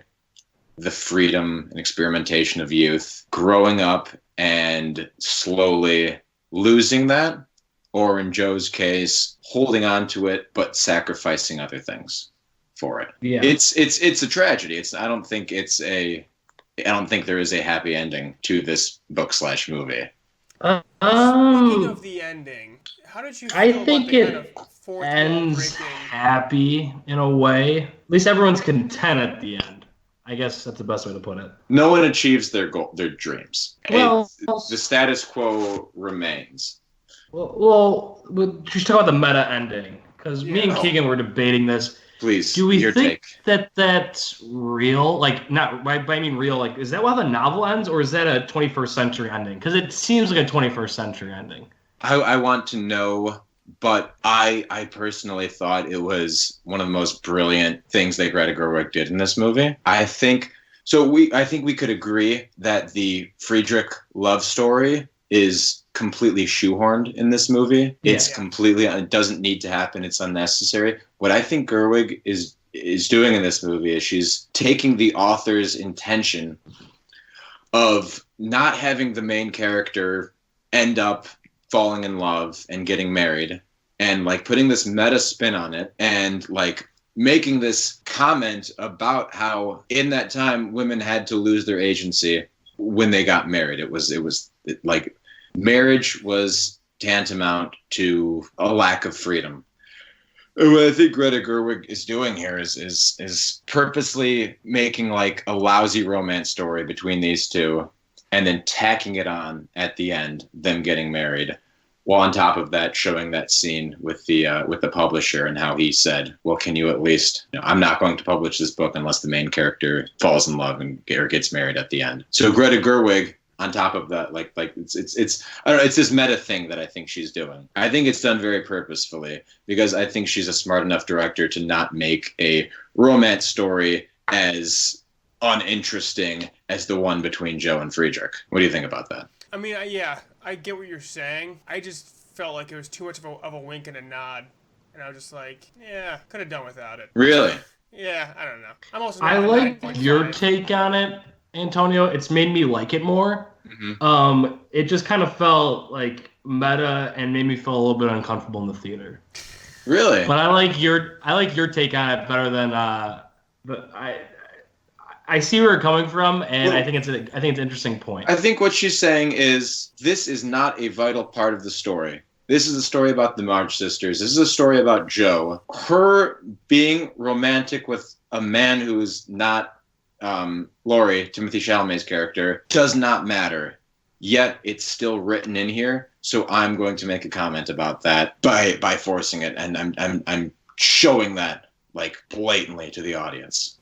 the freedom and experimentation of youth, growing up and slowly losing that, or in Joe's case, holding on to it but sacrificing other things for it. Yeah. It's a tragedy. I don't think there is a happy ending to this book/movie. Speaking of the ending, how did you feel I think about the it kind of fourth ends wall breaking? happy in a way. At least everyone's content at the end. I guess that's the best way to put it. No one achieves their dreams. Well, the status quo remains. Well, just talk about the meta ending, because me and Keegan were debating this. Please, do we your think take. that that's real? Like, not by I mean real. Like, is that how the novel ends, or is that a 21st century ending? Because it seems like a 21st century ending. I want to know, but I personally thought it was one of the most brilliant things that Greta Gerwig did in this movie. I think we could agree that the Friedrich love story is completely shoehorned in this movie. It's completely, it doesn't need to happen. It's unnecessary. What I think Gerwig is doing in this movie is she's taking the author's intention of not having the main character end up falling in love and getting married, and like putting this meta spin on it, and like making this comment about how in that time women had to lose their agency when they got married. It was like marriage was tantamount to a lack of freedom. And what I think Greta Gerwig is doing here is purposely making like a lousy romance story between these two, and then tacking it on at the end, them getting married. While on top of that, showing that scene with the publisher and how he said, "Well, can you at least? I'm not going to publish this book unless the main character falls in love or gets married at the end." So Greta Gerwig, on top of that, like it's I don't know, it's this meta thing that I think she's doing. I think it's done very purposefully, because I think she's a smart enough director to not make a romance story as uninteresting as the one between Joe and Friedrich. What do you think about that? I mean, I get what you're saying. I just felt like it was too much of a wink and a nod, and I was just like, yeah, could have done without it. Really? Yeah, I don't know. I'm also. I like your take on it, Antonio. It's made me like it more. Mm-hmm. It just kind of felt like meta and made me feel a little bit uncomfortable in the theater. Really? But I like your take on it better than but I see where you're coming from, and I think it's an interesting point. I think what she's saying is this is not a vital part of the story. This is a story about the March sisters. This is a story about Joe. Her being romantic with a man who is not Laurie, Timothée Chalamet's character, does not matter. Yet it's still written in here, so I'm going to make a comment about that by forcing it, and I'm showing that like blatantly to the audience.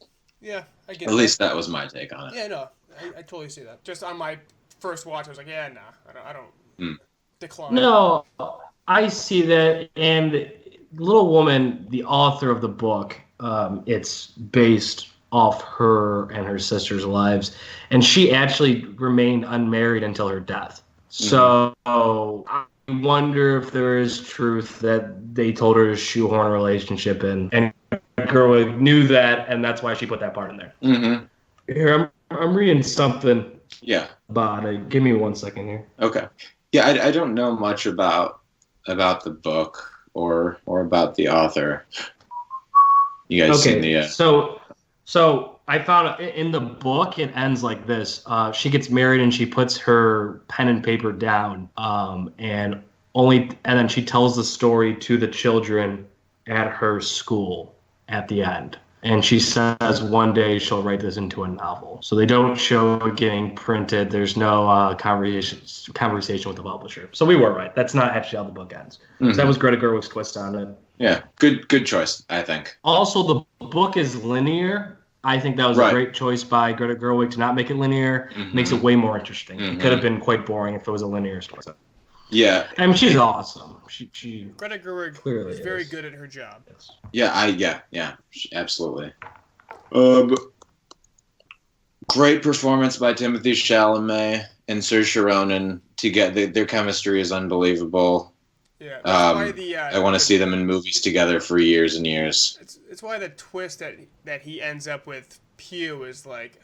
Yeah, I get. At least that was my take on it. Yeah, no, I totally see that. Just on my first watch, I was like, yeah, nah, I don't decline. No, I see that. And Little Woman, the author of the book, it's based off her and her sister's lives, and she actually remained unmarried until her death. So I wonder if there is truth that they told her to shoehorn a relationship in, and Gerwig knew that, and that's why she put that part in there. Mm-hmm. Here, I'm reading something. Yeah. About it. Give me 1 second here. Okay. Yeah, I don't know much about the book or about the author. You guys seen the? So I found in the book it ends like this. She gets married and she puts her pen and paper down, and and then she tells the story to the children at her school at the end. And she says one day she'll write this into a novel. So they don't show it getting printed. There's no conversation with the publisher. So we were right. That's not actually how the book ends. So that was Greta Gerwig's twist on it. Yeah, good choice, I think. Also, the book is linear. I think that was a great choice by Greta Gerwig to not make it linear. Makes it way more interesting. It could have been quite boring if it was a linear story. Yeah. I mean, she's awesome. She Greta Gerwig clearly is very good at her job. Yeah, absolutely. Great performance by Timothée Chalamet and Saoirse Ronan. Their chemistry is unbelievable. Yeah, that's why I want to see them in movies together for years and years. It's why the twist that he ends up with Pew is like,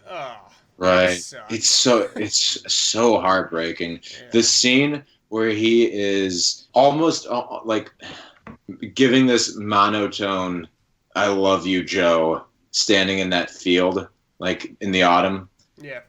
right. It's so heartbreaking. Yeah. The scene where he is almost like giving this monotone, "I love you, Joe," standing in that field, like in the autumn,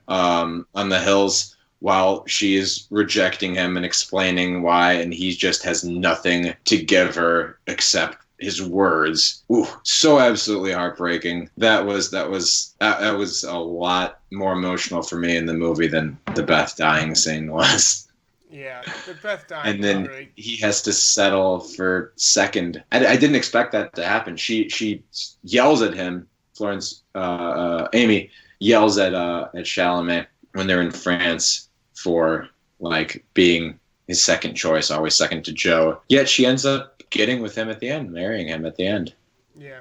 on the hills, while she is rejecting him and explaining why, and he just has nothing to give her except his words. Ooh, so absolutely heartbreaking. That was a lot more emotional for me in the movie than the Beth dying scene was. Yeah, the Beth dying. And then he has to settle for second. I didn't expect that to happen. She yells at him. Florence, Amy yells at Chalamet when they're in France for like being his second choice, always second to Joe. Yet she ends up getting with him at the end, marrying him at the end. Yeah.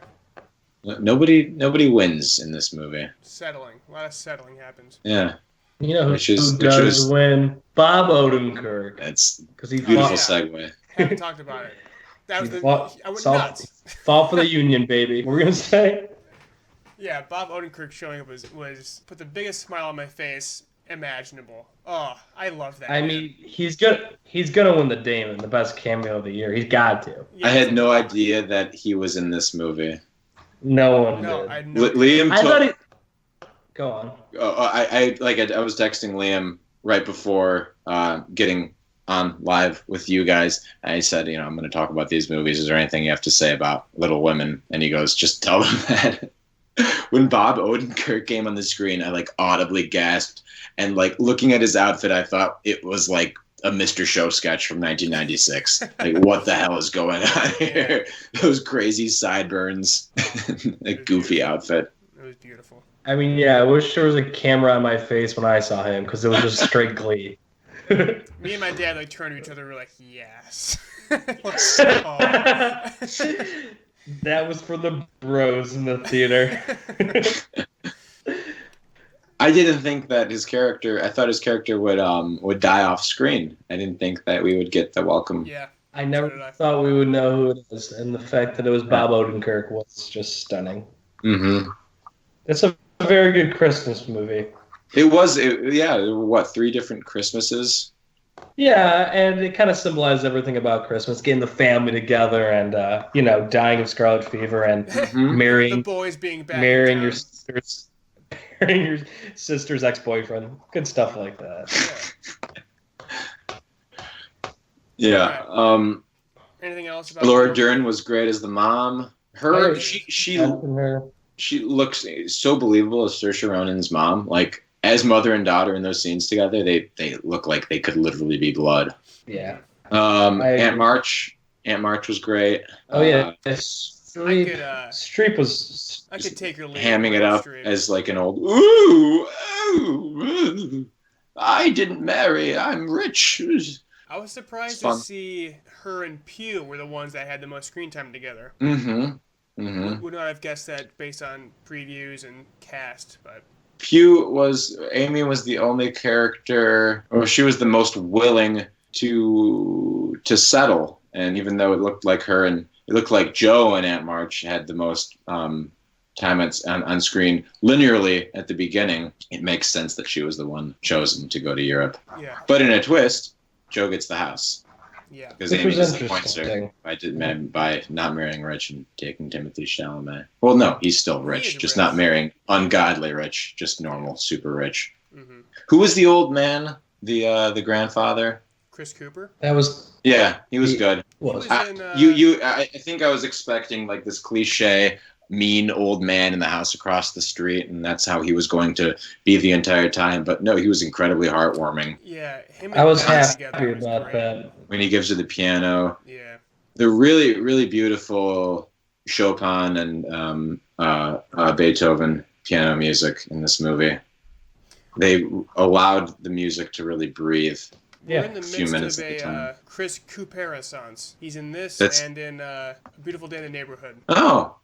Nobody wins in this movie. Settling. A lot of settling happens. Yeah. You know who does win? Bob Odenkirk. That's because he beautiful segue. Haven't talked about it. That was I went nuts. Fought for the Union, baby. We're gonna say. Yeah, Bob Odenkirk showing up was put the biggest smile on my face imaginable. Oh, I love that. I mean, he's gonna win the Damon, the best cameo of the year. He's got to. Yeah, I had no idea that he was in this movie. No one did. I know. Liam. I thought he. Go on. I was texting Liam right before getting on live with you guys. I said, I'm going to talk about these movies. Is there anything you have to say about Little Women? And he goes, just tell them that. When Bob Odenkirk came on the screen, I audibly gasped. And looking at his outfit, I thought it was like a Mr. Show sketch from 1996. What the hell is going on here? Those crazy sideburns, goofy outfit. It was beautiful. I mean, yeah, I wish there was a camera on my face when I saw him because it was just straight glee. Me and my dad turned to each other and were like, yes. That was for the bros in the theater. I didn't think that his character. I thought his character would die off screen. I didn't think that we would get the welcome. Yeah. I never thought we would know who it was, and the fact that it was Bob Odenkirk was just stunning. Mm-hmm. It's a very good Christmas movie. It was. What, 3 different Christmases? Yeah, and it kind of symbolized everything about Christmas, getting the family together, and dying of scarlet fever, and marrying the boys being back, marrying your sister's ex-boyfriend, good stuff like that. Yeah. Anything else about Laura Dern was great as the mom. She looks so believable as Saoirse Ronan's mom. As mother and daughter in those scenes together, they look like they could literally be blood. Yeah. Aunt March was great. Oh yeah. Streep was. I could take her hamming it up as an old ooh, I didn't marry. I'm rich. I was surprised to see her and Pew were the ones that had the most screen time together. Mm-hmm. Mm-hmm. Would not have guessed that based on previews and cast, but Amy was the only character, or she was the most willing to settle. And even though it looked like Joe and Aunt March had the most time on screen linearly at the beginning, it makes sense that she was the one chosen to go to Europe. Yeah. But in a twist, Joe gets the house. Yeah. Because Amy disappoints her by not marrying rich and taking Timothée Chalamet. Well, no, he's still rich, just not marrying ungodly rich, just normal, super rich. Mm-hmm. Who was the old man? The grandfather? Chris Cooper. That was Yeah, he was good. was. I think I was expecting like this cliche mean old man in the house across the street, and that's how he was going to be the entire time. But no, he was incredibly heartwarming. Yeah, him and I was Ben happy together was about great. that. When he gives her the piano. Yeah. The really, really beautiful Chopin and Beethoven piano music in this movie. They allowed the music to really breathe. We're in the few minutes midst at a of time. a Chris Cooper renaissance. He's in this and in A Beautiful Day in the Neighborhood. Oh,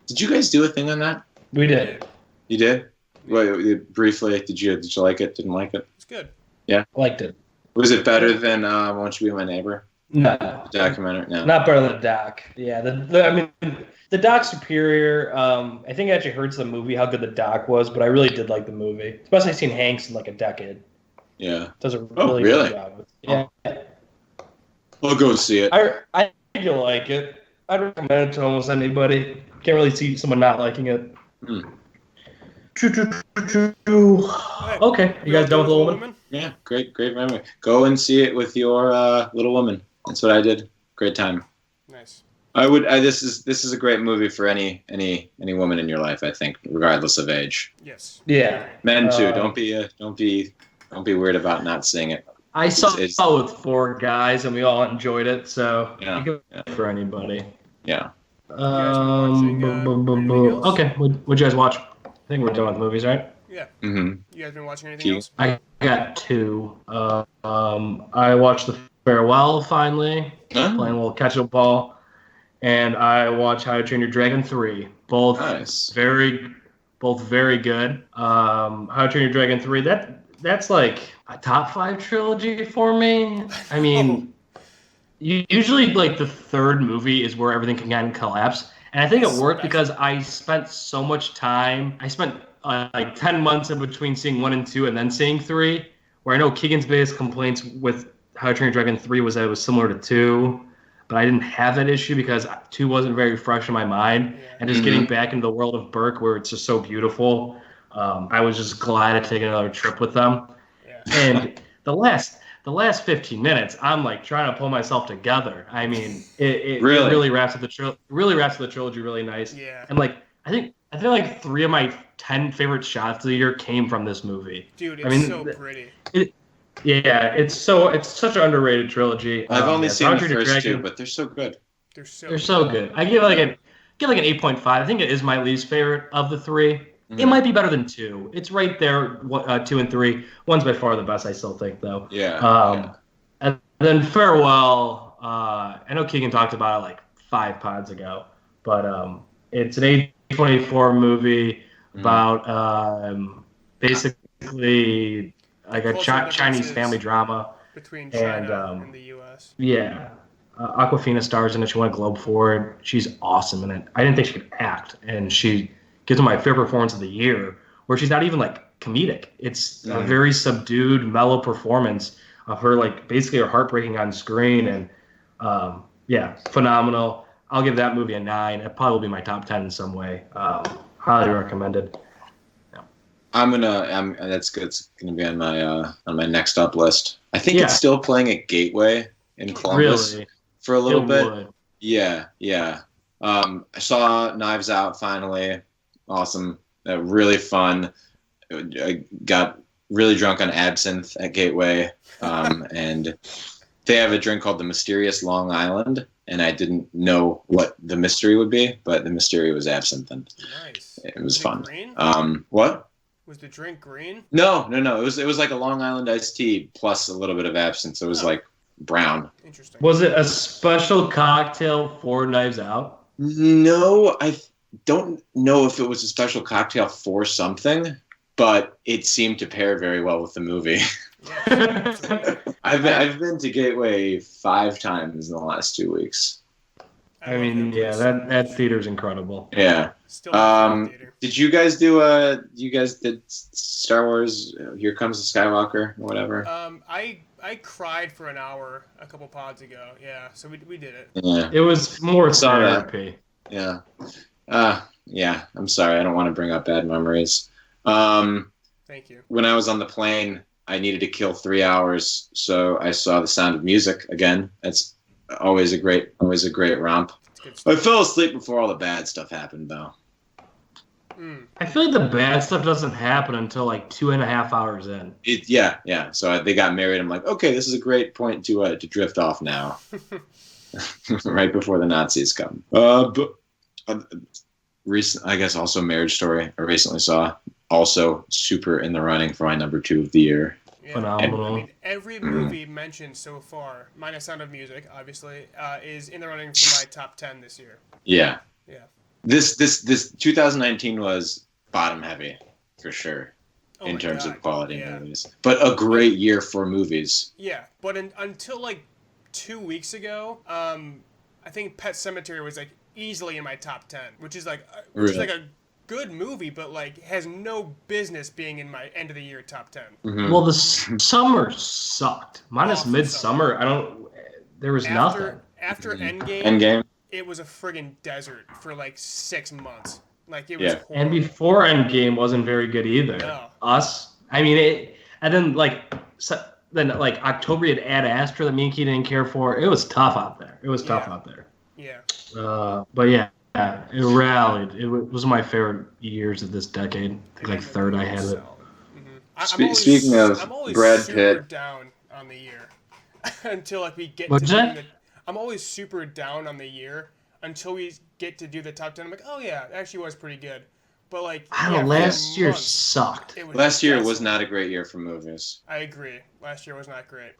did you guys do a thing on that? We did. You did? Well, briefly, did you like it? Didn't like it? It's good. Yeah, Liked it. was it better than Won't You Be My Neighbor? No, Documentary? No. not better than the doc. Yeah, the doc's superior. I think it actually hurts the movie how good the doc was, but I really did like the movie, especially seeing Hanks in like a decade. Yeah. Does a really really? good job. Yeah, I'll go see it. I think you'll like it. I'd recommend it to almost anybody. Can't really see someone not liking it. Okay, you guys done with Little Woman? Yeah, great memory. Go and see it with your little woman. That's what I did. Great time. Nice. This is a great movie for any woman in your life, I think, regardless of age. Yes. Yeah. Men too. Don't be weird about not seeing it. I saw it with 4 guys, and we all enjoyed it. So Yeah, you can for anybody. Yeah. anything else? Okay, what'd you guys watch? I think we're done with movies, right? Yeah. Mm-hmm. You guys been watching anything else? I got 2. I watched The Farewell finally, playing a little catch-up ball, and I watched How to Train Your Dragon 3. Both Nice. very good. How to Train Your Dragon 3. That's like a top 5 trilogy for me. I mean, usually like the third movie is where everything can kind of collapse. And I think it worked because I spent so much time. I spent like 10 months in between seeing 1 and 2 and then seeing 3, where I know Keegan's biggest complaints with How to Train Your Dragon 3 was that it was similar to 2. But I didn't have that issue because 2 wasn't very fresh in my mind. And just getting back into the world of Burke where it's just so beautiful, I was just glad to take another trip with them. Yeah. And the last 15 minutes, I'm like trying to pull myself together. I mean, it really wraps up the trilogy really nice. Yeah. And like I think like 3 of my 10 favorite shots of the year came from this movie. Dude, it's so pretty. It's such an underrated trilogy. I've only seen the first 2, but they're so good. They're so good. I give like an 8.5. I think it is my least favorite of the 3. It might be better than 2. It's right there, 2 and 3. 1's by far the best, I still think, though. Yeah. And then Farewell, I know Keegan talked about it like 5 pods ago, but it's an A24 movie about basically like a Chinese family drama. Between China and the U.S. Yeah. Awkwafina stars in it. She won a Globe for it. She's awesome in it. I didn't think she could act, and she gives me my favorite performance of the year, where she's not even like comedic. It's a very subdued, mellow performance of her, like basically her heartbreaking on screen, and phenomenal. I'll give that movie a 9. It probably will be my top 10 in some way. Highly recommended. That's good. It's gonna be on my next up list. I think it's still playing at Gateway in Columbus for a little bit. Would. Yeah. I saw Knives Out finally. Awesome. Really fun. I got really drunk on absinthe at Gateway, and they have a drink called the Mysterious Long Island, and I didn't know what the mystery would be, but the mystery was absinthe, and it was fun. Green? What? Was the drink green? No. It was like a Long Island iced tea plus a little bit of absinthe, so it was like brown. Interesting. Was it a special cocktail for Knives Out? No, I don't know if it was a special cocktail for something, but it seemed to pair very well with the movie. Yeah, I've been to Gateway 5 times in the last 2 weeks. I mean, that theater's incredible. Yeah. Still theater. Did you guys did Star Wars Here Comes the Skywalker or whatever? I cried for an hour a couple pods ago. Yeah, so we did it. Yeah. It was more therapy. Yeah. I'm sorry. I don't want to bring up bad memories. Thank you. When I was on the plane I needed to kill 3 hours, so I saw The Sound of Music again. It's always a great romp. I fell asleep before all the bad stuff happened, though. I feel like the bad stuff doesn't happen until like 2.5 hours in. Yeah. So they got married. I'm like, okay, this is a great point to drift off now, right before the Nazis come. Recent, I guess, also Marriage Story. I recently saw, also super in the running for my number 2 of the year. Yeah. Phenomenal. I mean, every movie mentioned so far, minus Sound of Music, obviously, is in the running for my top 10 this year. Yeah. Yeah. This 2019 was bottom heavy for sure in terms of quality movies, but a great year for movies. Yeah, but until like 2 weeks ago, I think Pet Sematary was like easily in my top 10, which is like a good movie, but like has no business being in my end of the year top 10. Mm-hmm. Well, the summer sucked. Minus Midsummer, there was nothing. After Endgame. It was a friggin' desert for like 6 months. Like it was horrible. And before Endgame wasn't very good either. No. And then October had Ad Astra that me and Key didn't care for. It was tough out there. Yeah. But yeah, it rallied. It was my favorite years of this decade. I think like third I had it. Speaking of I'm always Brad super Pitt, down on the year until like we get What's to that? I'm always super down on the year until we get to do the top 10. I'm like, oh yeah, it actually was pretty good. But like, Last year sucked. last year was not a great year for movies. I agree. Last year was not great.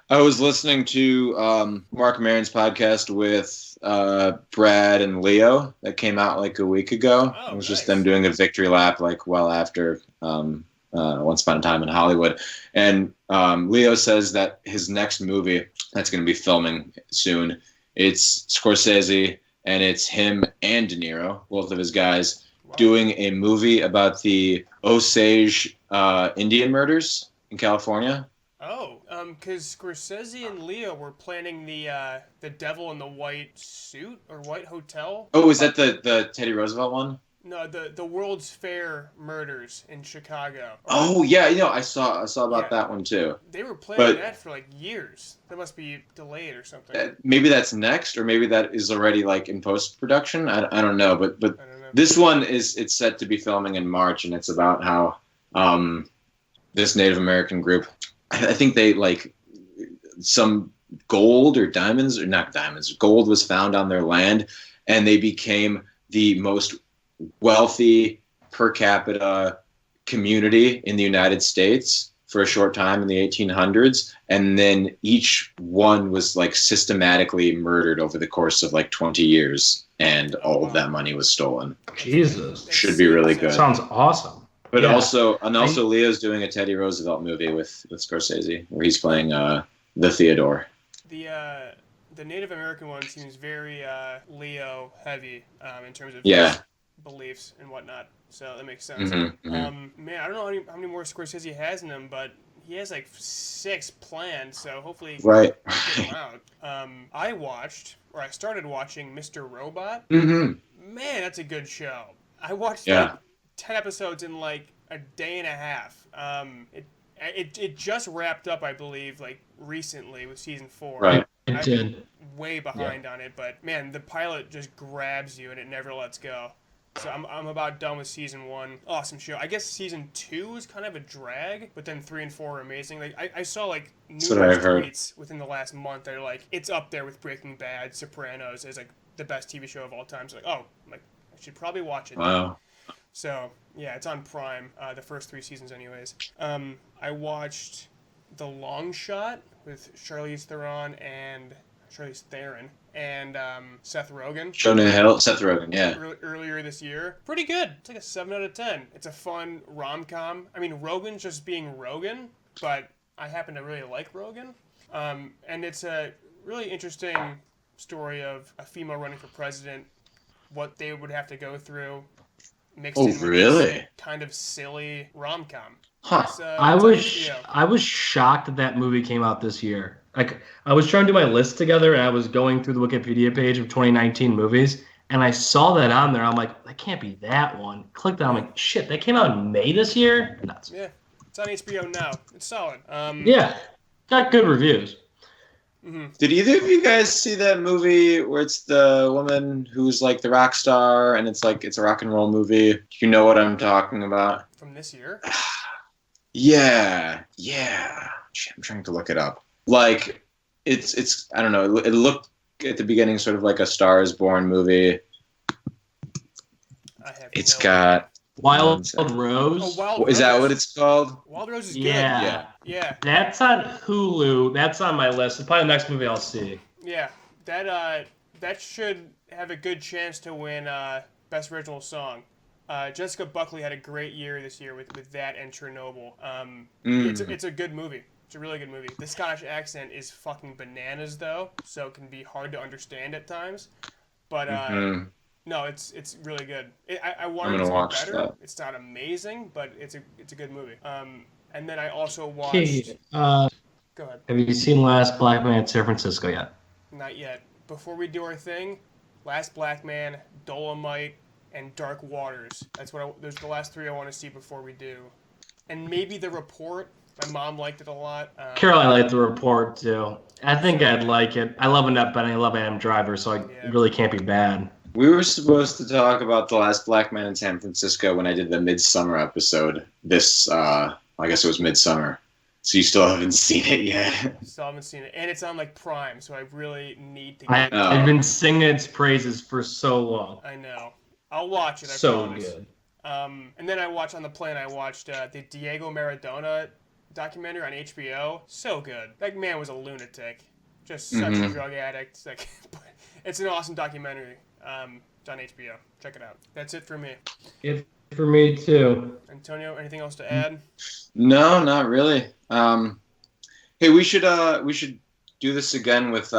I was listening to Mark Maron's podcast with Brad and Leo that came out like a week ago. Oh, it was nice. just them doing a victory lap like well after Once Upon a Time in Hollywood. And Leo says that his next movie that's going to be filming soon, it's Scorsese, and it's him and De Niro, both of his guys, doing a movie about the Osage Indian murders in California. Oh, because Scorsese and Leo were planning the Devil in the White Suit or White Hotel. Oh, is that the Teddy Roosevelt one? No, the World's Fair murders in Chicago. Oh yeah, I saw about that one too. They were planning that for like years. That must be delayed or something. Maybe that's next, or maybe that is already like in post production. I don't know, but I don't know. this one it's set to be filming in March, and it's about how this Native American group, I think they like some gold or diamonds, or not diamonds, gold was found on their land, and they became the most wealthy per capita community in the United States for a short time in the 1800s, and then each one was like systematically murdered over the course of like 20 years, and all of that money was stolen. Jesus, should be really good. Sounds awesome. But also Leo's doing a Teddy Roosevelt movie with Scorsese where he's playing the Theodore. The Native American one seems very Leo heavy in terms of beliefs and whatnot, so that makes sense. Mm-hmm, mm-hmm. Man, I don't know how many more Scorsese has in him, but he has like 6 planned, so hopefully right. Get them out. I started watching Mr. Robot. Mm-hmm. Man, that's a good show. I watched like 10 episodes in like a day and a half. It just wrapped up, I believe, like recently with season 4. Right. It did. Way behind on it, but man, the pilot just grabs you and it never lets go. So I'm about done with season 1. Awesome show. I guess season 2 is kind of a drag, but then 3 and 4 are amazing. Like I saw like numerous tweets within the last month that are like, it's up there with Breaking Bad, Sopranos as like the best TV show of all time. So like, I should probably watch it. Wow. So yeah, it's on Prime. The first 3 seasons, anyways. I watched The Long Shot with Charlize Theron and Seth Rogen. Seth Rogen, yeah. Earlier this year. Pretty good. It's like a 7 out of 10. It's a fun rom-com. I mean, Rogen's just being Rogen, but I happen to really like Rogen. And it's a really interesting story of a female running for president, what they would have to go through, mixed in with this kind of silly rom-com. Huh. I was shocked that movie came out this year. Like, I was trying to do my list together, and I was going through the Wikipedia page of 2019 movies, and I saw that on there. I'm like, that can't be that one. Clicked on. I'm like, shit, that came out in May this year? Nuts. Yeah. It's on HBO now. It's solid. Yeah, got good reviews. Did either of you guys see that movie where it's the woman who's like the rock star and it's a rock and roll movie? You know what I'm talking about? From this year? Yeah. I'm trying to look it up. Like, it's I don't know. It looked at the beginning sort of like a Star is Born movie. It's got Wild Rose. Oh, Wild Rose. Is that what it's called? Wild Rose is Yeah. good. Yeah. That's on Hulu. That's on my list. It's probably the next movie I'll see. Yeah. That should have a good chance to win Best Original Song. Jessica Buckley had a great year this year with that and Chernobyl. It's a good movie. It's a really good movie. The Scottish accent is fucking bananas though, so it can be hard to understand at times. But no, it's really good. I wanted it to be better. That. It's not amazing, but it's a good movie. And then I also watched. Okay, Go ahead. have you seen Last Black Man in San Francisco yet? Not yet. Before we do our thing, Last Black Man, Dolemite, and Dark Waters. Those are the last three I want to see before we do. And maybe The Report. My mom liked it a lot. Caroline liked The Report too. I think I'd like it. I love Annette Bening. I love Adam Driver, so it really can't be bad. We were supposed to talk about The Last Black Man in San Francisco when I did the Midsummer episode. I guess it was Midsummer. So you still haven't seen it yet. Still haven't seen it. And it's on like Prime, so I really need to get it. I've been singing its praises for so long. I know. I'll watch it, I promise. Good. And then on the plane, I watched the Diego Maradona documentary on HBO. So good. That man was a lunatic. Just such a drug addict. It's an awesome documentary. It's on HBO. Check it out. That's it for me. It for me too. Antonio, anything else to add? No, not really. Hey, we should do this again with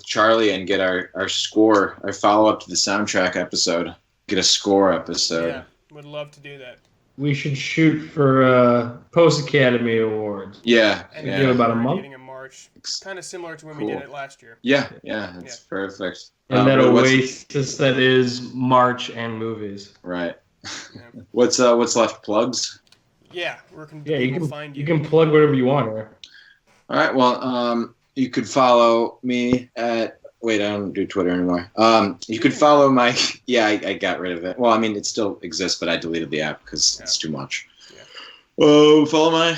Charlie and get our score, our follow up to the soundtrack episode. Get a score episode. Yeah, would love to do that. We should shoot for Post Academy Awards. Yeah, and yeah. Do about a month. Meeting in March. It's kind of similar to when we did it last year. Yeah, it's perfect. And that oasis that is March and movies. Right. Yeah. What's left? Plugs? Yeah, you can find you. You can plug whatever you want here. All right. Well, you could follow me at. Wait, I don't do Twitter anymore. You could follow my. Yeah, I got rid of it. Well, I mean, it still exists, but I deleted the app because it's too much. Yeah. Follow my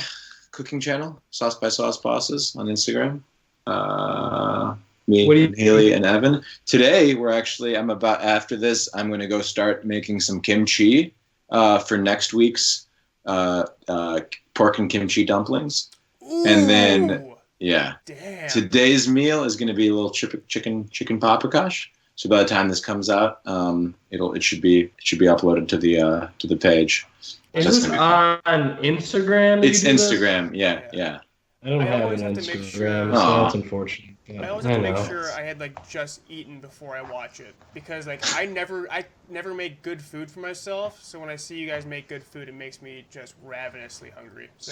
cooking channel, Sauce by Sauce Bosses, on Instagram. Me, and Haley, and Evan. Today, after this, I'm going to go start making some kimchi for next week's pork and kimchi dumplings. Ooh. And then, yeah. Damn. Today's meal is going to be a little chicken paprikash. So by the time this comes out, it should be uploaded to the page. Is this on Instagram? It's Instagram. Yeah. I don't have an Instagram, so that's unfortunate. I always have to make sure I had just eaten before I watch it, because I never make good food for myself. So when I see you guys make good food, it makes me just ravenously hungry. So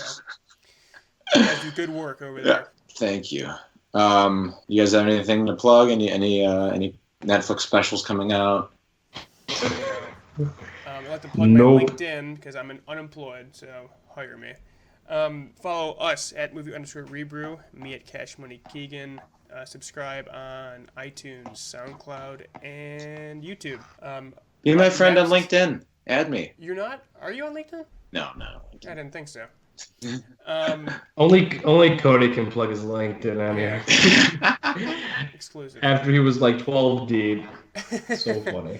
you guys do good work over there. Thank you. You guys have anything to plug? Any Netflix specials coming out? I'd like to plug my LinkedIn because I'm unemployed, so hire me. Follow us at movie_ReBrew, me at Cash Money Keegan. Subscribe on iTunes, SoundCloud, and YouTube. Be my friend on LinkedIn. Add me. You're not? Are you on LinkedIn? No. I didn't think so. Only Cody can plug his LinkedIn on here. Exclusive. After he was 12 deep. So funny.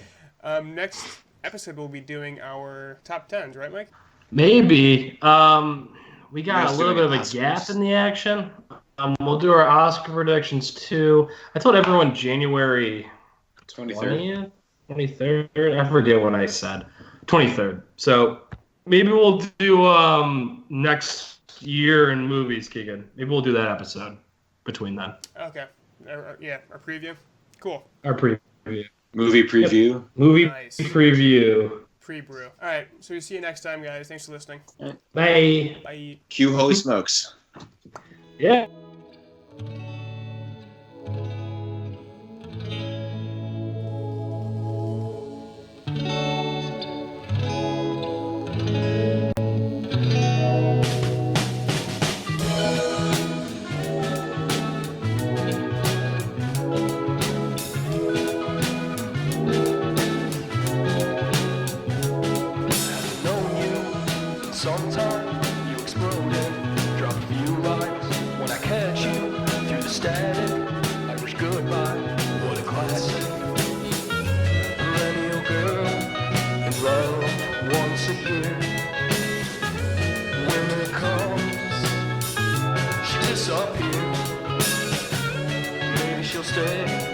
Next episode we'll be doing our top 10s, right, Mike? Maybe. We got a little bit of a gap in the action. We'll do our Oscar predictions too. I told everyone January 23rd. 23rd. I forget what I said. 23rd. So maybe we'll do next year in movies, Keegan. Maybe we'll do that episode between then. Okay. Yeah, our preview. Cool. Our preview. Movie preview. Yep. Movie preview. Pre-brew. All right. So we'll see you next time, guys. Thanks for listening. Bye. Bye. Cue Holy Smokes. Yeah. static, Irish goodbye, what a classic. Perennial girl in love once a year. Winter comes, she disappears. Maybe she'll stay.